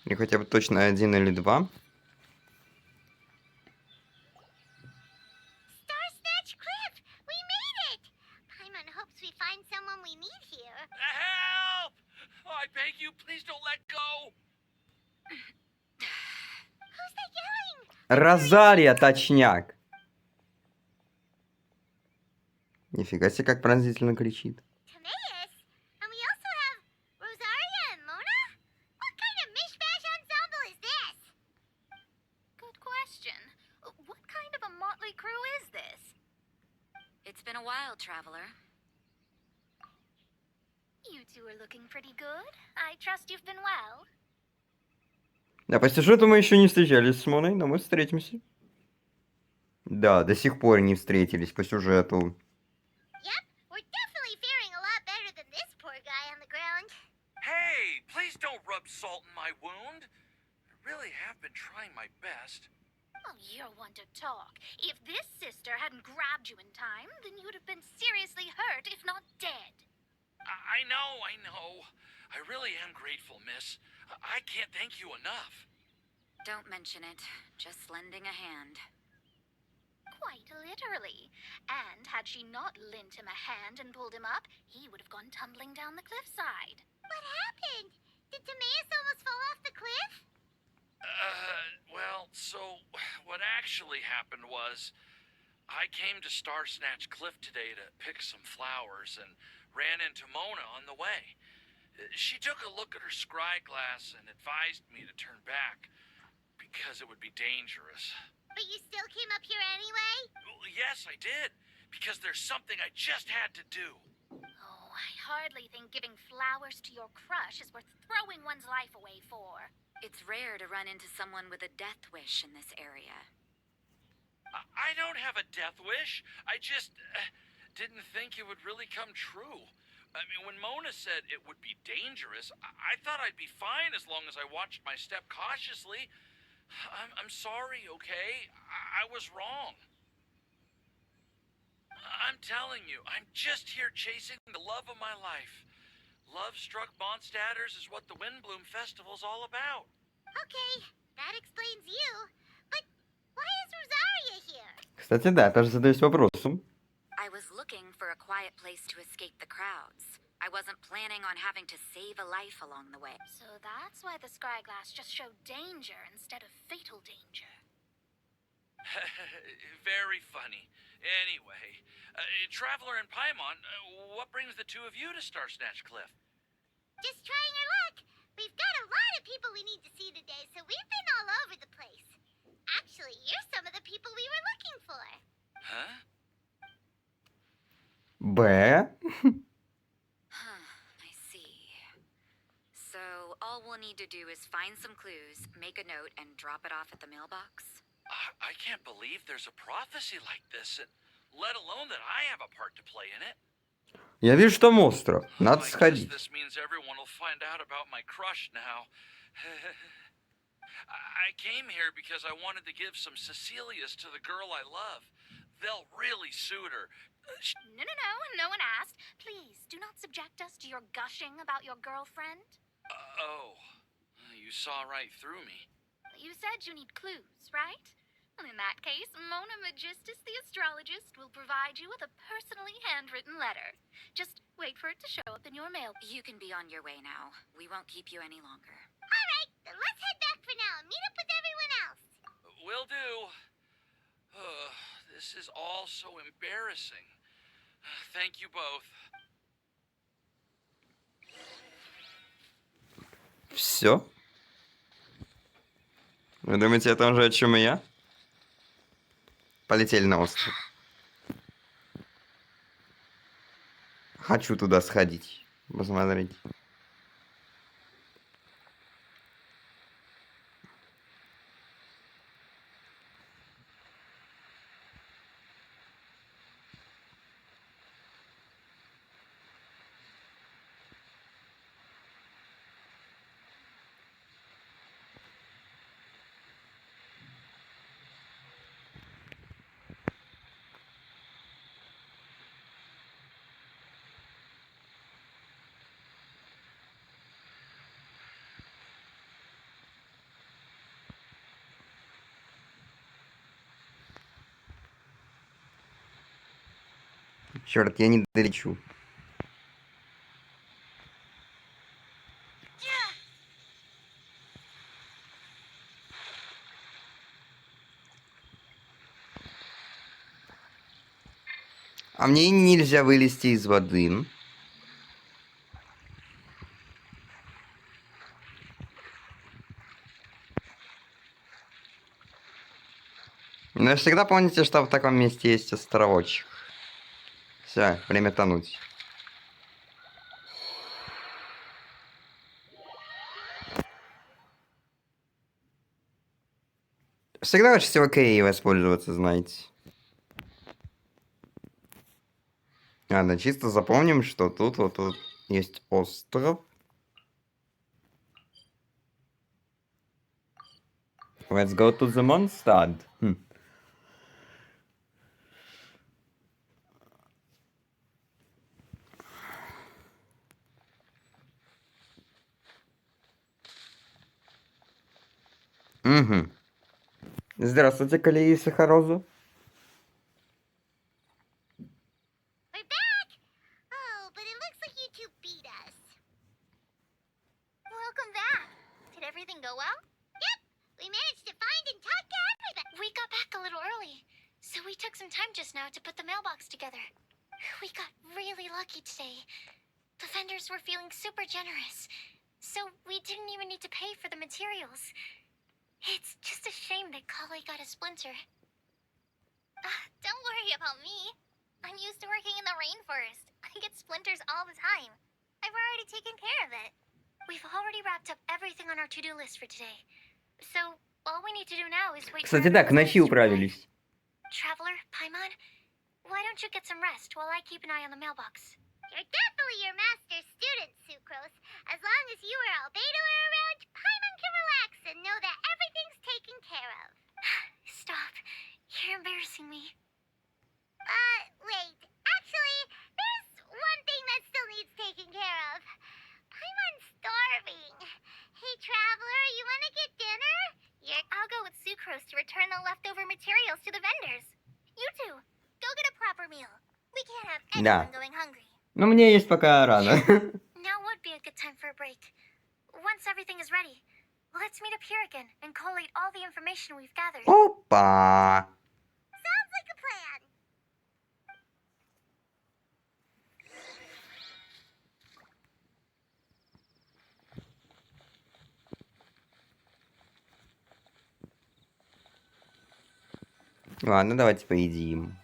Или хотя бы точно один или два. Star Snatch Cliff! We made it! Paimon hopes we find someone we need here. Help! Oh, I beg you, please don't let go. Who's that yelling? Розария, точняк. Нифига себе, как пронзительно кричит. Timaeus? And we also have Rosaria and Mona? What kind of mishmash ensemble is this? Good question. What kind of a motley crew is this? It's been a while, traveler. You two are looking pretty good. I trust you've been well. Да, по сюжету мы еще не встречались с Моной, но мы встретимся. Да, до сих пор не встретились по сюжету. Yep, we're definitely faring a lot better than this poor guy on the ground. Hey, please don't rub salt in my wound. I really have been trying my best. Oh, you're one to talk. If this sister hadn't grabbed you in time, then you'd have been seriously hurt, if not dead. I know. I really am grateful, miss. I can't thank you enough. Don't mention it. Just lending a hand. Quite literally. And had she not lent him a hand and pulled him up, he would have gone tumbling down the cliffside. What happened? Did Timaeus almost fall off the cliff? Well, so what actually happened was I came to Star Snatch Cliff today to pick some flowers and ran into Mona on the way. She took a look at her scry glass and advised me to turn back because it would be dangerous. But you still came up here anyway? Well, yes, I did, because there's something I just had to do. Oh, I hardly think giving flowers to your crush is worth throwing one's life away for. It's rare to run into someone with a death wish in this area. I don't have a death wish. I just didn't think it would really come true. I mean, when Mona said it would be dangerous, I thought I'd be fine as long as I watched my step cautiously. I'm sorry, okay? I was wrong. I'm telling you, I'm just here chasing the love of my life. Love-struck Mondstadters is what the Windbloom Festival's all about. Okay, that explains you. But why is Rosaria here? Кстати, да, тоже задаюсь вопросом. I was looking for a quiet place to escape the crowds. I wasn't planning on having to save a life along the way. So that's why the scryglass just showed danger instead of fatal danger. Very funny. Anyway, Traveler and Paimon, what brings the two of you to Star Snatch Cliff? Just trying our luck. We've got a lot of people we need to see today, so we've been all over the place. Actually, you're some of the people we were looking for. Huh? Б. I see. So all we'll need to do is find some clues, make a note, and drop it off at the mailbox? I can't believe there's a prophecy like this, let alone that I have a part to play in it. Я вижу, что там остров. Надо I guess сходить. this means everyone will find out about my crush now. I came here because I wanted to give some Cecilias to the girl I love. They'll really suit her. No, no one asked. Please, do not subject us to your gushing about your girlfriend. You saw right through me. You said you need clues, right? Well, in that case, Mona Magistus the astrologist will provide you with a personally handwritten letter. Just wait for it to show up in your mail. You can be on your way now. We won't keep you any longer. Alright, then let's head back for now and meet up with everyone else. Will do. This is all so embarrassing. Thank you both. Все. Вы думаете, это же о чем и я? Полетели на остров. Хочу туда сходить, посмотреть. Черт, я не долечу. А мне нельзя вылезти из воды. Но всегда помните, что в таком месте есть островочек. Все, время тонуть. Всегда лучше всего Кей воспользоваться, знаете. Ладно, чисто запомним, что тут вот тут есть остров. Let's go to the Mondstadt. Угу. Здравствуйте, Калии и Сахарозу. We're back! Oh, but it looks like you two beat us. Welcome back. Did everything go well? Yep, we managed to find and talk to everybody. We got back a little early, so we took some time just now to put the mailbox together. We got really lucky today. The vendors were feeling super generous, so we didn't even need to pay for the materials. It's just a shame that Kale got a splinter. Don't worry about me. I'm used to working in the rainforest. I get splinters all the time. I've already taken care of it. We've already wrapped up everything on our to-do list for today. So, all we need to do now is wait Кстати, for да, к everyone's ночи orders to arrive. управились. Traveler, Paimon, why don't you get some rest while I keep an eye on the mailbox? You're definitely your master's student, Sucrose. As long as you or Albedo are around, Paimon can relax and know that everything's taken care of. Stop. You're embarrassing me. Wait. Actually, there's one thing that still needs taking care of. Paimon's starving. Hey, Traveler, you wanna get dinner? I'll go with Sucrose to return the leftover materials to the vendors. You two, go get a proper meal. We can't have anyone going hungry. Но мне есть пока рано. Now would be a good time for a break. Once everything is ready, let's meet up here again and collate all the information we've gathered. Опа! Sounds like a plan. Ладно, давайте поедим.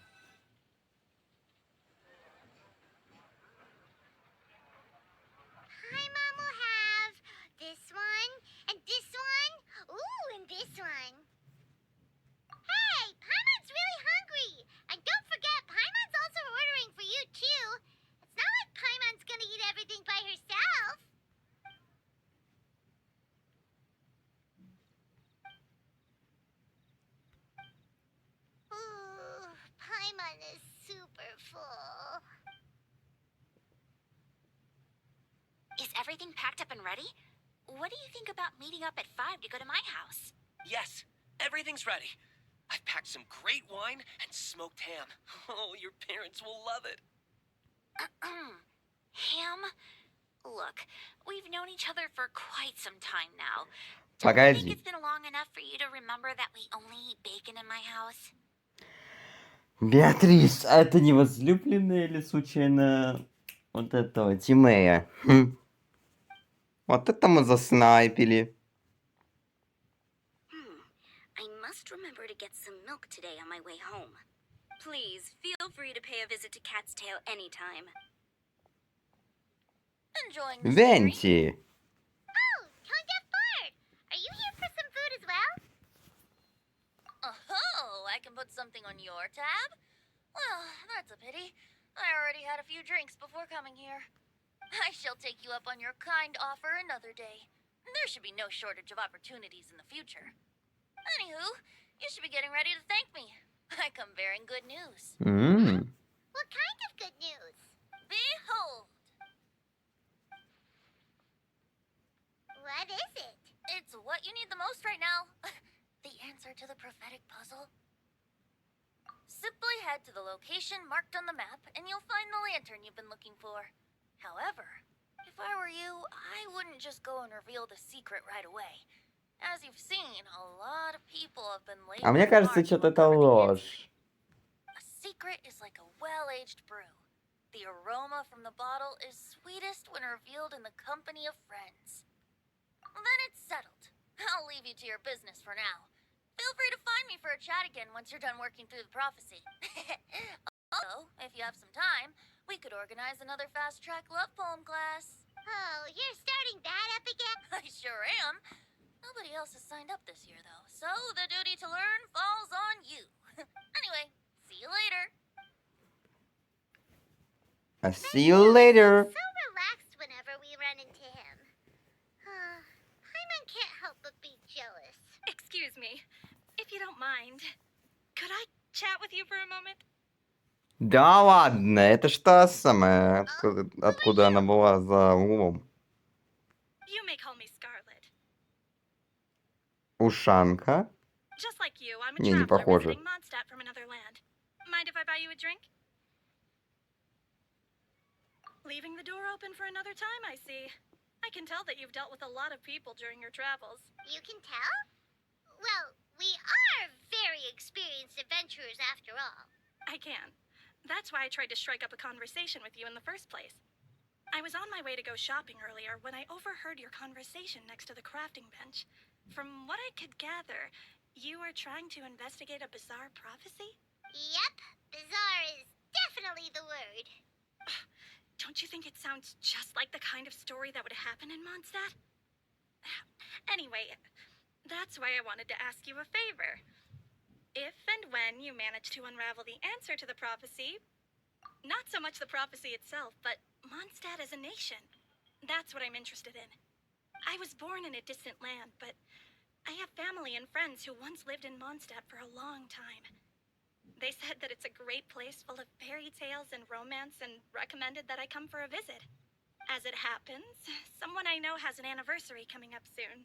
everything packed up and ready? What do you think about meeting up at 5 to go to my house? Yes, everything's ready. I've packed some great wine and smoked ham. Oh, your parents will love it. Ham? Look, we've known each other for quite some time now. Don't you think Погоди. it's been long enough for you to remember that we only eat bacon in my house? Беатрис, а это не возлюбленная или случайно вот этого Тимея? Хм. Вот это мы заснайпили. I must remember to get some milk today on my way home. Please, feel free to pay a visit to Cat's Tail anytime. Enjoying the scenery? Венти. Oh, Tone Deaf Bard! Are you here for some food as well? Oh, I can put something on your tab? Well, that's a pity. I already had a few drinks before coming here. I shall take you up on your kind offer another day. There should be no shortage of opportunities in the future. Anywho, you should be getting ready to thank me. I come bearing good news. What kind of good news? Behold! What is it? It's what you need the most right now. The answer to the prophetic puzzle. Simply head to the location marked on the map, and you'll find the lantern you've been looking for. However, if I were you, I wouldn't just go and reveal the secret right away. As you've seen, a lot of people have been А мне laboring кажется, hard to что-то это uncover the answer. ложь. A secret is like a well-aged brew. The aroma from the bottle is sweetest when revealed in the company of friends. Then it's settled. I'll leave you to your business for now. Feel free to find me for a chat again once you're done working through the prophecy. Also, if you have some time, we could organize another fast-track love poem class. Oh, you're starting that up again? I sure am. Nobody else has signed up this year, though, so the duty to learn falls on you. Anyway, see you later. I see you later. So relaxed whenever we run into him. Paimon can't help but be jealous. Excuse me, if you don't mind, could I chat with you for a moment? Да ладно, это ж та самая, откуда она была за углом. You may call me Scarlet. Ушанка? Just like you, I'm a Не, не traveler похоже. visiting Mondstadt from another land. Mind if I buy you a drink? Leaving the door open for another time, I see. I can tell that you've dealt with a lot of people during your travels. You can tell? Well, we are very experienced adventurers after all. I can. That's why I tried to strike up a conversation with you in the first place. I was on my way to go shopping earlier when I overheard your conversation next to the crafting bench. From what I could gather, you are trying to investigate a bizarre prophecy? Yep, bizarre is definitely the word. Don't you think it sounds just like the kind of story that would happen in Mondstadt? Anyway, that's why I wanted to ask you a favor. If and when you manage to unravel the answer to the prophecy, not so much the prophecy itself, but Mondstadt as a nation, that's what I'm interested in. I was born in a distant land, but I have family and friends who once lived in Mondstadt for a long time. They said that it's a great place full of fairy tales and romance and recommended that I come for a visit. As it happens, someone I know has an anniversary coming up soon.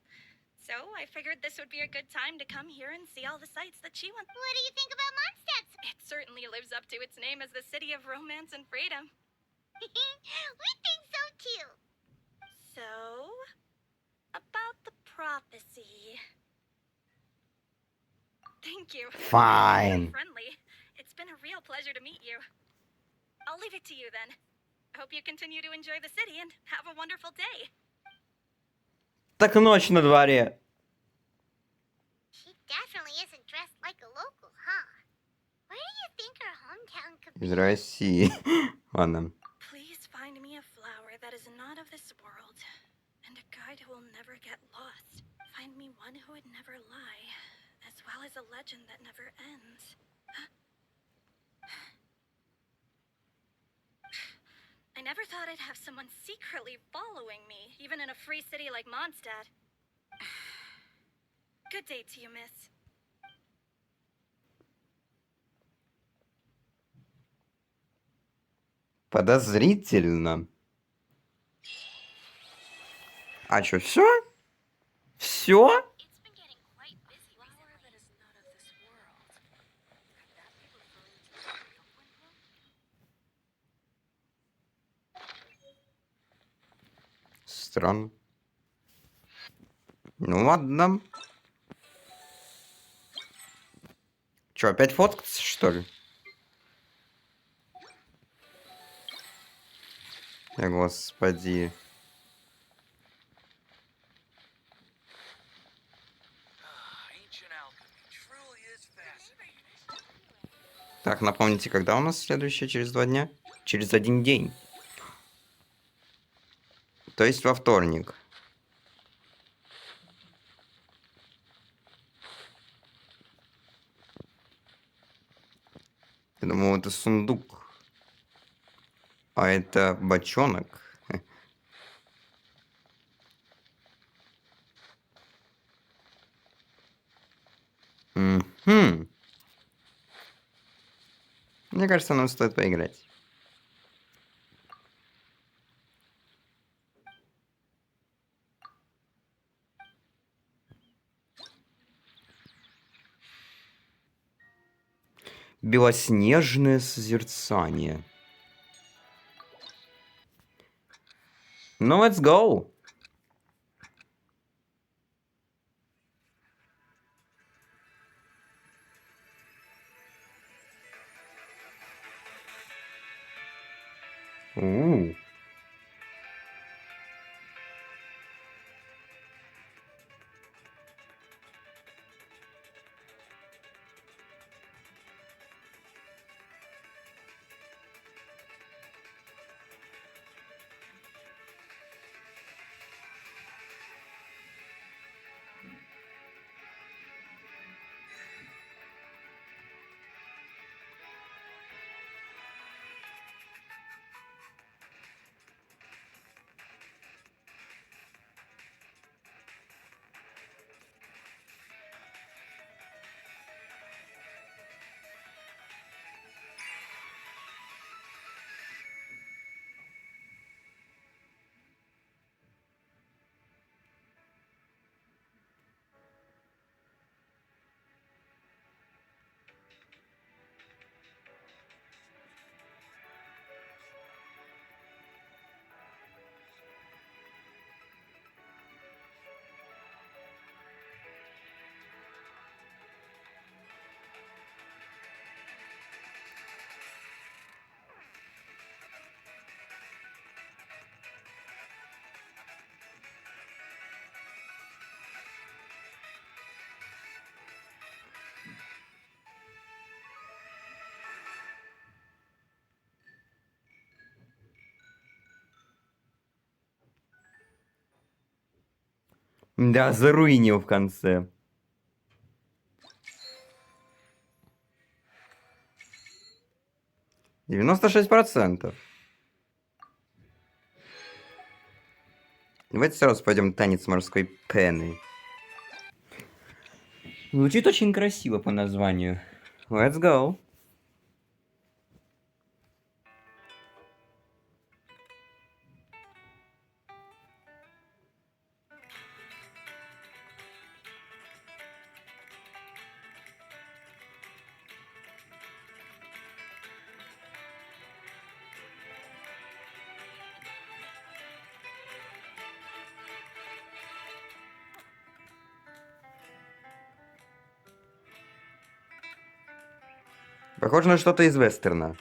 So I figured this would be a good time to come here and see all the sights that she wants. What do you think about Mondstadt? It certainly lives up to its name as the city of romance and freedom. We think so too. So, about the prophecy. Thank you. Fine. Very friendly. It's been a real pleasure to meet you. I'll leave it to you then. Hope you continue to enjoy the city and have a wonderful day. Так ночь на дворе. She definitely isn't dressed like a local, huh? Where do you think her hometown could Из be? России. Ладно. Please find me a flower that is not of this world, and a guide who will never get lost. Find me one who would never lie, as well as a legend that never ends. I never thought I'd have someone secretly following me, even in a free city like Mondstadt. Good day to you, miss. Подозрительно. А чё, все? Все? It's been getting quite busy Flower that recently. is not of this world. Could that be referring to the real Gwynplaine? Странно. Ну ладно. Чё, опять фоткаться, что ли? Господи. Ancient alchemy truly is fascinating. Так, напомните, когда у нас следующее? Через 2 дня? Через 1 день. То есть во вторник. Я думал, это сундук. А это бочонок. Мгм. Мне кажется, нам стоит поиграть. Белоснежное созерцание. Ну, let's go. У. Да, заруинил в конце. %96. Давайте сразу пойдем танец морской пены. Звучит очень красиво по названию. Let's go. Похоже на что-то из вестерна.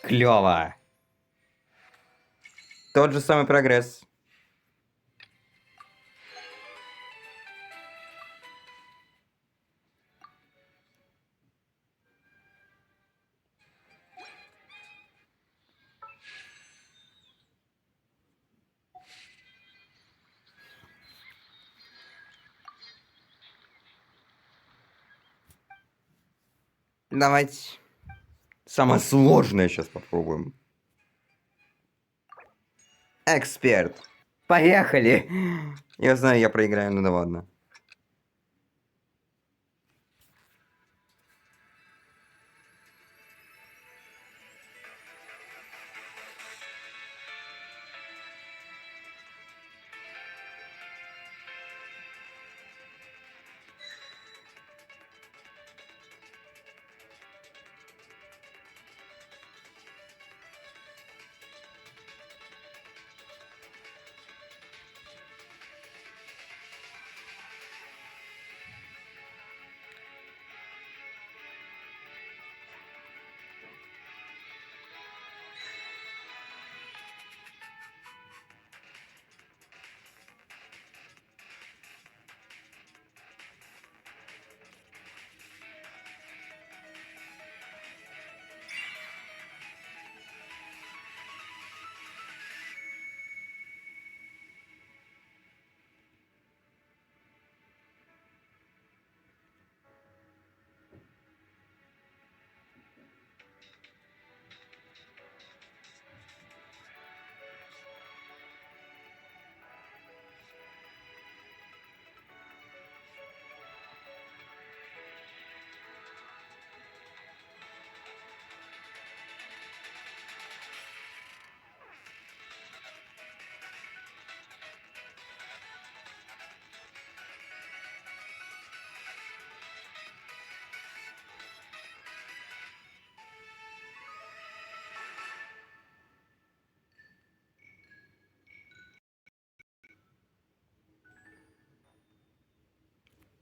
Клево. Тот же самый прогресс. Давайте самое сложное сейчас попробуем. Эксперт. Поехали. Я знаю, я проиграю, ну да ладно.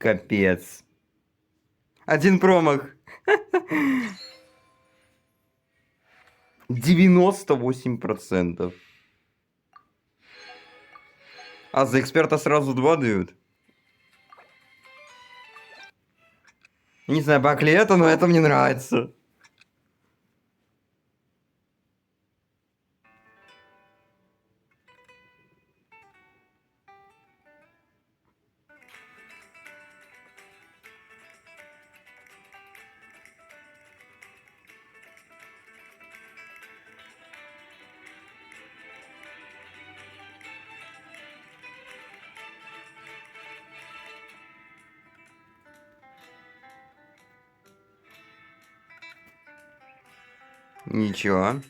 Капец. Один промах. 98%. А за эксперта сразу 2 дают. Не знаю, баг ли это, но это мне нравится. Ничего.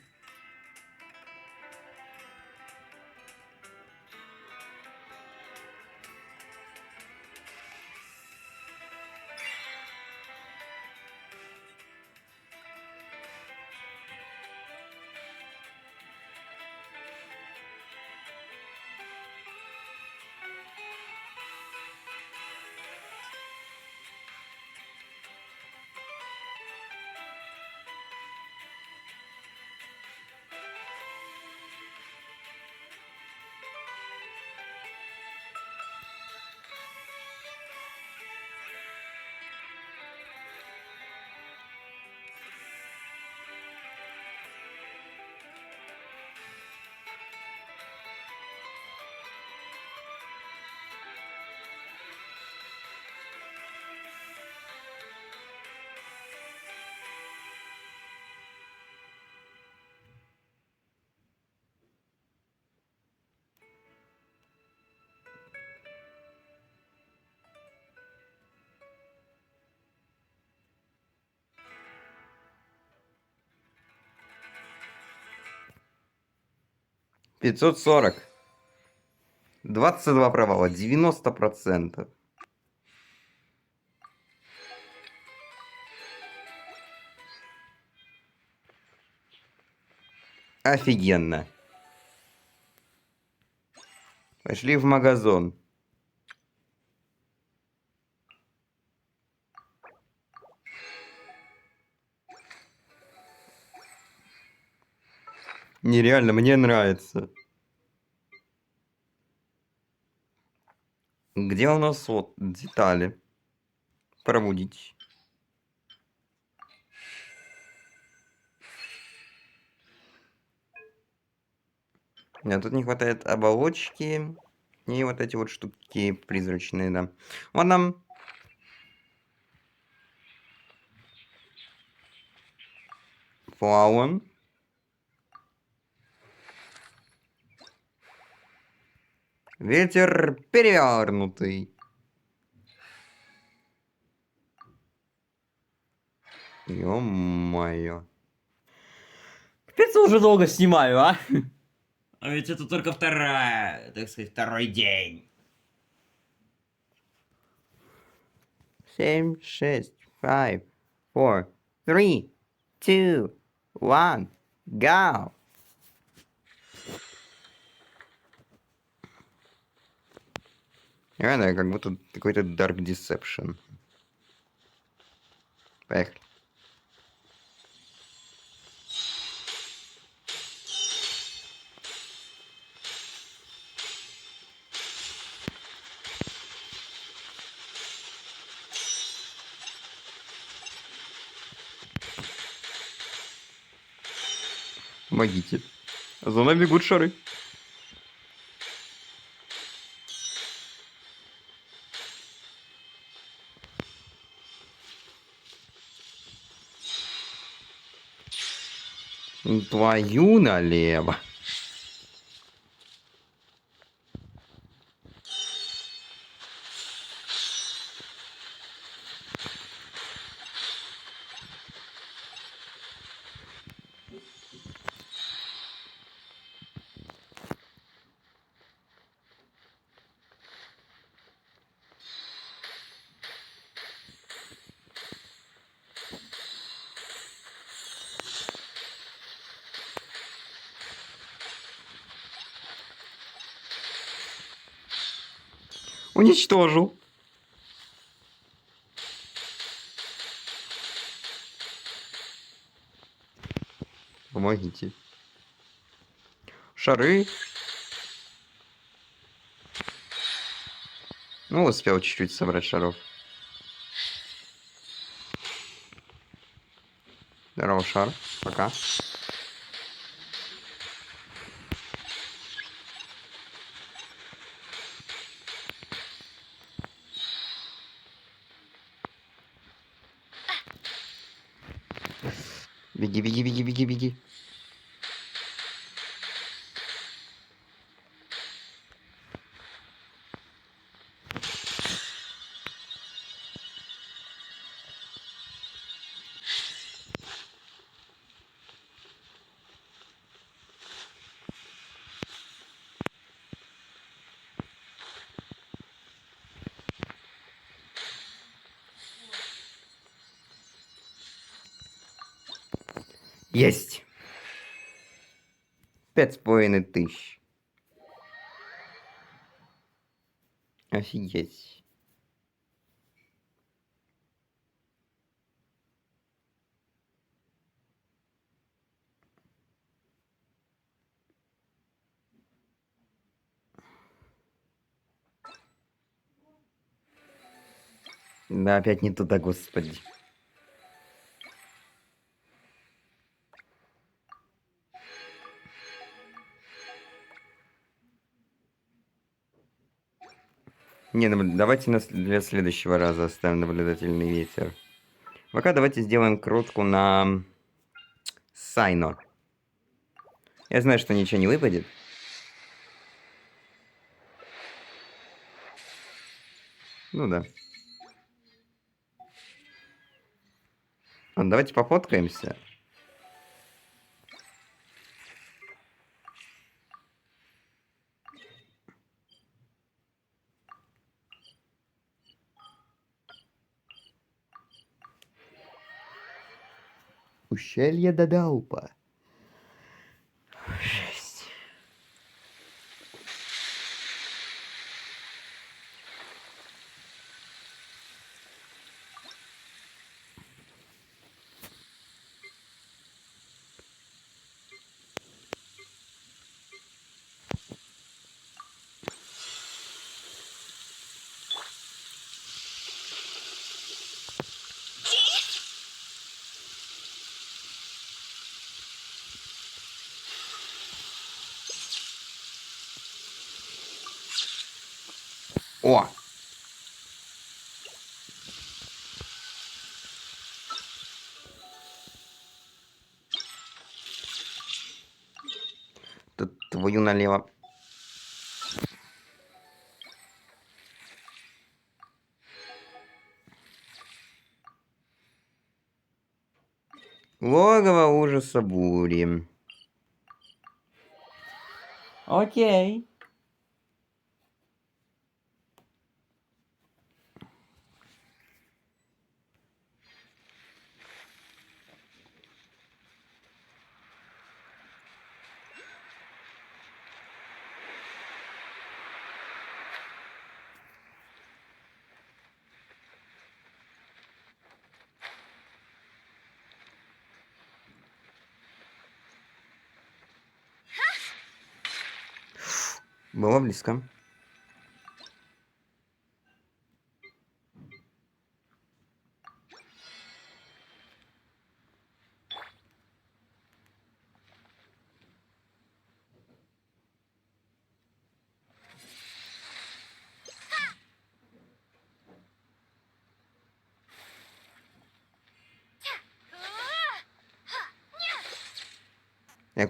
$540. 22 провала, 90%. Офигенно. Пошли в магазон. Нереально, мне нравится. Где у нас вот детали? Пробудить. Нет, тут не хватает оболочки и вот эти вот штуки призрачные, да. Ладно. Флаун. Ветер перевернутый. Ё-моё. Капец, уже долго снимаю, а? А ведь это только вторая, так сказать, второй день. 7, 6, 5, 4, 3, 2, 1, go! Реально, как будто какой-то Dark Deception. Поехали. Помогите. За нами бегут шары. Твою налево. Уничтожил. Помогите. Шары. Ну, успел чуть-чуть собрать шаров. Здорово, шар. Пока. Беги, беги, беги, беги, беги. Есть. 5500. Офигеть. Да, опять не туда, господи. Не, давайте для следующего раза оставим наблюдательный ветер. Пока давайте сделаем крутку на Сайно. Я знаю, что ничего не выпадет. Ну да. Ладно, давайте пофоткаемся. Ущелье Дадаупа. Жесть. О! Тут твою налево. Логово ужаса бури. Окей. Было близко.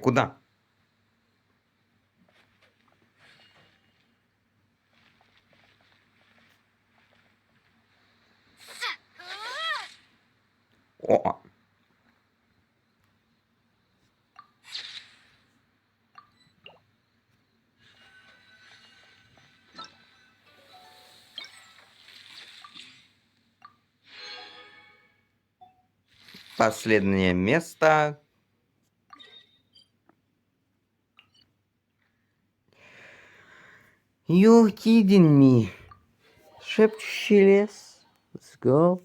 Куда? О! Последнее место. You kidding me? Шепчущий лес. Let's go.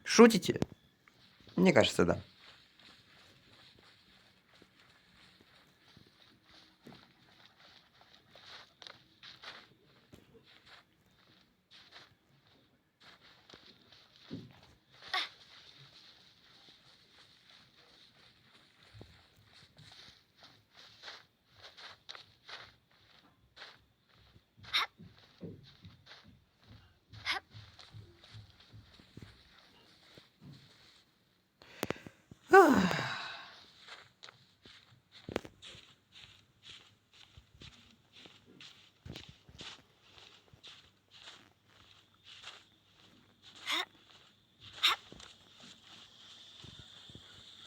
Шутите? Мне кажется, да.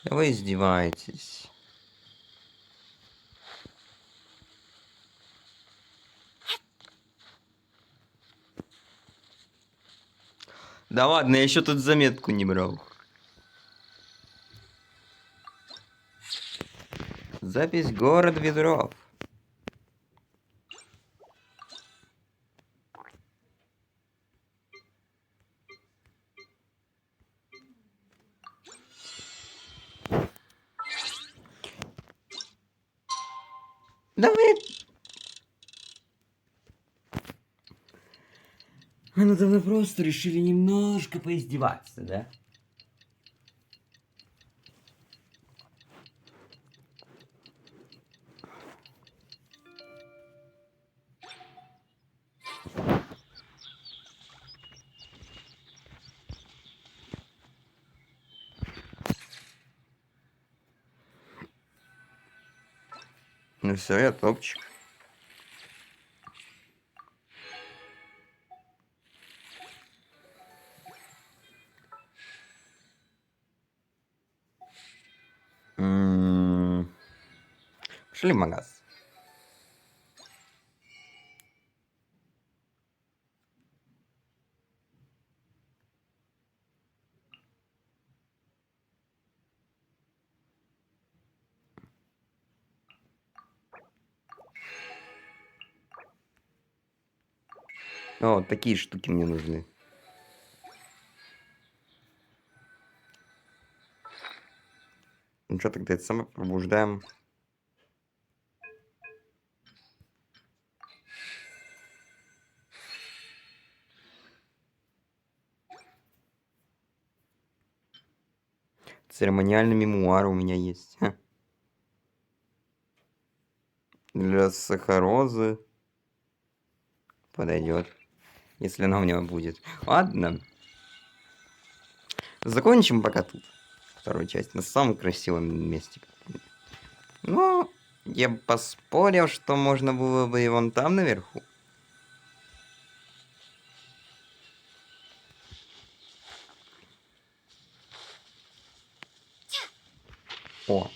Вы издеваетесь. Да ладно, я еще тут заметку не брал. Запись город ветров. Давай. Ну да вы просто решили немножко поиздеваться, да? Ну все, я топчик. Пошли в магаз. О, вот такие штуки мне нужны. Ну что, тогда это самое пробуждаем. Церемониальный мемуар у меня есть. Ха. Для сахарозы подойдет, если она у него будет. Ладно. Закончим пока тут. Вторую часть на самом красивом месте. Ну, я бы поспорил, что можно было бы и вон там наверху. О.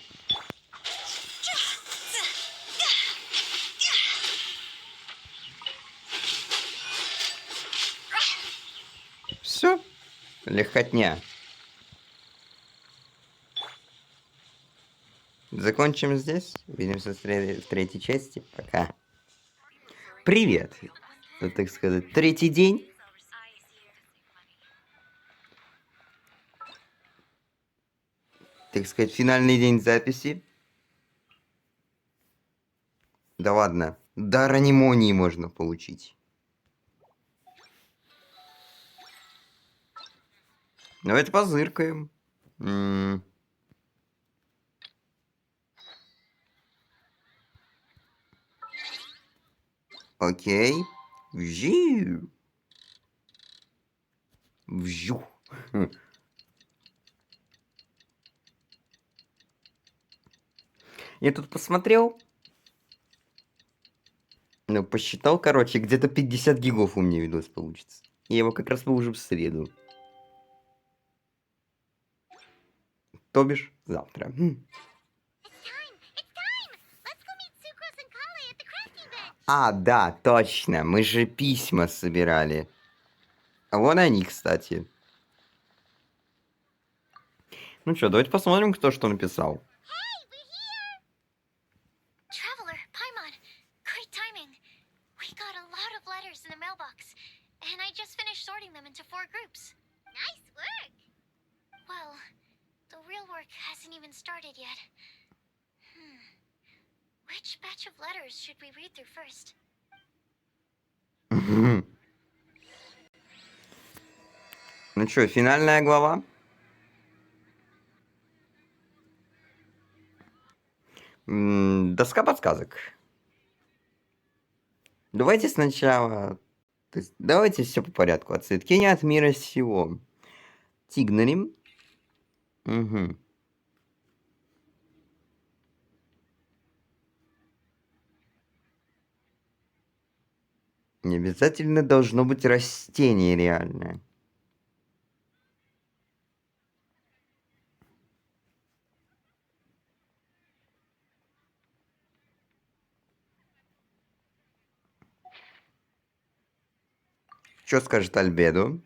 Все. Легкотня. Закончим здесь. Увидимся в третьей части. Пока. Привет. Это, так сказать, третий день. Так сказать, финальный день записи. Да ладно. Дар анемонии можно получить. Давайте позыркаем. Окей. Вжу. Вжу. Я тут посмотрел. Ну, посчитал, короче, где-то 50 гигов у меня видос получится. Я его как раз выложу в среду. То бишь, завтра. А, да, точно. Мы же письма собирали. А вон они, кстати. Ну что, давайте посмотрим, кто что написал. Traveler, Paimon, great timing. We got a lot of letters in the mailbox, and I just finished sorting them into 4 groups. Nice work. Well, the real work hasn't even started yet. Which batch of letters should we read through first? Ну что, финальная глава? Доска подсказок. Давайте сначала... То есть, давайте все по порядку. Отцветкение от мира сего. Тигнарим. Угу. Не обязательно должно быть растение реальное. Что скажет Альбедо?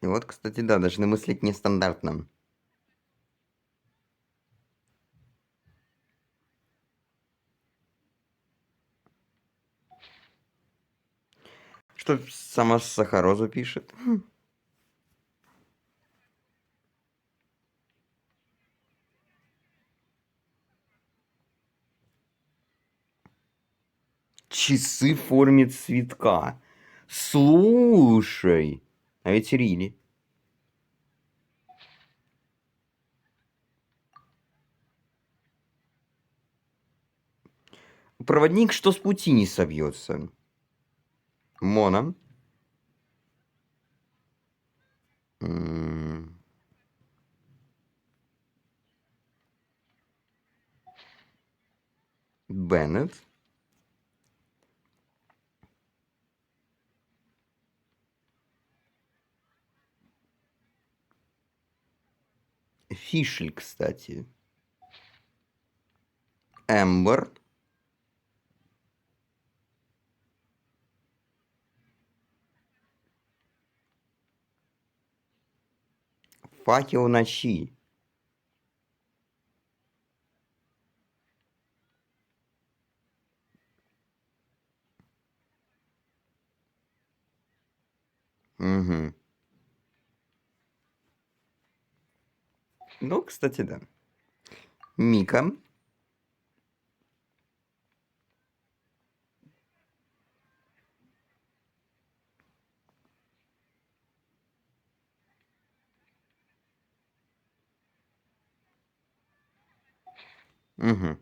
И вот, кстати, да, должны мыслить нестандартно. Что сама Сахарозу пишет? Часы в форме цветка. Слушай, а ведь Рили. Проводник, что с пути не собьется. Мона. Беннет. Фишель, кстати. Эмбер. Факел ночи. Угу. Ну, кстати, да. Мика. Угу.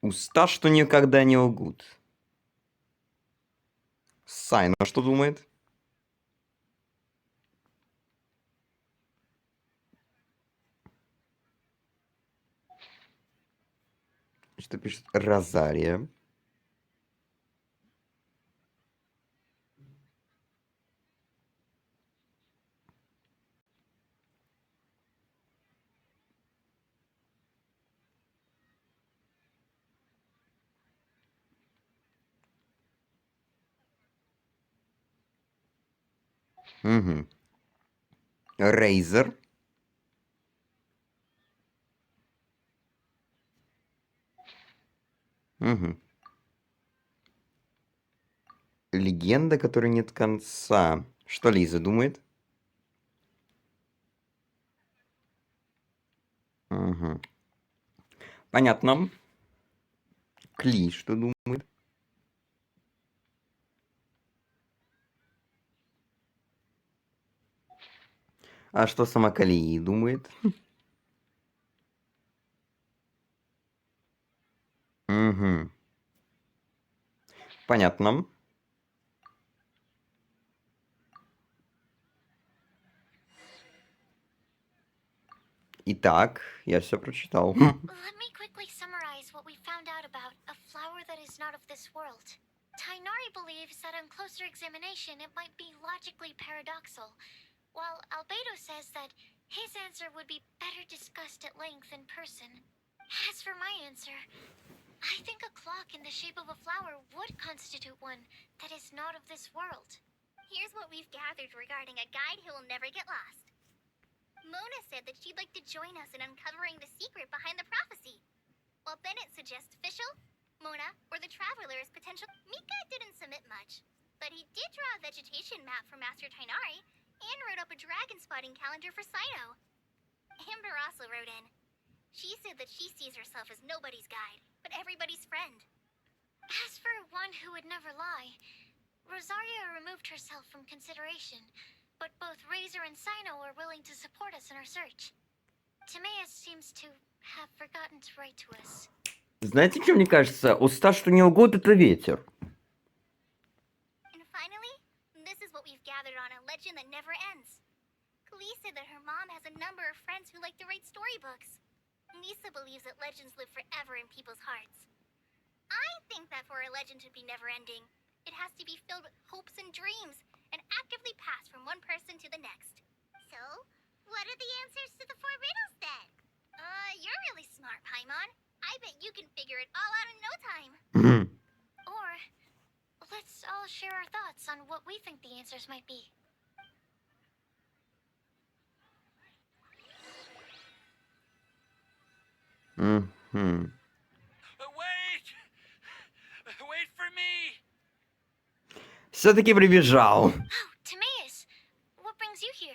Уста, что никогда не лгут. Сайна что думает? Что пишет Розария? Угу. Рейзер. Угу. Легенда, которой нет конца. Что Лиза думает? Угу. Понятно. Кли что думает? А что сама Калии думает? Угу. Понятно. Итак, я все прочитал. Let me quickly summarize what we found out about a flower that is not of this world. Tainari believes that on closer examination it might be logically paradoxal, while Albedo says that his answer would be better discussed at length in person. As for my answer, I think a clock in the shape of a flower would constitute one that is not of this world. Here's what we've gathered regarding a guide who will never get lost. Mona said that she'd like to join us in uncovering the secret behind the prophecy, while Bennett suggests Fischl, Mona, or the Traveler as potential. Mika didn't submit much, but he did draw a vegetation map for Master Tainari and wrote up a dragon spotting calendar for Saito. Amber also wrote in. She said that she sees herself as nobody's guide, but everybody's friend. As for one who would never lie, Rosaria removed herself from consideration, but both Razor and Sino are willing to support us in our search. Timaeus seems to have forgotten to write to us. Знаете, что мне кажется? Уста, что не лгут, это ветер. And finally, this is what we've gathered on a legend that never ends. Klee said that her mom has a number of friends who like to write storybooks. Misa believes that legends live forever in people's hearts. I think that for a legend to be never-ending, it has to be filled with hopes and dreams, and actively pass from one person to the next. So, what are the answers to the 4 riddles then? You're really smart, Paimon. I bet you can figure it all out in no time. Or, let's all share our thoughts on what we think the answers might be. Угу. Wait! Wait for me! Все-таки прибежал. Oh, Timaeus! What brings you here?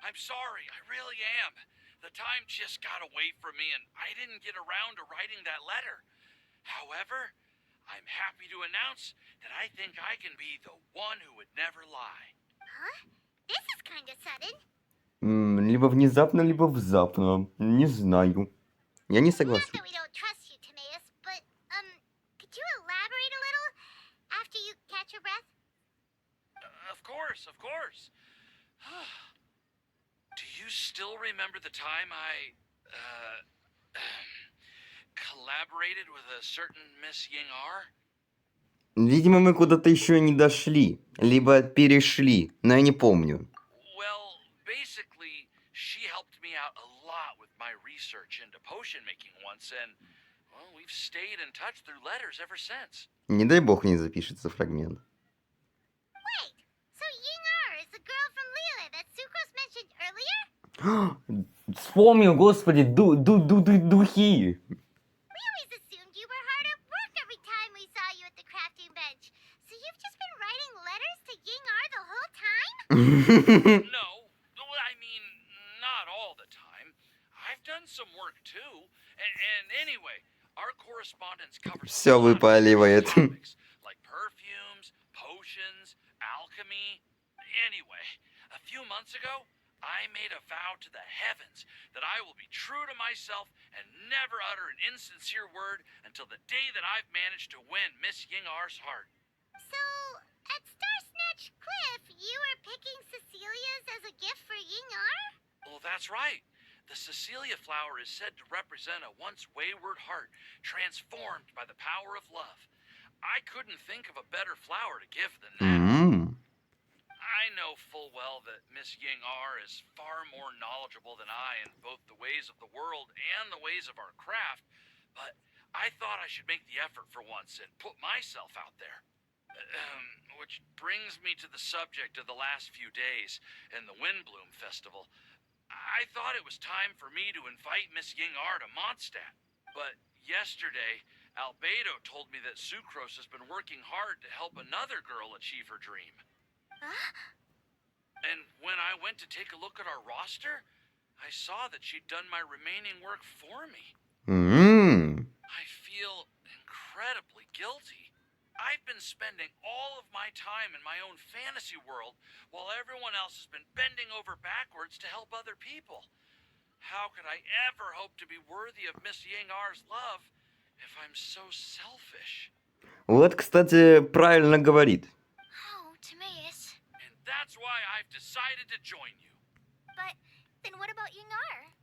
I'm sorry, I really am. The time just got away from me and I didn't get around to writing that letter. However, I'm happy to announce that I think I can be the one who would never lie. Huh? This is kinda sudden. Либо внезапно, либо внезапно. Не знаю. Я не Not согласен. that we don't trust you, Timaeus, but, could you elaborate a little after you catch your breath? Of course, of course. Do you still remember the time collaborated with a certain Miss Ying-ar? Видимо, мы куда-то еще не дошли. Либо перешли, но я не помню. Well, basically, she helped me out a lot with my research into potion making once, and, well, we've stayed in touch through letters ever since. Не дай бог не запишется фрагмент. Wait, so Ying-ar is the girl from Lila that Sucrose mentioned earlier? Вспомнил, господи, духи. We always assumed you were hard at work every time we saw you at the crafting bench. So you've just been writing letters to Ying-ar the whole time? No, I mean, not all the time. I've done some work too. And anyway, our correspondence covers Всё a lot of выпаливает. topics, like perfumes, potions, alchemy. Anyway, a few months ago, I made a vow to the heavens that I will be true to myself and never utter an insincere word until the day that I've managed to win Miss Ying-ar's heart. So, at Star Snatch Cliff, you were picking Cecilia's as a gift for Ying-ar? Well, that's right. The Cecilia flower is said to represent a once wayward heart transformed by the power of love. I couldn't think of a better flower to give than that. I know full well that Miss Ying-ar is far more knowledgeable than I in both the ways of the world and the ways of our craft, but I thought I should make the effort for once and put myself out there. Which brings me to the subject of the last few days and the Windbloom Festival. I thought it was time for me to invite Miss Ying-ar to Mondstadt, but yesterday, Albedo told me that Sucrose has been working hard to help another girl achieve her dream. Huh? And when I went to take a look at our roster, I saw that she'd done my remaining work for me. I feel incredibly guilty. I've been spending all of my time in my own fantasy world while everyone else has been bending over backwards to help other people. How could I ever hope to be worthy of Miss Ying-ar's love if I'm so selfish? Вот, кстати, правильно говорит. Oh, Timaeus. And that's why I've decided to join you. But then what about Ying-ar?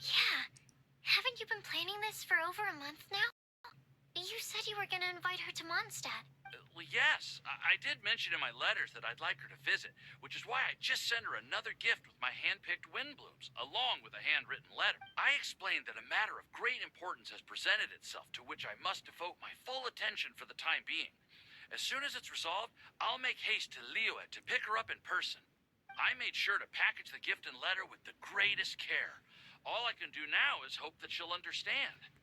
Yeah. Haven't you been planning this for over a month now? You said you were gonna invite her to Mondstadt. Well, yes, I did mention in my letters that I'd like her to visit, which is why I just sent her another gift with my hand-picked Windblooms, along with a handwritten letter. I explained that a matter of great importance has presented itself, to which I must devote my full attention for the time being. As soon as it's resolved, I'll make haste to Liyue to pick her up in person. I made sure to package the gift and letter with the greatest care. All I can do now is hope that she'll understand.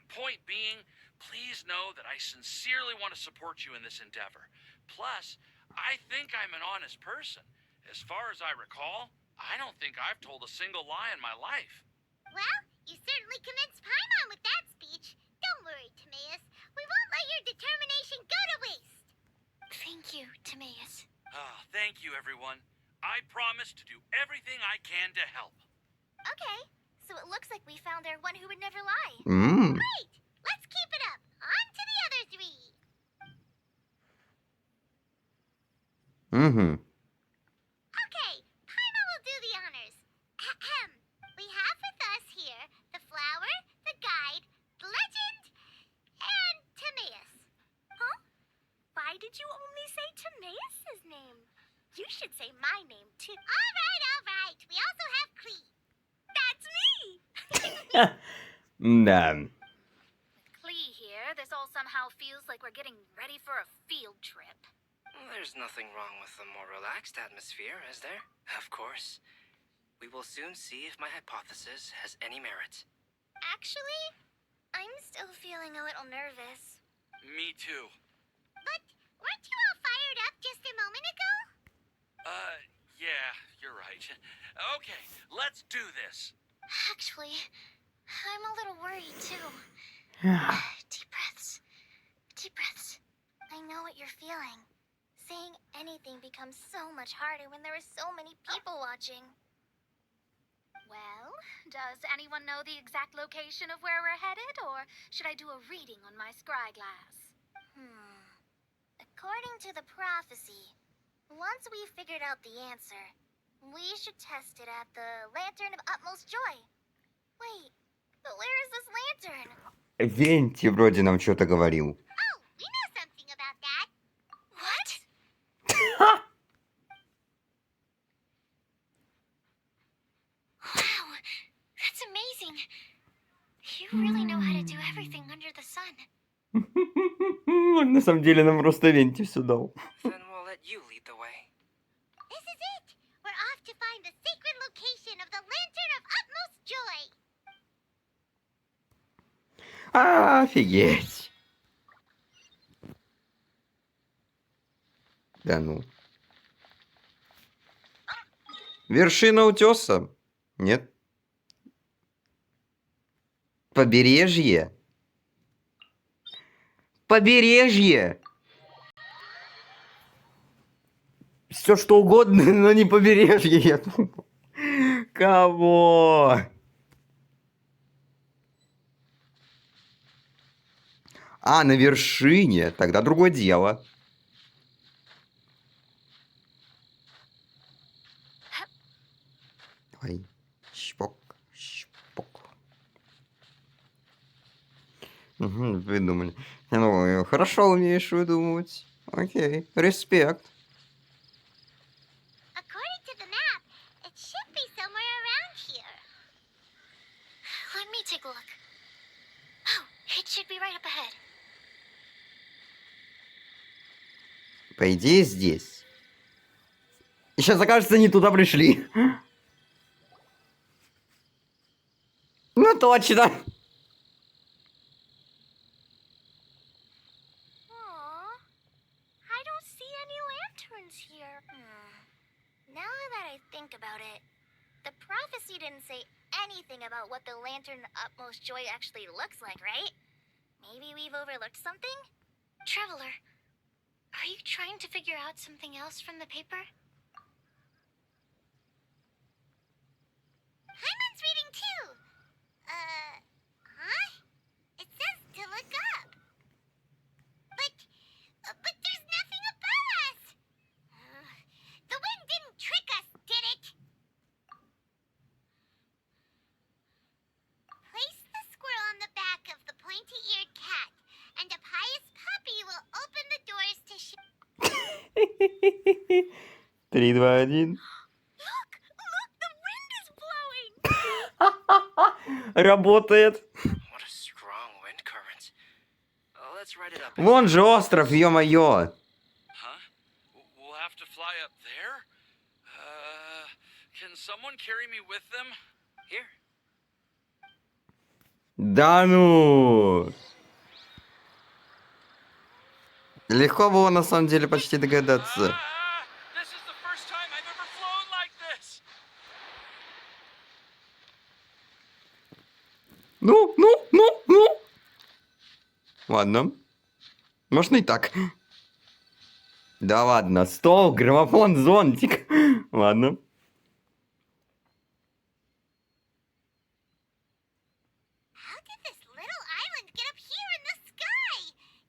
Point being, please know that I sincerely want to support you in this endeavor. Plus, I think I'm an honest person. As far as I recall, I don't think I've told a single lie in my life. Well, you certainly convinced Paimon with that speech. Don't worry, Timaeus. We won't let your determination go to waste. Thank you, Timaeus. Thank you, everyone. I promise to do everything I can to help. Okay, so it looks like we found our one who would never lie. Great! Let's keep it up. On to the other three. Okay, Paimon will do the honors. Ahem. We have with us here the flower, the guide, the legend, and Timaeus. Huh? Why did you only say Timaeus' name? You should say my name, too. All right. We also have Klee. That's me! Да. Klee here, this all somehow feels like we're getting ready for a field trip. There's nothing wrong with a more relaxed atmosphere, is there? Of course. We will soon see if my hypothesis has any merit. Actually, I'm still feeling a little nervous. Me too. But weren't you all fired up just a moment ago? Yeah, you're right. Okay, let's do this. Actually, I'm a little worried too. Deep breaths. Deep breaths. I know what you're feeling. Saying anything becomes so much harder when there are so many people watching. Well, does anyone know the exact location of where we're headed, or should I do a reading on my scry glass? According to the prophecy, once we've figured out the answer, we should test it at the Lantern of Utmost Joy. Wait, but where is this lantern? Венти вроде нам что-то говорил. Oh, we know something about that. What? Wow, that's amazing. You really know how to do everything under the sun. На самом деле нам просто Венти все дал. Then we'll let you lead the way. This is it. We're off to find the sacred location of the Lantern of Utmost Joy. Офигеть. Да ну. Вершина утеса? Нет. Побережье? Побережье! Все что угодно, но не побережье, я думал. Кого? А, на вершине. Тогда другое дело. Давай. Шпок, шпок. Угу, придумали. Ну, хорошо умеешь выдумывать. Окей, респект. According to the map, it should be somewhere around here. Let me take a look. Oh, it should be right up ahead. По идее, здесь. И сейчас окажется, не туда пришли. Ну, точно. Aw, I don't see any lanterns here. Now that I think about it, the prophecy didn't say anything about what the Lantern Utmost Joy actually looks like, right? Maybe we've overlooked something? Traveler, are you trying to figure out something else from the paper? Hyman's reading too. Huh? It says to look up. But there's nothing above us. The wind didn't trick us, did it? Place the squirrel on the back of the pointy-eared cat, and a pious puppy will open the doors to 3, 2, 1. Look, the wind is blowing. Работает. What a strong wind current. Let's ride it up. Вон же остров, ё-моё. Huh? We'll have to fly up there? Can someone carry me with them? Here. Да ну. Легко было на самом деле почти догадаться. This is the first time I've ever flown like this. Ну. Ладно. Можно и так. Да ладно, стол, граммофон, зонтик. Ладно. How did this little island get up here in the sky?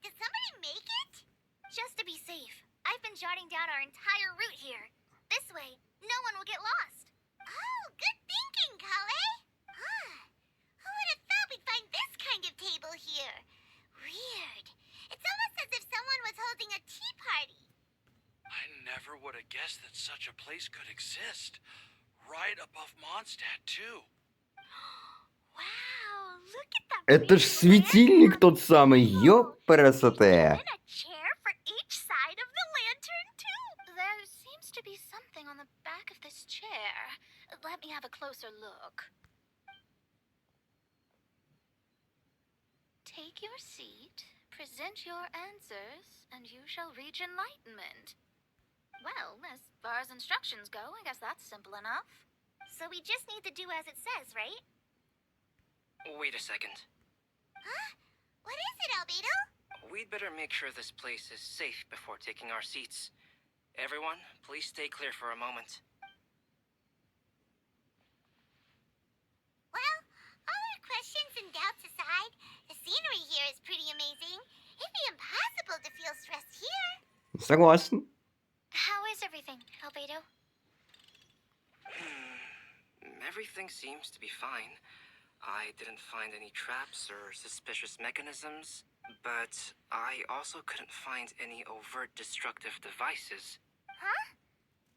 Did somebody make it? Just to be safe, I've been jotting down our entire route here. This way, no one will get lost. Oh, good thinking, Kale. Who would have thought we'd find this kind of table here? Weird. It's almost as if someone was holding a tea party. I never would have guessed that such a place could exist. Right above Mondstadt, too. Wow, look at that. Это ж светильник тот самый, ёппересоте. And a chair for each side of the lantern, too. There seems to be something on the back of this chair. Let me have a closer look. Take your seat, present your answers, and you shall reach enlightenment. Well, as far as instructions go, I guess that's simple enough. So we just need to do as it says, right? Wait a second. Huh? What is it, Albedo? We'd better make sure this place is safe before taking our seats. Everyone, please stay clear for a moment. Well, all our questions and doubts aside, the scenery here is pretty amazing. It'd be impossible to feel stressed here. Согласен. How is everything, Albedo? Everything seems to be fine. I didn't find any traps or suspicious mechanisms, but I also couldn't find any overt destructive devices. Huh?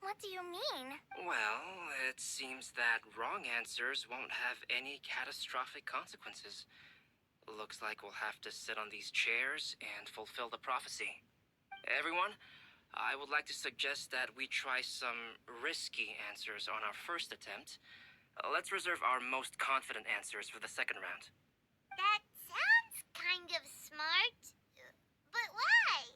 What do you mean? Well, it seems that wrong answers won't have any catastrophic consequences. Looks like we'll have to sit on these chairs and fulfill the prophecy. Everyone, I would like to suggest that we try some risky answers on our first attempt. Let's reserve our most confident answers for the second round. That sounds kind of smart. But why?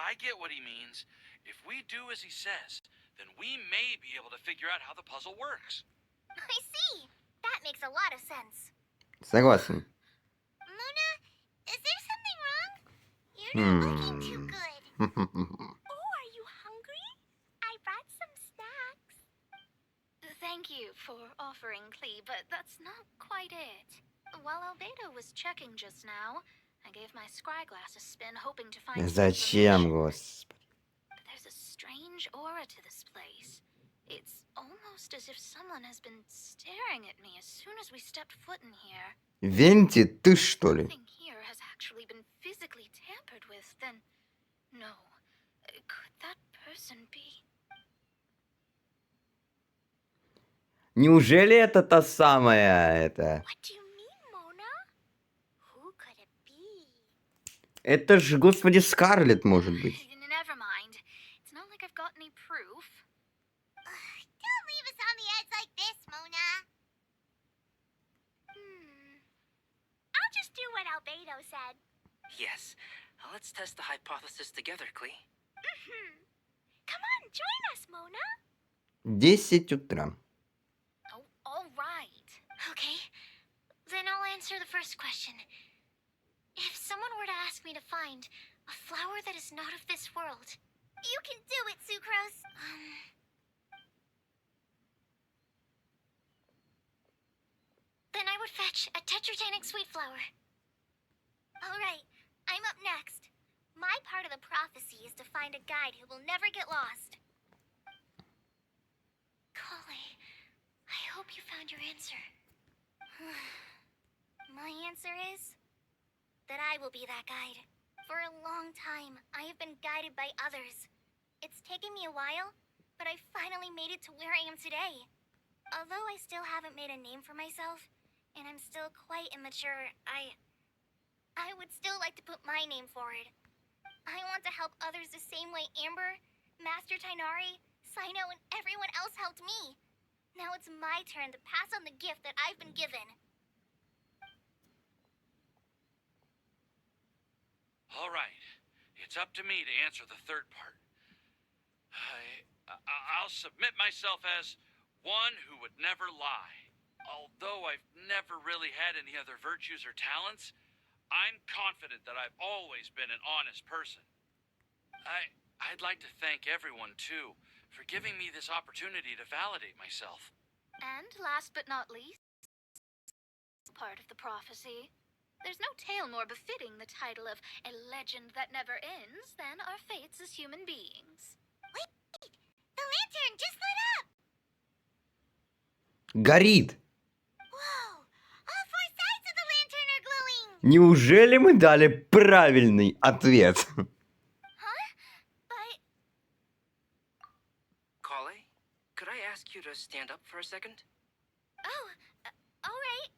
I get what he means. If we do as he says, then we may be able to figure out how the puzzle works. I see. That makes a lot of sense. Согласен. Mona, is there something wrong? You're not looking too good. Oh, are you hungry? I brought some snacks. Thank you for offering, Klee, but that's not quite it. While Albedo was checking just now, I gave my scryglass a spin, hoping to find some Зачем, information. господи? But there's a strange aura to this place. It's almost as if someone has been staring at me as soon as we stepped foot in here. Венти, ты что ли? Nothing here has actually been physically tampered with, then... No. Could that person be... Неужели это та самая, это... What do you mean, Mona? Who could it be? Это ж, господи, Скарлетт, может быть. Never mind. It's not like I've got any proof. Don't leave us on the edge like this, Mona. I'll just do what Albedo said. Yes, let's test the hypothesis together, Klee. Come on, join us, Mona. 10 утра. Oh, all right. Okay. Then I'll answer the first question. If someone were to ask me to find a flower that is not of this world... You can do it, Sucrose. Then I would fetch a tetragenic sweet flower. All right, I'm up next. My part of the prophecy is to find a guide who will never get lost. Collie, I hope you found your answer. My answer is that I will be that guide. For a long time, I have been guided by others. It's taken me a while, but I finally made it to where I am today. Although I still haven't made a name for myself, and I'm still quite immature, I would still like to put my name forward. I want to help others the same way Amber, Master Tainari, Sino, and everyone else helped me. Now it's my turn to pass on the gift that I've been given. All right, it's up to me to answer the third part. I'll submit myself as one who would never lie. Although I've never really had any other virtues or talents, I'm confident that I've always been an honest person. I'd like to thank everyone, too, for giving me this opportunity to validate myself. And last but not least, part of the prophecy. There's no tale more befitting the title of a legend that never ends than our fates as human beings. Wait! The lantern just lit up! Горит. Whoa! All four sides of the lantern are glowing! Неужели мы дали правильный ответ? Huh? But... Collie, could I ask you to stand up for a second? Oh, all right.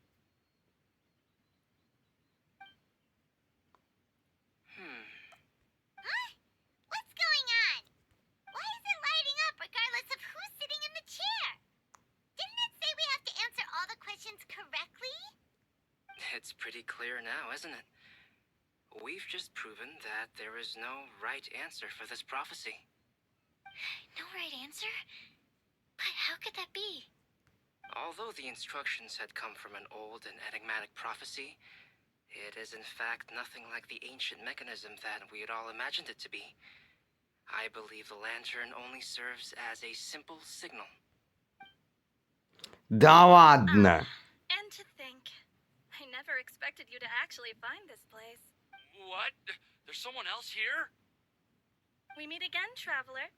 Huh? What's going on? Why is it lighting up regardless of who's sitting in the chair? Didn't it say we have to answer all the questions correctly? It's pretty clear now, isn't it? We've just proven that there is no right answer for this prophecy. No right answer? But how could that be? Although the instructions had come from an old and enigmatic prophecy, it is in fact nothing like the ancient mechanism that we had all imagined it to be. I believe the lantern only serves as a simple signal. Да ладно. And to think, I never expected you to actually find this place. What? There's someone else here? We meet again, traveler.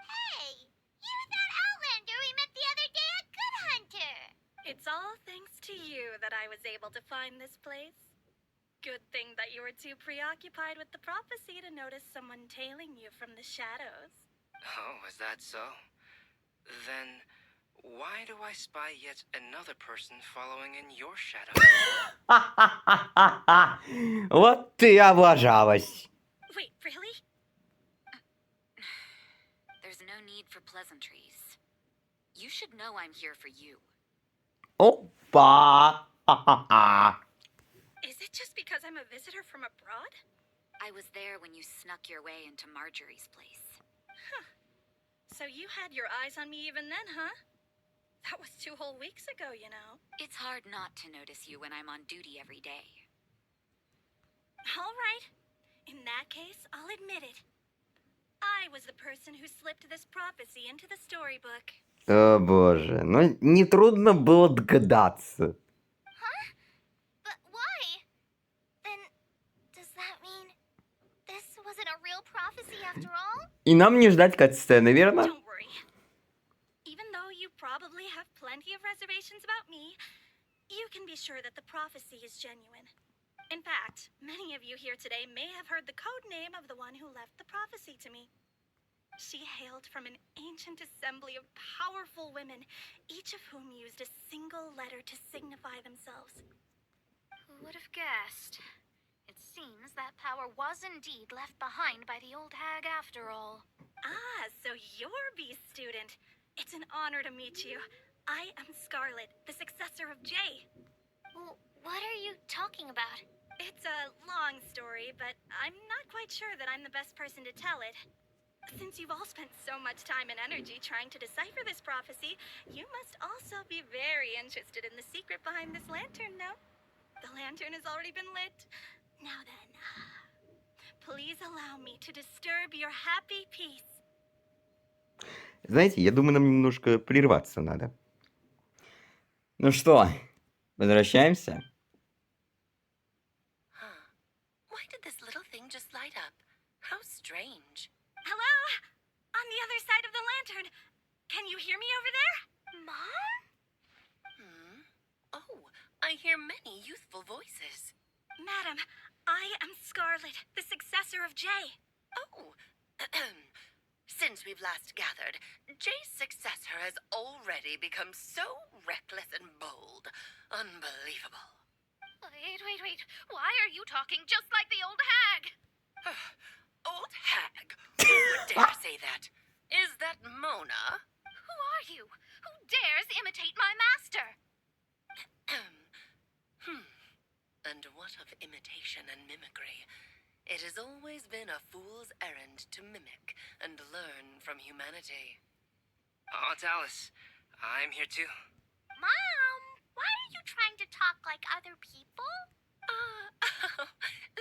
Hey! You're that Outlander we met the other day at Good Hunter! It's all thanks to you that I was able to find this place. Good thing that you were too preoccupied with the prophecy to notice someone tailing you from the shadows. Oh, is that so? Then why do I spy yet another person following in your shadow? Вот ты облажалась. Wait, really? There's no need for pleasantries. You should know I'm here for you. Опа! Is it just because I'm a visitor from abroad? I was there when you snuck your way into Marjorie's place. So you had your eyes on me even then, huh? That was 2 whole weeks ago, you know. It's hard not to notice you when I'm on duty every day. All right. In that case, I'll admit it. I was the person who slipped this prophecy into the storybook. О боже, ну нетрудно было догадаться. Huh? But why? Then, does that mean this wasn't a real prophecy after all? И нам не ждать кат-сцены, верно? Don't worry. Even though you probably have plenty of reservations about me, you can be sure that the prophecy is genuine. In fact, many of you here today may have heard the code name of the one who left the prophecy to me. She hailed from an ancient assembly of powerful women, each of whom used a single letter to signify themselves. Who would have guessed? It seems that power was indeed left behind by the old hag after all. Ah, so you're B's student. It's an honor to meet you. I am Scarlet, the successor of Jay. Well, what are you talking about? It's a long story, but I'm not quite sure that I'm the best person to tell it. Since you've all spent so much time and energy trying to decipher this prophecy, you must also be very interested in the secret behind this lantern, no? The lantern has already been lit. Now then, please allow me to disturb your happy peace. Знаете, я думаю, нам немножко прерваться надо. Ну что, возвращаемся? Huh. Why did this little thing just light up? How strange. Hello? On the other side of the lantern. Can you hear me over there? Mom? Oh, I hear many youthful voices. Madam, I am Scarlet, the successor of Jay. Oh, since we've last gathered, Jay's successor has already become so reckless and bold. Unbelievable. Wait. Why are you talking just like the old hag? Old hag? Who would dare say that? Is that Mona? Who are you? Who dares imitate my master? And what of imitation and mimicry? It has always been a fool's errand to mimic and learn from humanity. Oh, it's Alice. I'm here too. Mom, why are you trying to talk like other people?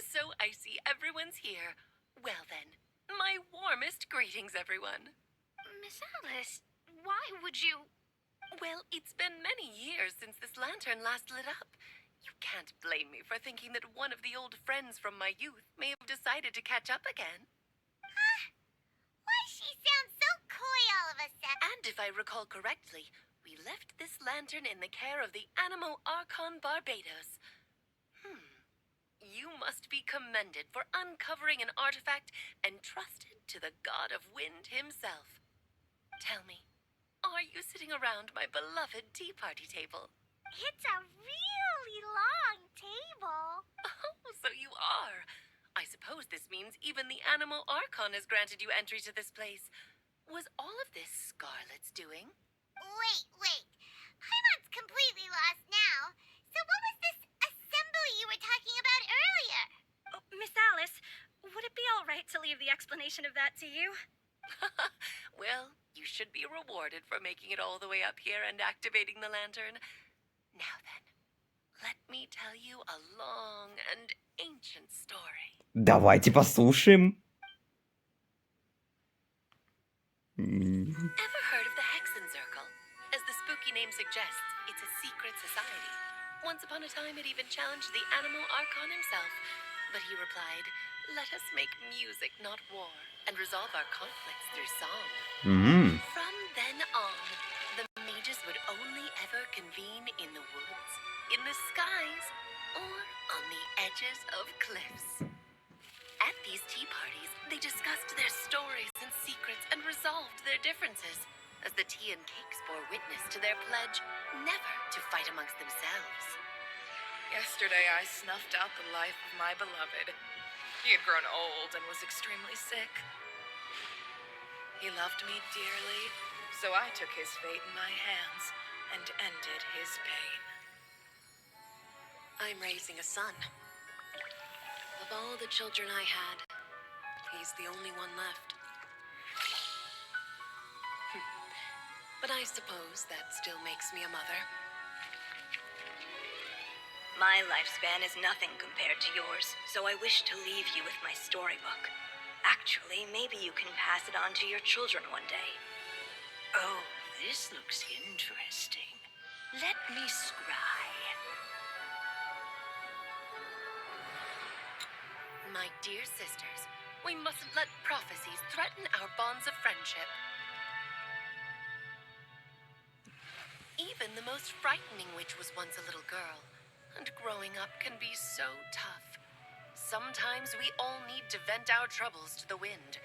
So I see everyone's here. Well then, my warmest greetings, everyone. Miss Alice, why would you... Well, it's been many years since this lantern last lit up. You can't blame me for thinking that one of the old friends from my youth may have decided to catch up again. Why she sounds so coy all of a sudden? And if I recall correctly, we left this lantern in the care of the Anemo Archon Barbados. You must be commended for uncovering an artifact entrusted to the god of wind himself. Tell me, are you sitting around my beloved tea party table? It's a really long table. Oh, so you are. I suppose this means even the Anemo Archon has granted you entry to this place. Was all of this Scarlet's doing? Wait. Paimon's completely lost now. So what was this assembly you were talking about earlier? Oh, Miss Alice, would it be all right to leave the explanation of that to you? Well, you should be rewarded for making it all the way up here and activating the lantern. Now then, let me tell you a long and ancient story. Давайте послушаем. Ever heard of the Hexen Circle? As the spooky name suggests, it's a secret society. Once upon a time, it even challenged the Anemo Archon himself. But he replied, "Let us make music, not war, and resolve our conflicts through song." From then on, the mages would only ever convene in the woods, in the skies, or on the edges of cliffs. At these tea parties, they discussed their stories and secrets and resolved their differences, as the tea and cakes bore witness to their pledge never to fight amongst themselves. Yesterday, I snuffed out the life of my beloved. He had grown old and was extremely sick. He loved me dearly, so I took his fate in my hands and ended his pain. I'm raising a son. Of all the children I had, he's the only one left. But I suppose that still makes me a mother. My lifespan is nothing compared to yours, so I wish to leave you with my storybook. Actually, maybe you can pass it on to your children one day. Oh, this looks interesting. Let me scry. My dear sisters, we mustn't let prophecies threaten our bonds of friendship. Even the most frightening witch was once a little girl, and growing up can be so tough. Sometimes we all need to vent our troubles to the wind.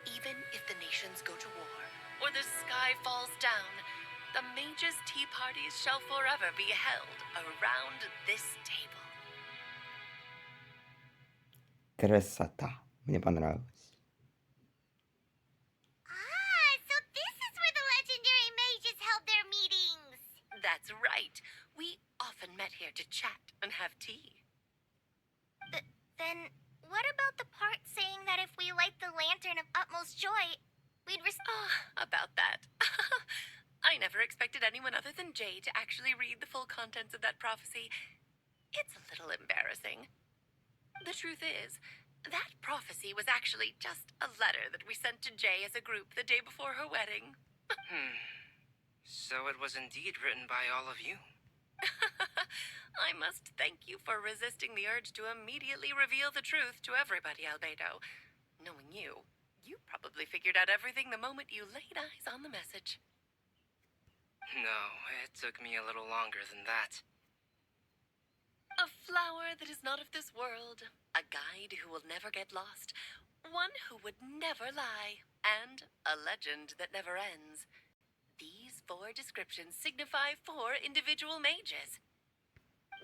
Even if the nations go to war, or the sky falls down, the mages' tea parties shall forever be held around this table. Красота. Мне понравилось. Ah, so this is where the legendary mages held their meetings. That's right. We often met here to chat and have tea. Then what about the part saying that if we light the lantern of utmost joy, we'd About that. I never expected anyone other than Jay to actually read the full contents of that prophecy. It's a little embarrassing. The truth is, that prophecy was actually just a letter that we sent to Jay as a group the day before her wedding. So it was indeed written by all of you. I must thank you for resisting the urge to immediately reveal the truth to everybody, Albedo. Knowing you, you probably figured out everything the moment you laid eyes on the message. No, it took me a little longer than that. A flower that is not of this world, a guide who will never get lost, one who would never lie, and a legend that never ends. These 4 descriptions signify 4 individual mages.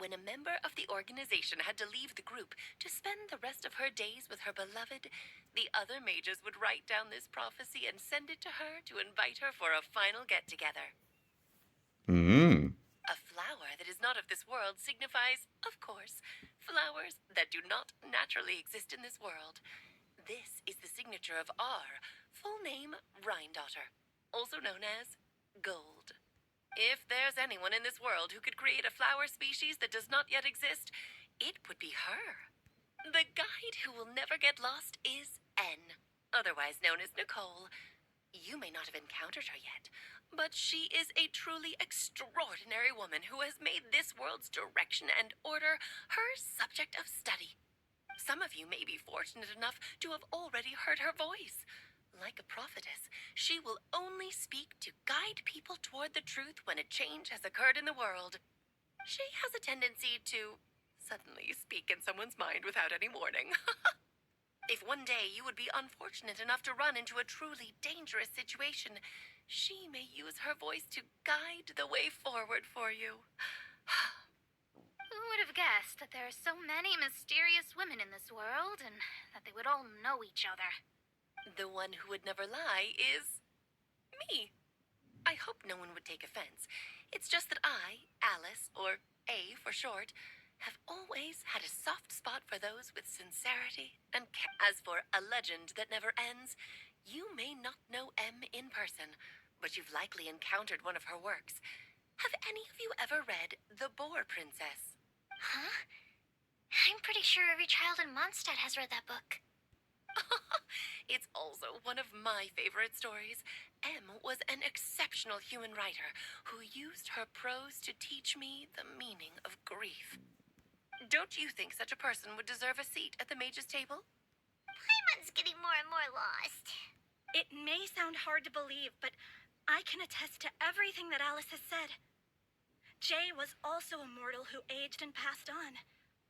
When a member of the organization had to leave the group to spend the rest of her days with her beloved, the other mages would write down this prophecy and send it to her to invite her for a final get-together. A flower that is not of this world signifies, of course, flowers that do not naturally exist in this world. This is the signature of our full name, Rhindaughter, also known as Gold. If there's anyone in this world who could create a flower species that does not yet exist, it would be her. The guide who will never get lost is N, otherwise known as Nicole. You may not have encountered her yet, but she is a truly extraordinary woman who has made this world's direction and order her subject of study. Some of you may be fortunate enough to have already heard her voice. Like a prophetess, she will only speak to guide people toward the truth when a change has occurred in the world. She has a tendency to suddenly speak in someone's mind without any warning. If one day you would be unfortunate enough to run into a truly dangerous situation, she may use her voice to guide the way forward for you. Who would have guessed that there are so many mysterious women in this world and that they would all know each other? The one who would never lie is me. I hope no one would take offense. It's just that I, Alice, or A for short, have always had a soft spot for those with sincerity and care. As for a legend that never ends, you may not know M in person, but you've likely encountered one of her works. Have any of you ever read The Boar Princess? Huh? I'm pretty sure every child in Mondstadt has read that book. It's also one of my favorite stories. M was an exceptional human writer who used her prose to teach me the meaning of grief. Don't you think such a person would deserve a seat at the mage's table? Paimon's getting more and more lost. It may sound hard to believe, but I can attest to everything that Alice has said. Jay was also a mortal who aged and passed on,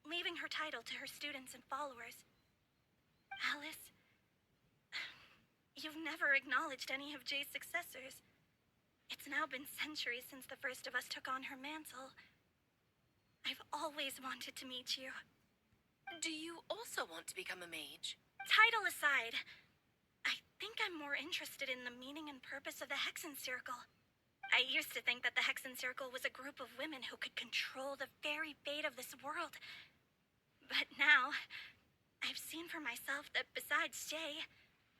leaving her title to her students and followers. Alice, you've never acknowledged any of Jay's successors. It's now been centuries since the first of us took on her mantle. I've always wanted to meet you. Do you also want to become a mage? Title aside, I think I'm more interested in the meaning and purpose of the Hexen Circle. I used to think that the Hexen Circle was a group of women who could control the very fate of this world. But now, I've seen for myself that besides Jay,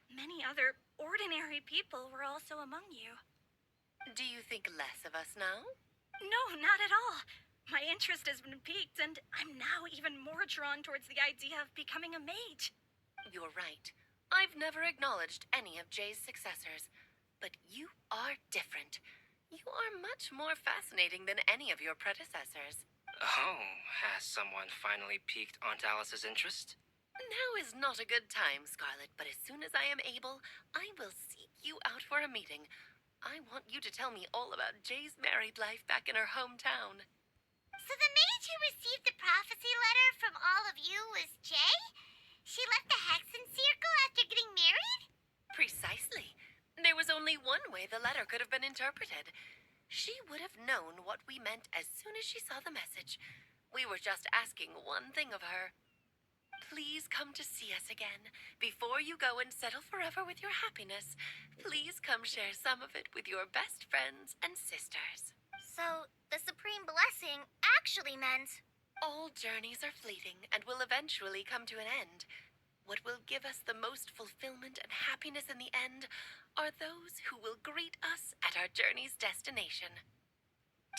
many other ordinary people were also among you. Do you think less of us now? No, not at all. My interest has been piqued, and I'm now even more drawn towards the idea of becoming a mage. You're right. I've never acknowledged any of Jay's successors. But you are different. You are much more fascinating than any of your predecessors. Oh, has someone finally piqued Aunt Alice's interest? Now is not a good time, Scarlet, but as soon as I am able, I will seek you out for a meeting. I want you to tell me all about Jay's married life back in her hometown. So the mage who received the prophecy letter from all of you was Jay? She left the Hexen Circle after getting married? Precisely. There was only one way the letter could have been interpreted. She would have known what we meant as soon as she saw the message. We were just asking one thing of her. Please come to see us again. Before you go and settle forever with your happiness, please come share some of it with your best friends and sisters. So, the Supreme Blessing actually meant... All journeys are fleeting and will eventually come to an end. What will give us the most fulfillment and happiness in the end are those who will greet us at our journey's destination.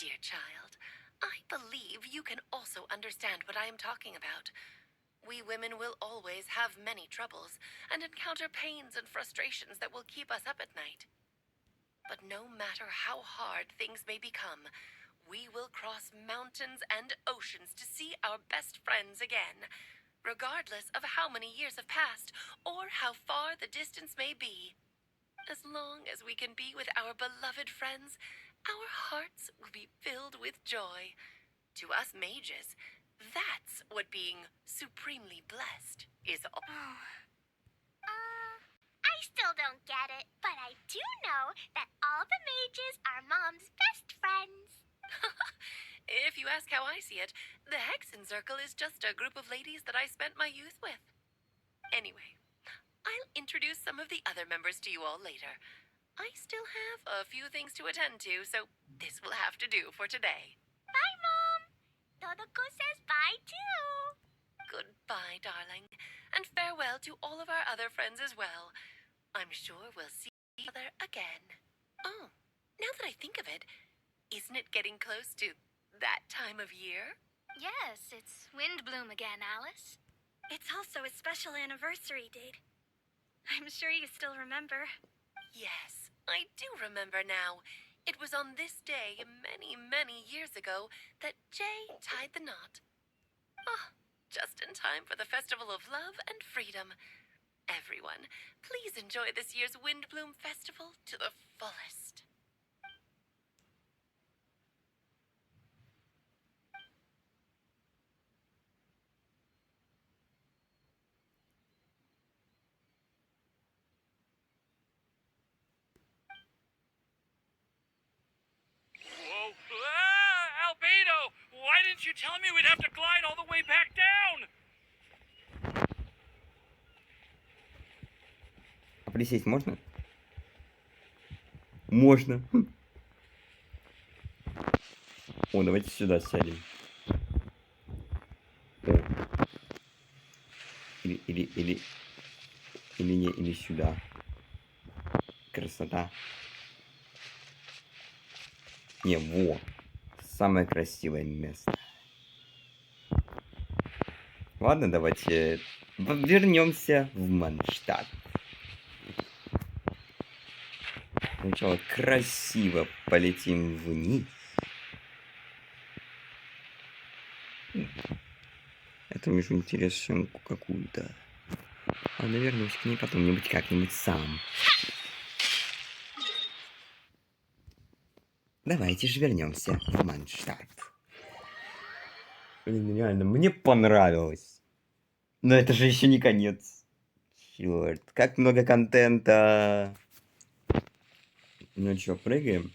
Dear child, I believe you can also understand what I am talking about. We women will always have many troubles and encounter pains and frustrations that will keep us up at night. But no matter how hard things may become, we will cross mountains and oceans to see our best friends again, regardless of how many years have passed or how far the distance may be. As long as we can be with our beloved friends, our hearts will be filled with joy. To us mages, that's what being supremely blessed is all. I still don't get it, but I do know that all the mages are Mom's best friends. If you ask how I see it, the Hexen Circle is just a group of ladies that I spent my youth with. Anyway, I'll introduce some of the other members to you all later. I still have a few things to attend to, so this will have to do for today. Bye, Mom. Todoko says bye, too. Goodbye, darling, and farewell to all of our other friends as well. I'm sure we'll see each other again. Oh, now that I think of it, isn't it getting close to that time of year? Yes, it's wind bloom again, Alice. It's also a special anniversary date. I'm sure you still remember. Yes, I do remember now. It was on this day many, many years ago that Jay tied the knot. Oh, just in time for the Festival of Love and Freedom. Everyone, please enjoy this year's Wind Bloom Festival to the fullest. Whoa. Albedo! Why didn't you tell me we'd have to glide all the way back down? А присесть можно? Можно. О, давайте сюда сядем. О. Или не, или сюда. Красота. Не, во. Самое красивое место. Ладно, давайте вернемся в Манштадт. Сначала красиво полетим вниз. Это вижу интересную какую-то. А, наверное, к ней потом-нибудь как-нибудь сам. Давайте же вернемся в Манштадт. Блин, реально, мне понравилось. Но это же еще не конец. Черт, как много контента. Ну чё, прыгаем?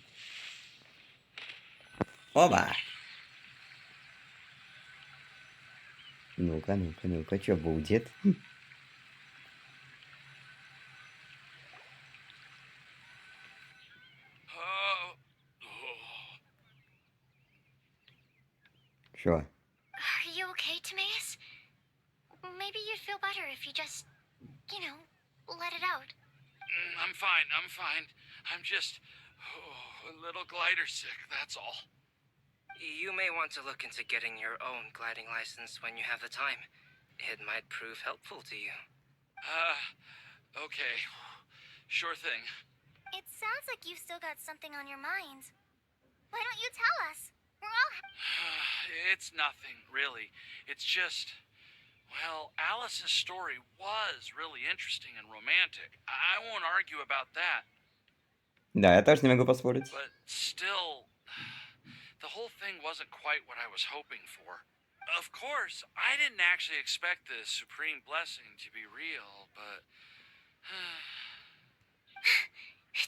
Оба! Ну-ка, ну-ка, ну-ка, что будет? Чё? Are you okay, Timaeus? Maybe you'd feel better if you just, let it out. I'm fine, I'm fine. I'm just a little glider sick, that's all. You may want to look into getting your own gliding license when you have the time. It might prove helpful to you. Okay. Sure thing. It sounds like you've still got something on your mind. Why don't you tell us? We're all It's nothing, really. It's just... Well, Alice's story was really interesting and romantic. I won't argue about that. Да, я тоже не могу поспорить. But still, the whole thing wasn't quite what I was hoping for. Of course, I didn't actually expect the supreme blessing to be real, but...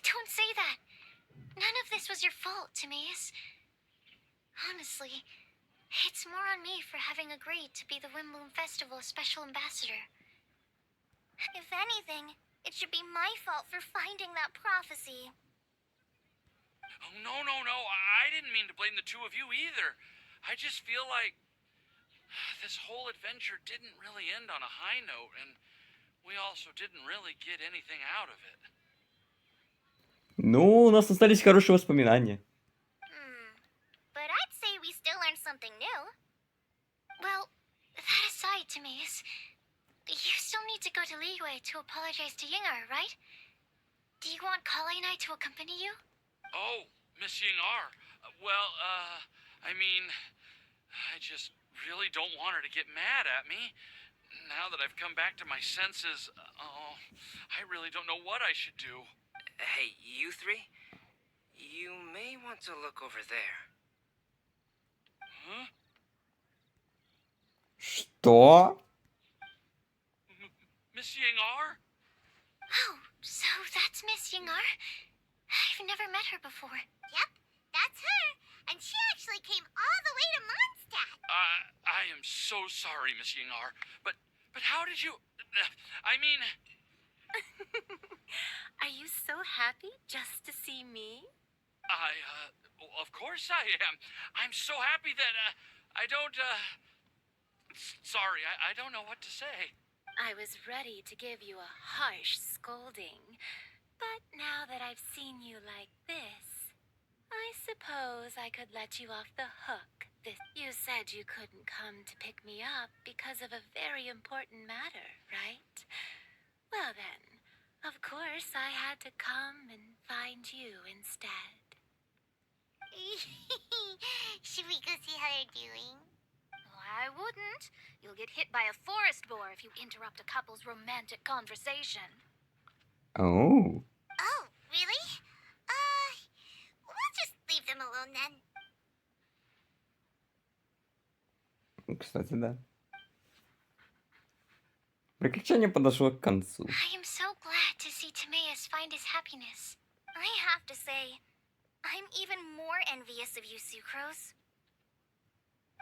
Don't say that. None of this was your fault, Timaeus. Honestly, it's more on me for having agreed to be the Wimbloom Festival Special Ambassador. If anything, it should be my fault for finding that prophecy. Oh, no, no, no. I didn't mean to blame the two of you either. I just feel like this whole adventure didn't really end on a high note, and we also didn't really get anything out of it. Ну, у нас остались хорошие воспоминания. But I'd say we still learned something new. Well, that aside, Timaeus, you still need to go to Liyue to apologize to Yingar, right? Do you want Kale and I to accompany you? Oh, Miss Yingar. Well, I mean, I just really don't want her to get mad at me. Now that I've come back to my senses, I really don't know what I should do. Hey, you three? You may want to look over there. Huh? Что? Miss Yingar? Oh, so that's Miss Yingar? I've never met her before. Yep, that's her. And she actually came all the way to Mondstadt. I am so sorry, Miss Yingar. But how did you... I mean... Are you so happy just to see me? Of course I am. I'm so happy that, I don't, Sorry, I don't know what to say. I was ready to give you a harsh scolding. But now that I've seen you like this, I suppose I could let you off the hook. You said you couldn't come to pick me up because of a very important matter, right? Well then, of course I had to come and find you instead. Should we go see how they're doing? I wouldn't. You'll get hit by a forest boar if you interrupt a couple's romantic conversation. Oh. Oh, really? We'll just leave them alone then. Кстати, да. Приключение подошло к концу. I am so glad to see Timaeus find his happiness. I have to say, I'm even more envious of you, Sucrose.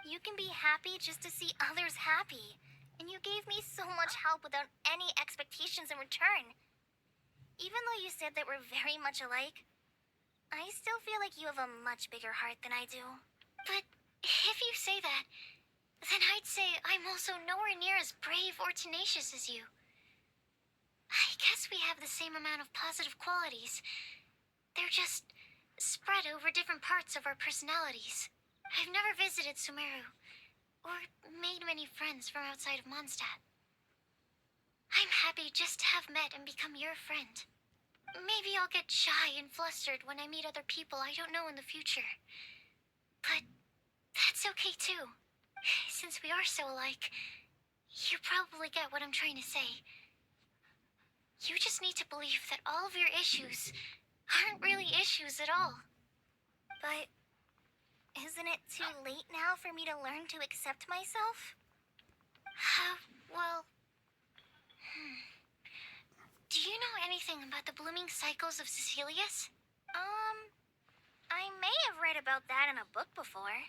You can be happy just to see others happy, and you gave me so much help without any expectations in return. Even though you said that we're very much alike, I still feel like you have a much bigger heart than I do. But if you say that, then I'd say I'm also nowhere near as brave or tenacious as you. I guess we have the same amount of positive qualities. They're just spread over different parts of our personalities. I've never visited Sumeru, or made many friends from outside of Mondstadt. I'm happy just to have met and become your friend. Maybe I'll get shy and flustered when I meet other people I don't know in the future. But that's okay too. Since we are so alike, you probably get what I'm trying to say. You just need to believe that all of your issues aren't really issues at all. But isn't it too late now for me to learn to accept myself? Well... Do you know anything about the blooming cycles of Cecilius? I may have read about that in a book before.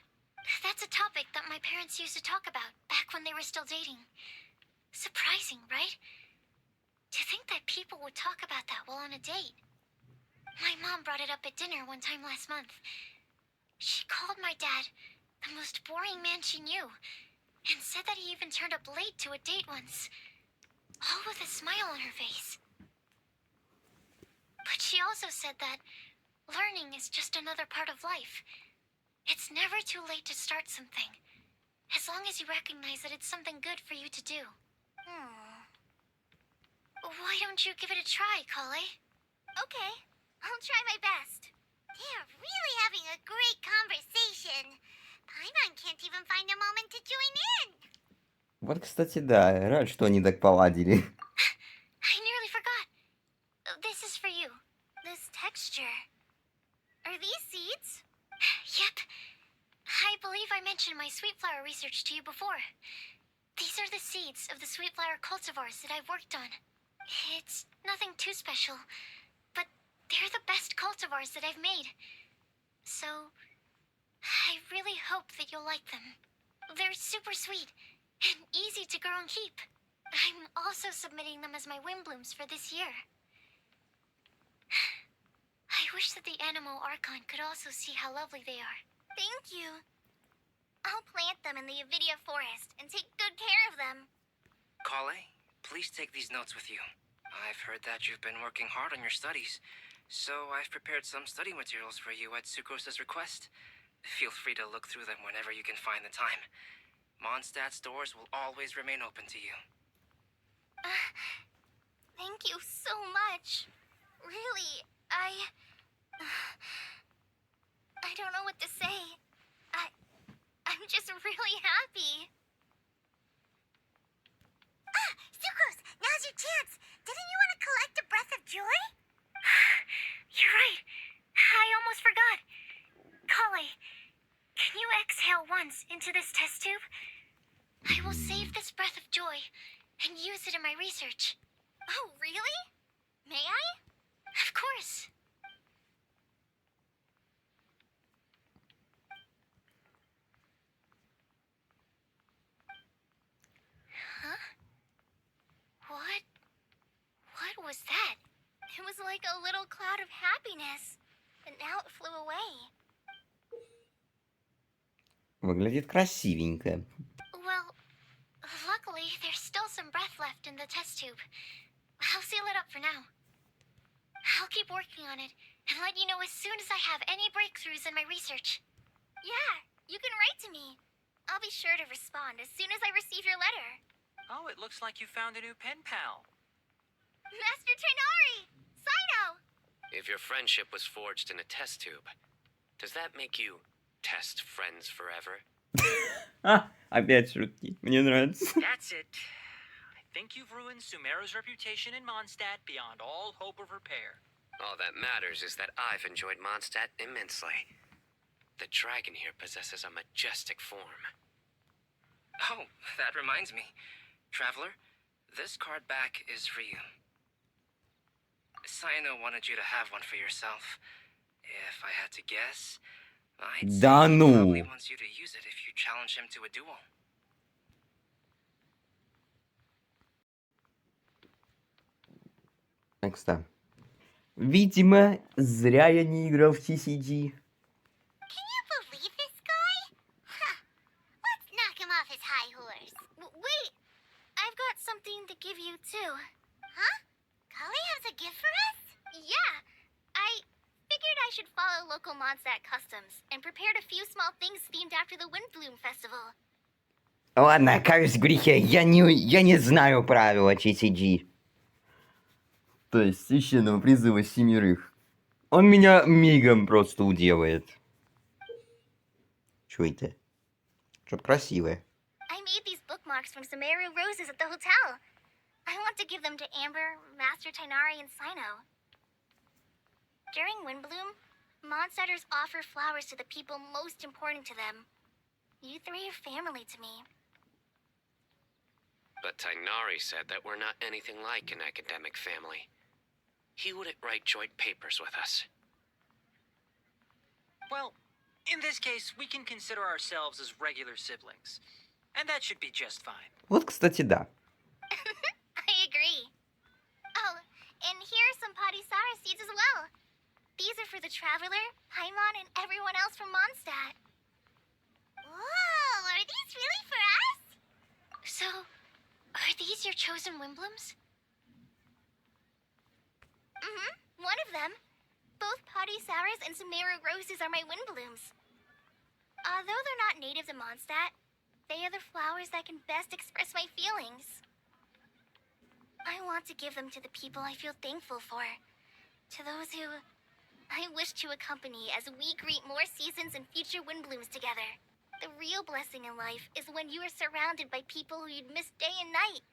That's a topic that my parents used to talk about back when they were still dating. Surprising, right? To think that people would talk about that while on a date. My mom brought it up at dinner one time last month. She called my dad the most boring man she knew, and said that he even turned up late to a date once, all with a smile on her face. But she also said that learning is just another part of life. It's never too late to start something, as long as you recognize that it's something good for you to do. Why don't you give it a try, Kale? Okay, I'll try my best. They're really having a great conversation. Paimon can't even find a moment to join in. Вот, кстати, да, рад, что они так поладили. I nearly forgot. This is for you. This texture. Are these seeds? Yep. I believe I mentioned my sweet flower research to you before. These are the seeds of the sweet flower cultivars that I've worked on. It's nothing too special, but they're the best cultivars that I've made. So, I really hope that you'll like them. They're super sweet and easy to grow and keep. I'm also submitting them as my wind blooms for this year. I wish that the Anemo Archon could also see how lovely they are. Thank you. I'll plant them in the Avidia forest and take good care of them. Kale, please take these notes with you. I've heard that you've been working hard on your studies, so I've prepared some study materials for you at Sucrose's request. Feel free to look through them whenever you can find the time. Mondstadt's doors will always remain open to you. Thank you so much. Really, I don't know what to say. I'm just really happy. Sucrose, now's your chance. Didn't you want to collect a breath of joy? You're right. I almost forgot. Kale, can you exhale once into this test tube? I will save this breath of joy and use it in my research. Oh, really? May I? Of course. Huh? What was that? It was like a little cloud of happiness, but now it flew away. Выглядит красивенько. Well, luckily, there's still some breath left in the test tube. I'll seal it up for now. I'll keep working on it and let you know as soon as I have any breakthroughs in my research. Yeah, you can write to me. I'll be sure to respond as soon as I receive your letter. Oh, it looks like you found a new pen pal. Master Tainari! Sino! If your friendship was forged in a test tube, does that make you test friends forever? Опять шутки. Мне нравится. That's it. I think you've ruined Sumeru's reputation in Mondstadt beyond all hope of repair. All that matters is that I've enjoyed Mondstadt immensely. The dragon here possesses a majestic form. Oh, that reminds me. Traveler, this card back is for you. Sino wanted you to have one for yourself. If I had to guess, I'd say Да he ну. probably wants you to use it if you challenge him to a duel. Кстати. Видимо, зря я не играл в TCG. Can you believe this guy? Huh. Let's knock him off his high horse. Wait! I've got something to give you, too. Huh? Kali has a gift for us? Yeah! I figured I should follow local Mondstadt customs and prepared a few small things themed after the Windbloom Festival. Ладно, каюсь в грехе. Я не знаю правила TCG. То есть священного призыва семерых. Он меня мигом просто уделает. Чё это? Что-то красивое. I made these bookmarks from Sumeru roses at the hotel. I want to give them to Amber, Master Tainari, and Sino. During Windbloom, Mondstadters offer flowers to the people most important to them. You three are family to me. But Tainari said that we're not anything like an academic family. He wouldn't write joint papers with us. Well, in this case, we can consider ourselves as regular siblings. And that should be just fine. Вот, кстати, да. I agree. Oh, and here are some Padisara seeds as well. These are for the Traveler, Paimon, and everyone else from Mondstadt. Whoa, are these really for us? So, are these your chosen Wimblums? One of them. Both Padisaras and Sumeru roses are my Windblooms. Although they're not native to Mondstadt, they are the flowers that can best express my feelings. I want to give them to the people I feel thankful for. To those who I wish to accompany as we greet more seasons and future Windblooms together. The real blessing in life is when you are surrounded by people who you'd miss day and night,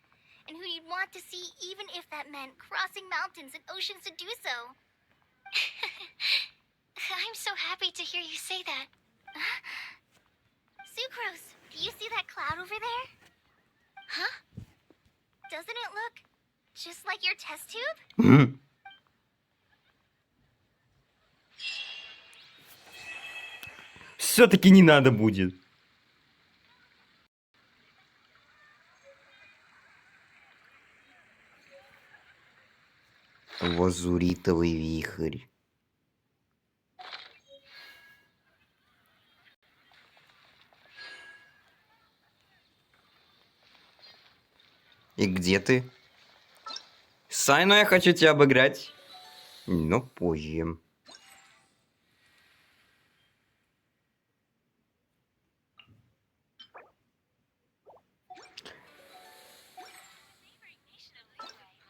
and who you'd want to see even if that meant crossing mountains and oceans to do so. I'm so happy to hear you say that. Sucrose, do you see that cloud over there? Huh? Doesn't it look just like your test tube? Все-таки не надо будет. Лазуритовый вихрь. И где ты? Сайну, я хочу тебя обыграть. Но позже.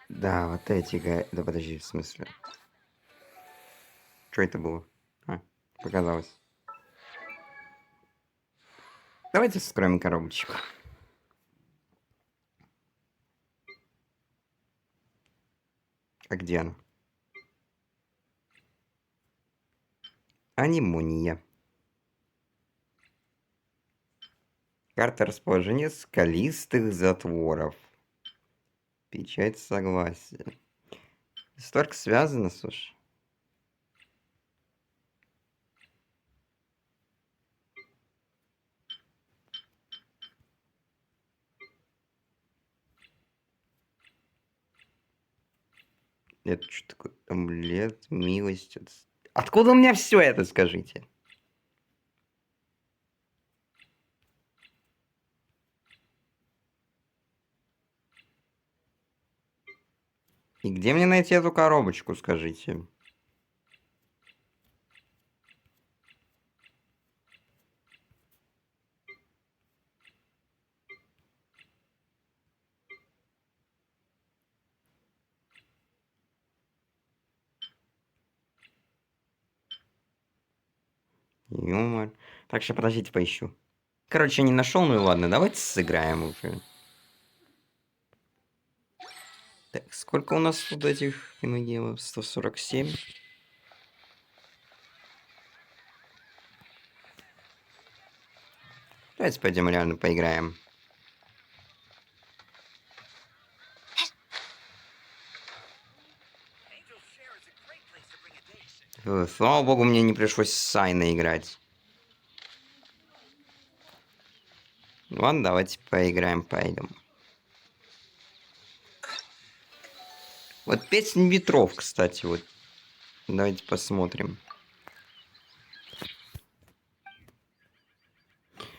Да, вот эти... Да подожди, в смысле? Что это было? А, показалось. Давайте вскроем коробочку. А где она? Анемония. Карта расположения скалистых затворов. Печать согласия. Столько связано, слушай. Это что такое? Амулет, милость. Откуда у меня все это, скажите? И где мне найти эту коробочку, скажите? Юмор. Так, сейчас подождите, поищу. Короче, не нашел, ну и ладно, давайте сыграем уже. Так, сколько у нас тут этих киногемов? 147. Давайте пойдем реально поиграем. Слава богу, мне не пришлось с Сайной играть. Ладно, давайте поиграем, пойдем. Вот песня ветров, кстати, вот. Давайте посмотрим.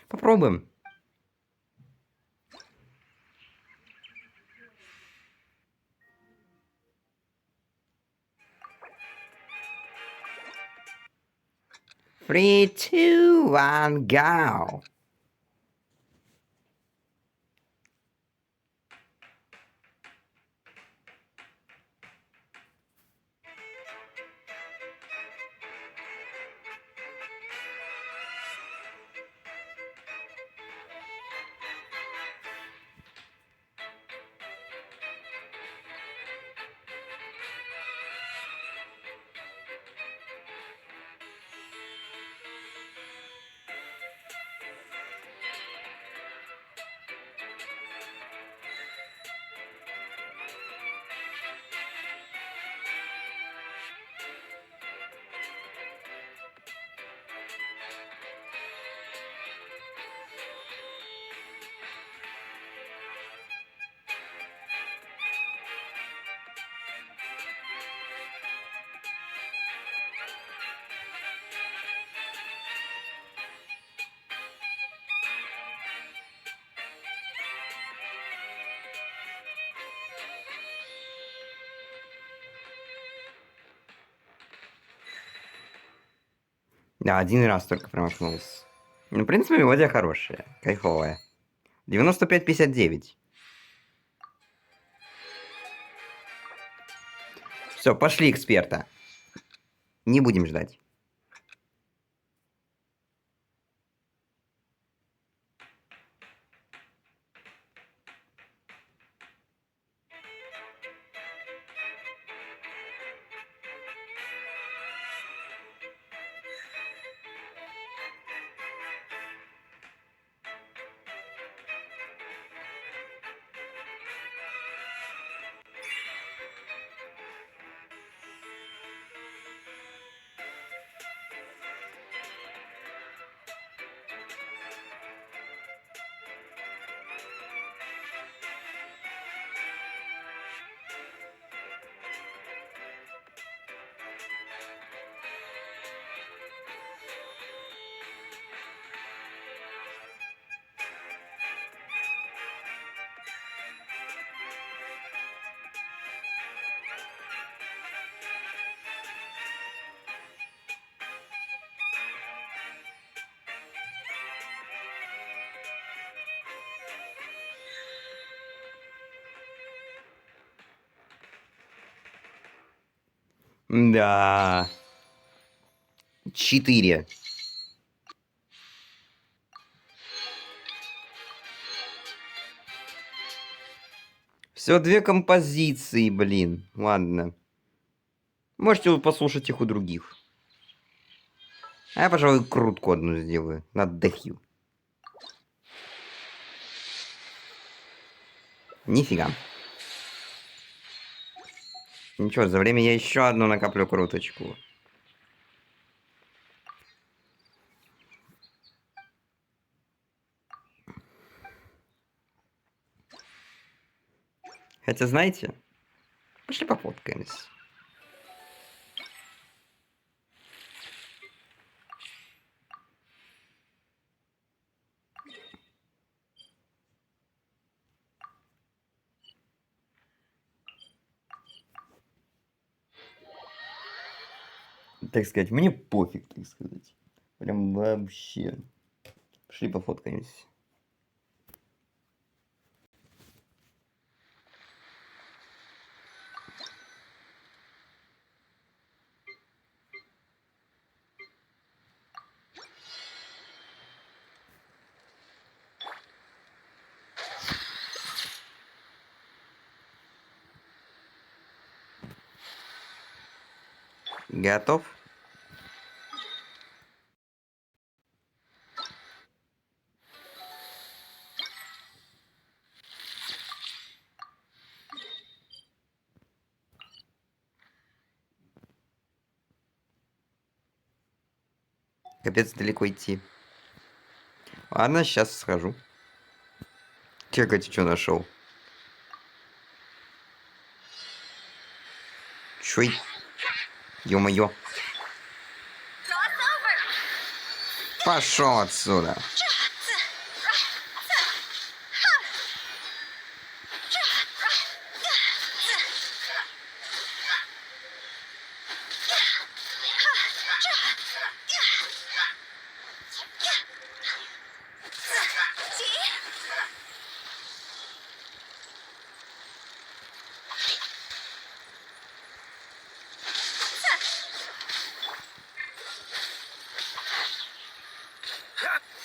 Попробуем. Three, two, one, go. Да, один раз только промахнулся. Ну, в принципе, мелодия хорошая, кайфовая. 95-59. Все, пошли эксперта. Не будем ждать. Да. 4. Все 2 композиции, блин. Ладно. Можете вы послушать их у других. А я, пожалуй, крутку одну сделаю. На дехью. Нифига. Ничего, за время я еще одну накоплю круточку. Хотя, знаете, пошли пофоткаемся. Так сказать, мне пофиг, так сказать. Прям вообще. Пошли пофоткаемся. Готов? Капец, далеко идти. Ладно, сейчас схожу. Чекайте, что нашел. Чё? Ё-моё. Пошел отсюда.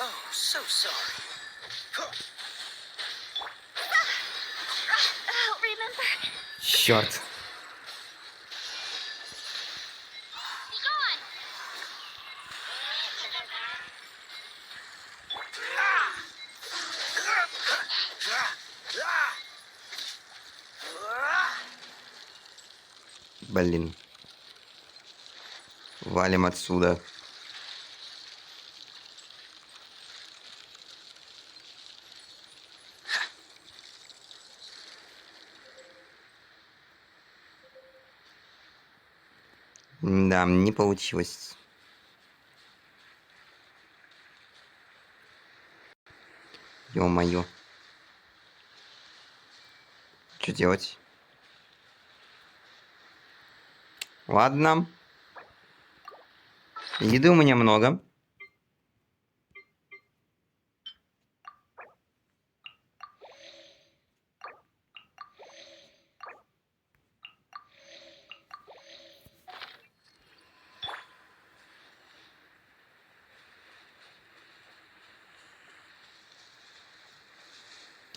Oh, so sorry. Черт. Блин. Валим отсюда. Да, не получилось. Ё-моё. Что делать? Ладно. Еды у меня много.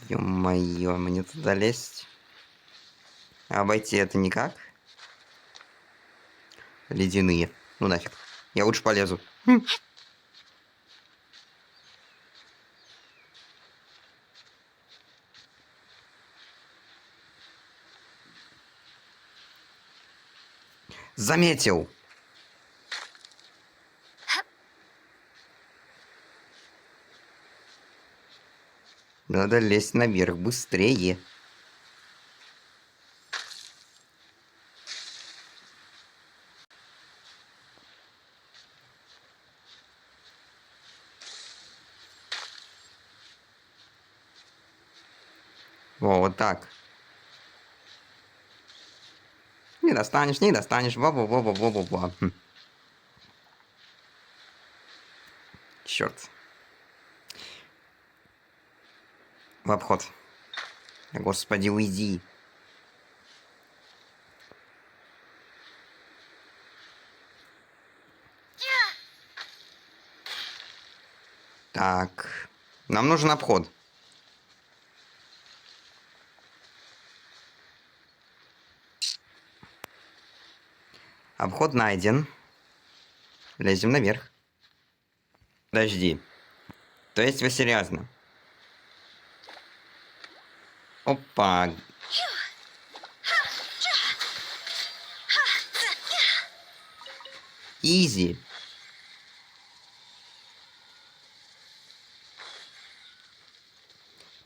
Ё-моё, мне туда лезть. А обойти это никак? Ледяные. Ну нафиг. Я лучше полезу. Заметил. Надо лезть наверх быстрее. Во, вот так. Не достанешь, не достанешь. Во-во-во-во-во-во. Черт. В обход. Господи, уйди. Так. Нам нужен обход. Обход найден. Лезем наверх. Подожди. То есть вы серьезно? Опа. Изи.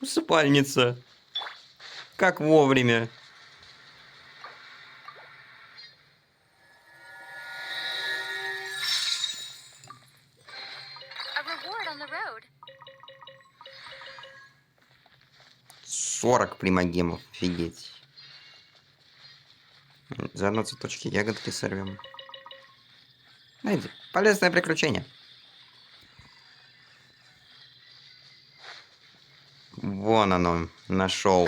Усыпальница. Как вовремя. A reward on the road. 40 примагемов. Офигеть. Заодно цветочки ягодки сорвем. Найди. Полезное приключение. Вон оно. Нашел.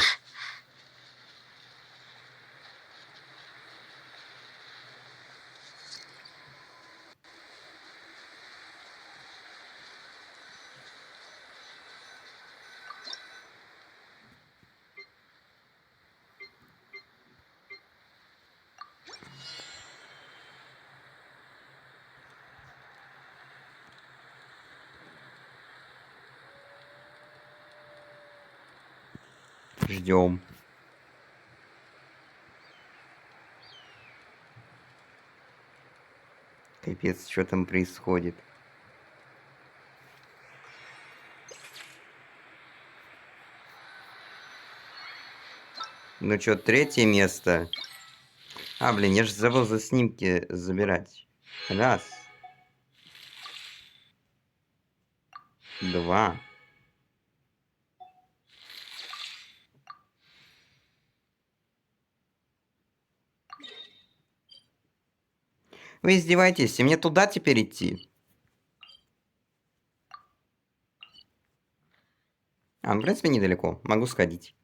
Ждем. Капец, что там происходит? Ну чё, третье место. А, блин, я же забыл за снимки забирать. Раз. Два. Вы издеваетесь? И мне туда теперь идти? А, ну, в принципе, недалеко. Могу сходить.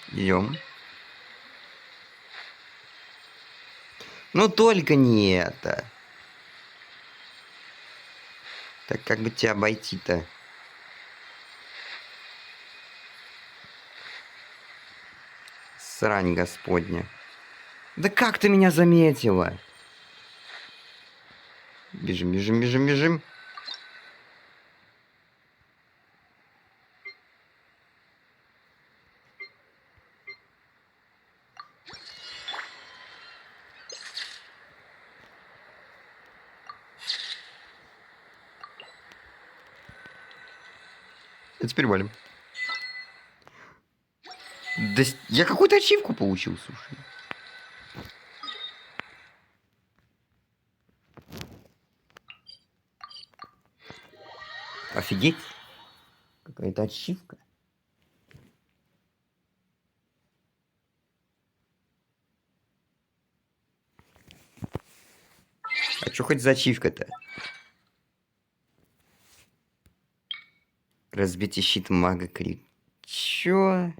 Идем. Ну, только не это. Так как бы тебя обойти-то? Срань господня. Да как ты меня заметила? Бежим, бежим, бежим, бежим. А теперь валим. Да я какую-то ачивку получил, слушай. Офигеть. Какая-то ачивка. Что хоть за ачивка-то? Разбитый щит мага крик. Чё?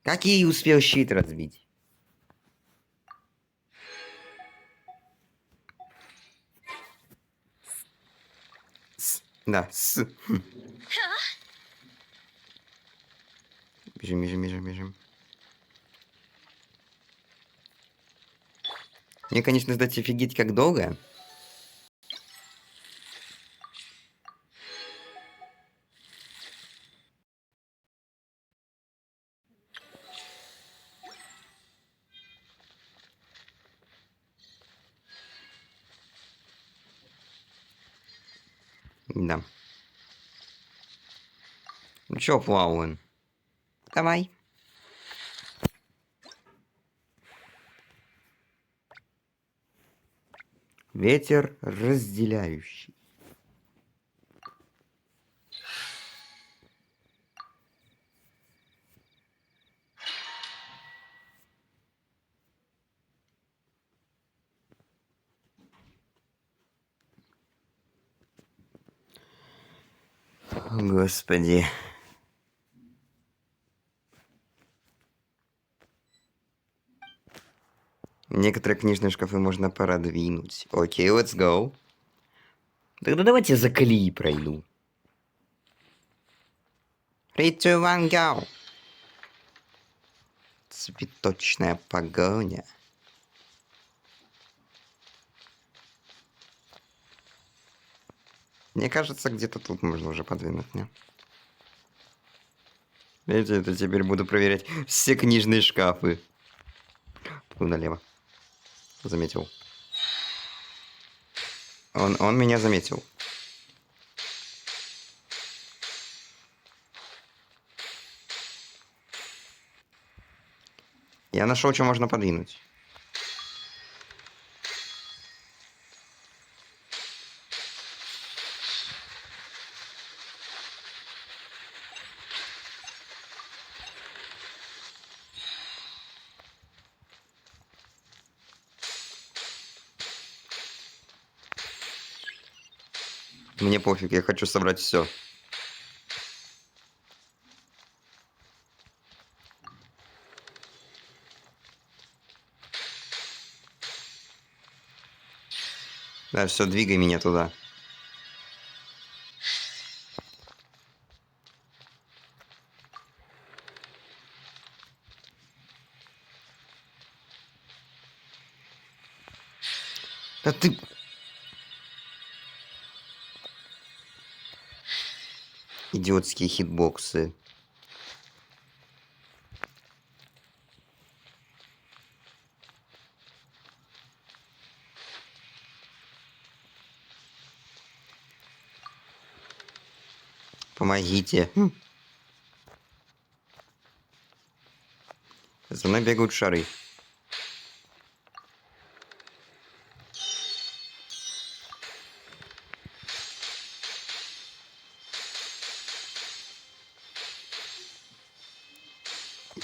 Как я и успел щит разбить? Да, Бежим, бежим, бежим, бежим. Мне, конечно, сдать офигеть как долго. Да. Ну чё, плаваем? Давай. Ветер разделяющий. Господи. Некоторые книжные шкафы можно продвинуть. Окей, let's go. Тогда давайте за колеи пройду. 3, 2, 1, go. Цветочная погоня. Мне кажется, где-то тут можно уже подвинуть, не? Видите, это теперь буду проверять все книжные шкафы. Налево. Заметил. Он меня заметил. Я нашел, что можно подвинуть. Мне пофиг, я хочу собрать все. Да, все, двигай меня туда. Да ты... Идиотские хитбоксы. Помогите. За мной бегают шары.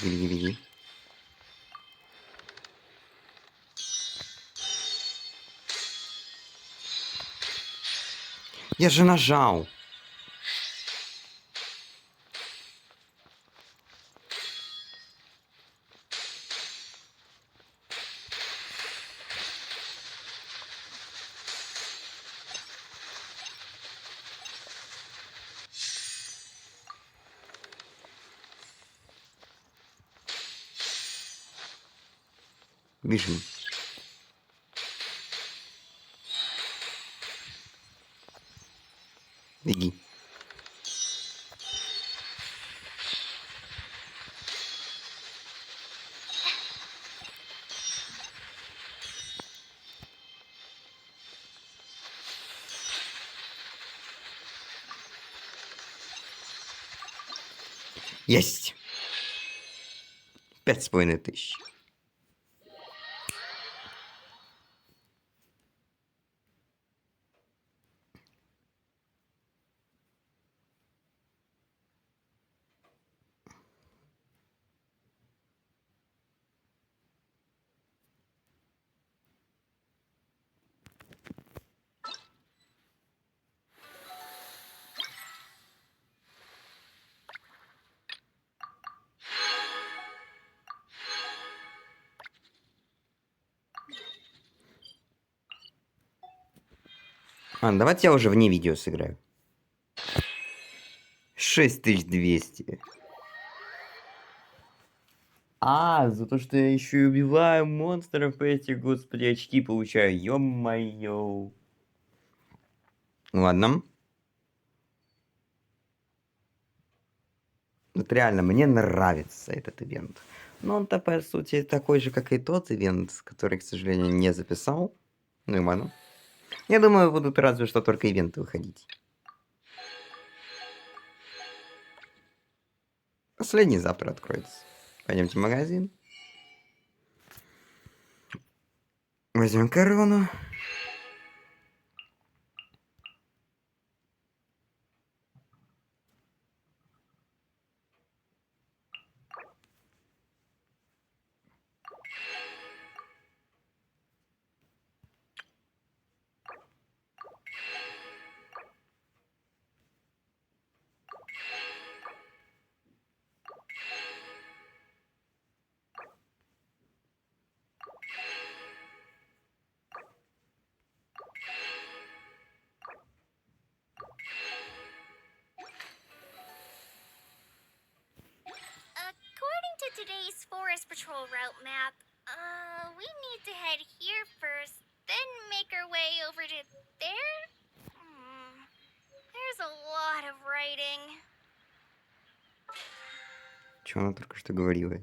Беги, беги. Я же нажал. Бежим. Беги. Есть. 5500. Давайте я уже вне видео сыграю. 6200. За то, что я еще и убиваю монстров эти, господи, очки получаю. Ё-моё. Ладно. Вот реально, мне нравится этот ивент. Но он-то, по сути, такой же, как и тот ивент, который, к сожалению, не записал. Ну и ладно. Я думаю, будут разве что только ивенты выходить. Последний завтра откроется. Пойдемте в магазин. Возьмем корону. According to today's Forest Patrol route map, we need to head here first, then make our way over to there? There's a lot of writing. Что она только что говорила?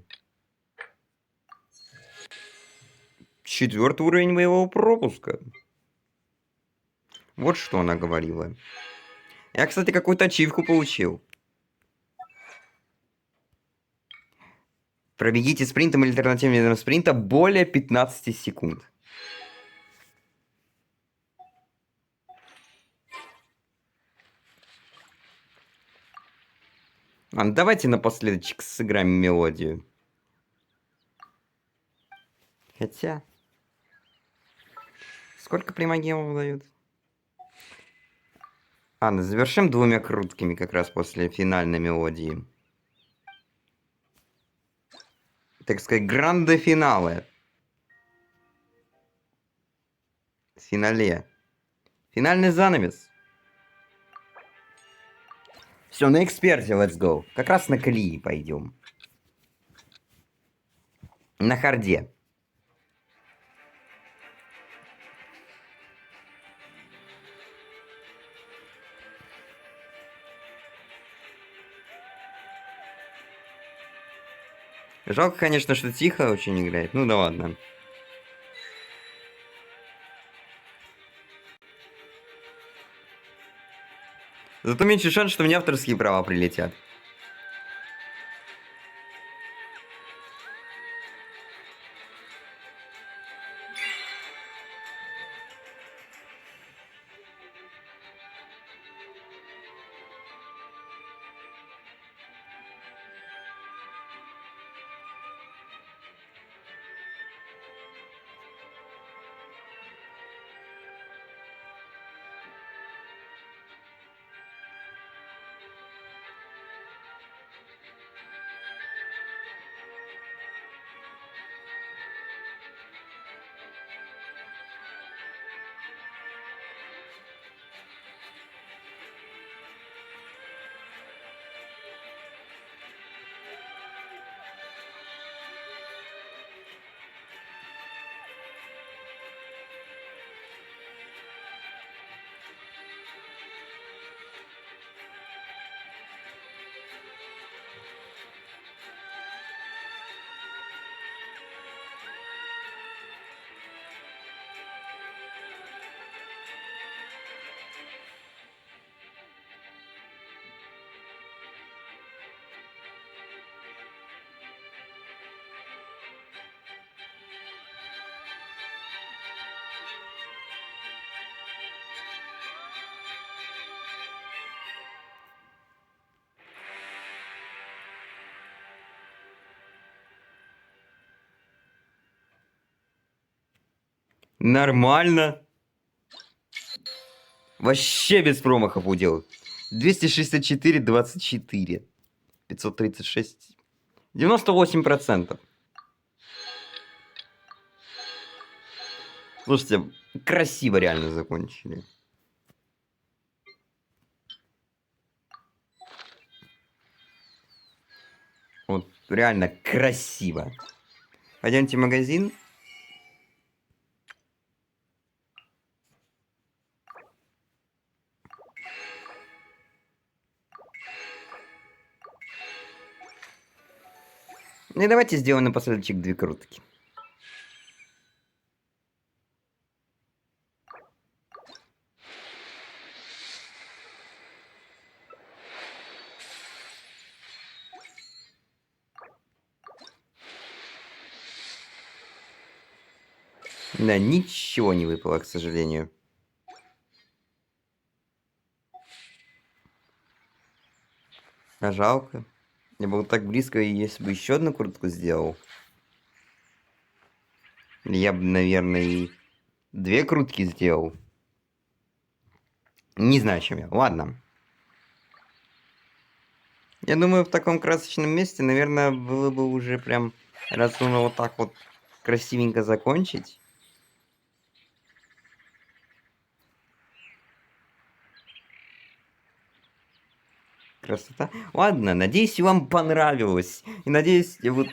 4-й уровень моего пропуска. Вот что она говорила. Я, кстати, какую-то ачивку получил. Пробегите спринтом или альтернативным видом спринта более 15 секунд. Ладно, давайте напоследочек сыграем мелодию. Хотя... Сколько примагемов дают? Завершим 2 круткими как раз после финальной мелодии. Так сказать, гранде финале. Финале. Финальный занавес. Все, на эксперте, let's go. Как раз на колеи пойдем. На харде. Жалко, конечно, что тихо очень играет. Ну да ладно. Зато меньше шанс, что мне авторские права прилетят. Нормально. Вообще без промахов удел. 264, 24. 536. 98%. Слушайте, красиво реально закончили. реально красиво. Пойдемте в магазин. И давайте сделаем напоследок 2 крутки. Да, ничего не выпало, к сожалению. А жалко. Я был так близко, и если бы еще одну крутку сделал, я бы, наверное, и 2 крутки сделал. Не знаю, чем я. Ладно. Я думаю, в таком красочном месте, наверное, было бы уже прям разумно вот так вот красивенько закончить. Красота. Ладно, надеюсь, вам понравилось. И надеюсь, вот,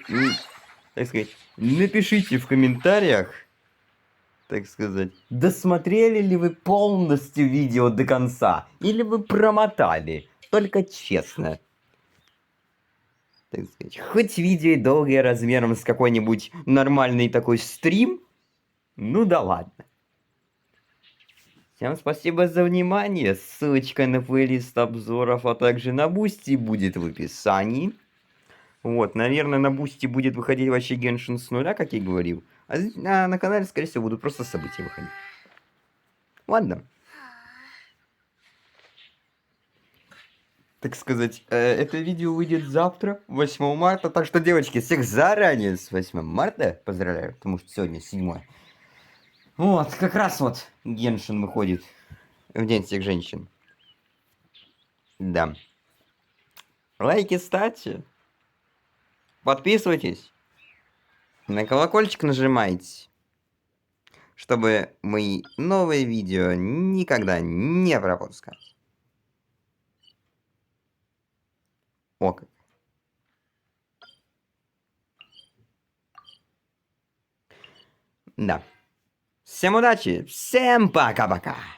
так сказать, напишите в комментариях, так сказать, досмотрели ли вы полностью видео до конца, или вы промотали, только честно. Так сказать, хоть видео и долгое размером с какой-нибудь нормальный такой стрим, ну да ладно. Всем спасибо за внимание. Ссылочка на плейлист обзоров, а также на Бусти будет в описании. Вот, наверное, на Бусти будет выходить вообще Геншин с нуля, как я говорил. А на канале, скорее всего, будут просто события выходить. Ладно. Так сказать, это видео выйдет завтра, 8 марта. Так что, девочки, всех заранее с 8 марта поздравляю, потому что сегодня 7. Вот, как раз вот Геншин выходит в День всех женщин. Да. Лайки ставьте. Подписывайтесь. На колокольчик нажимайте. Чтобы мои новые видео никогда не пропускать. О как. Да. Всем удачи. Всем пока-пока.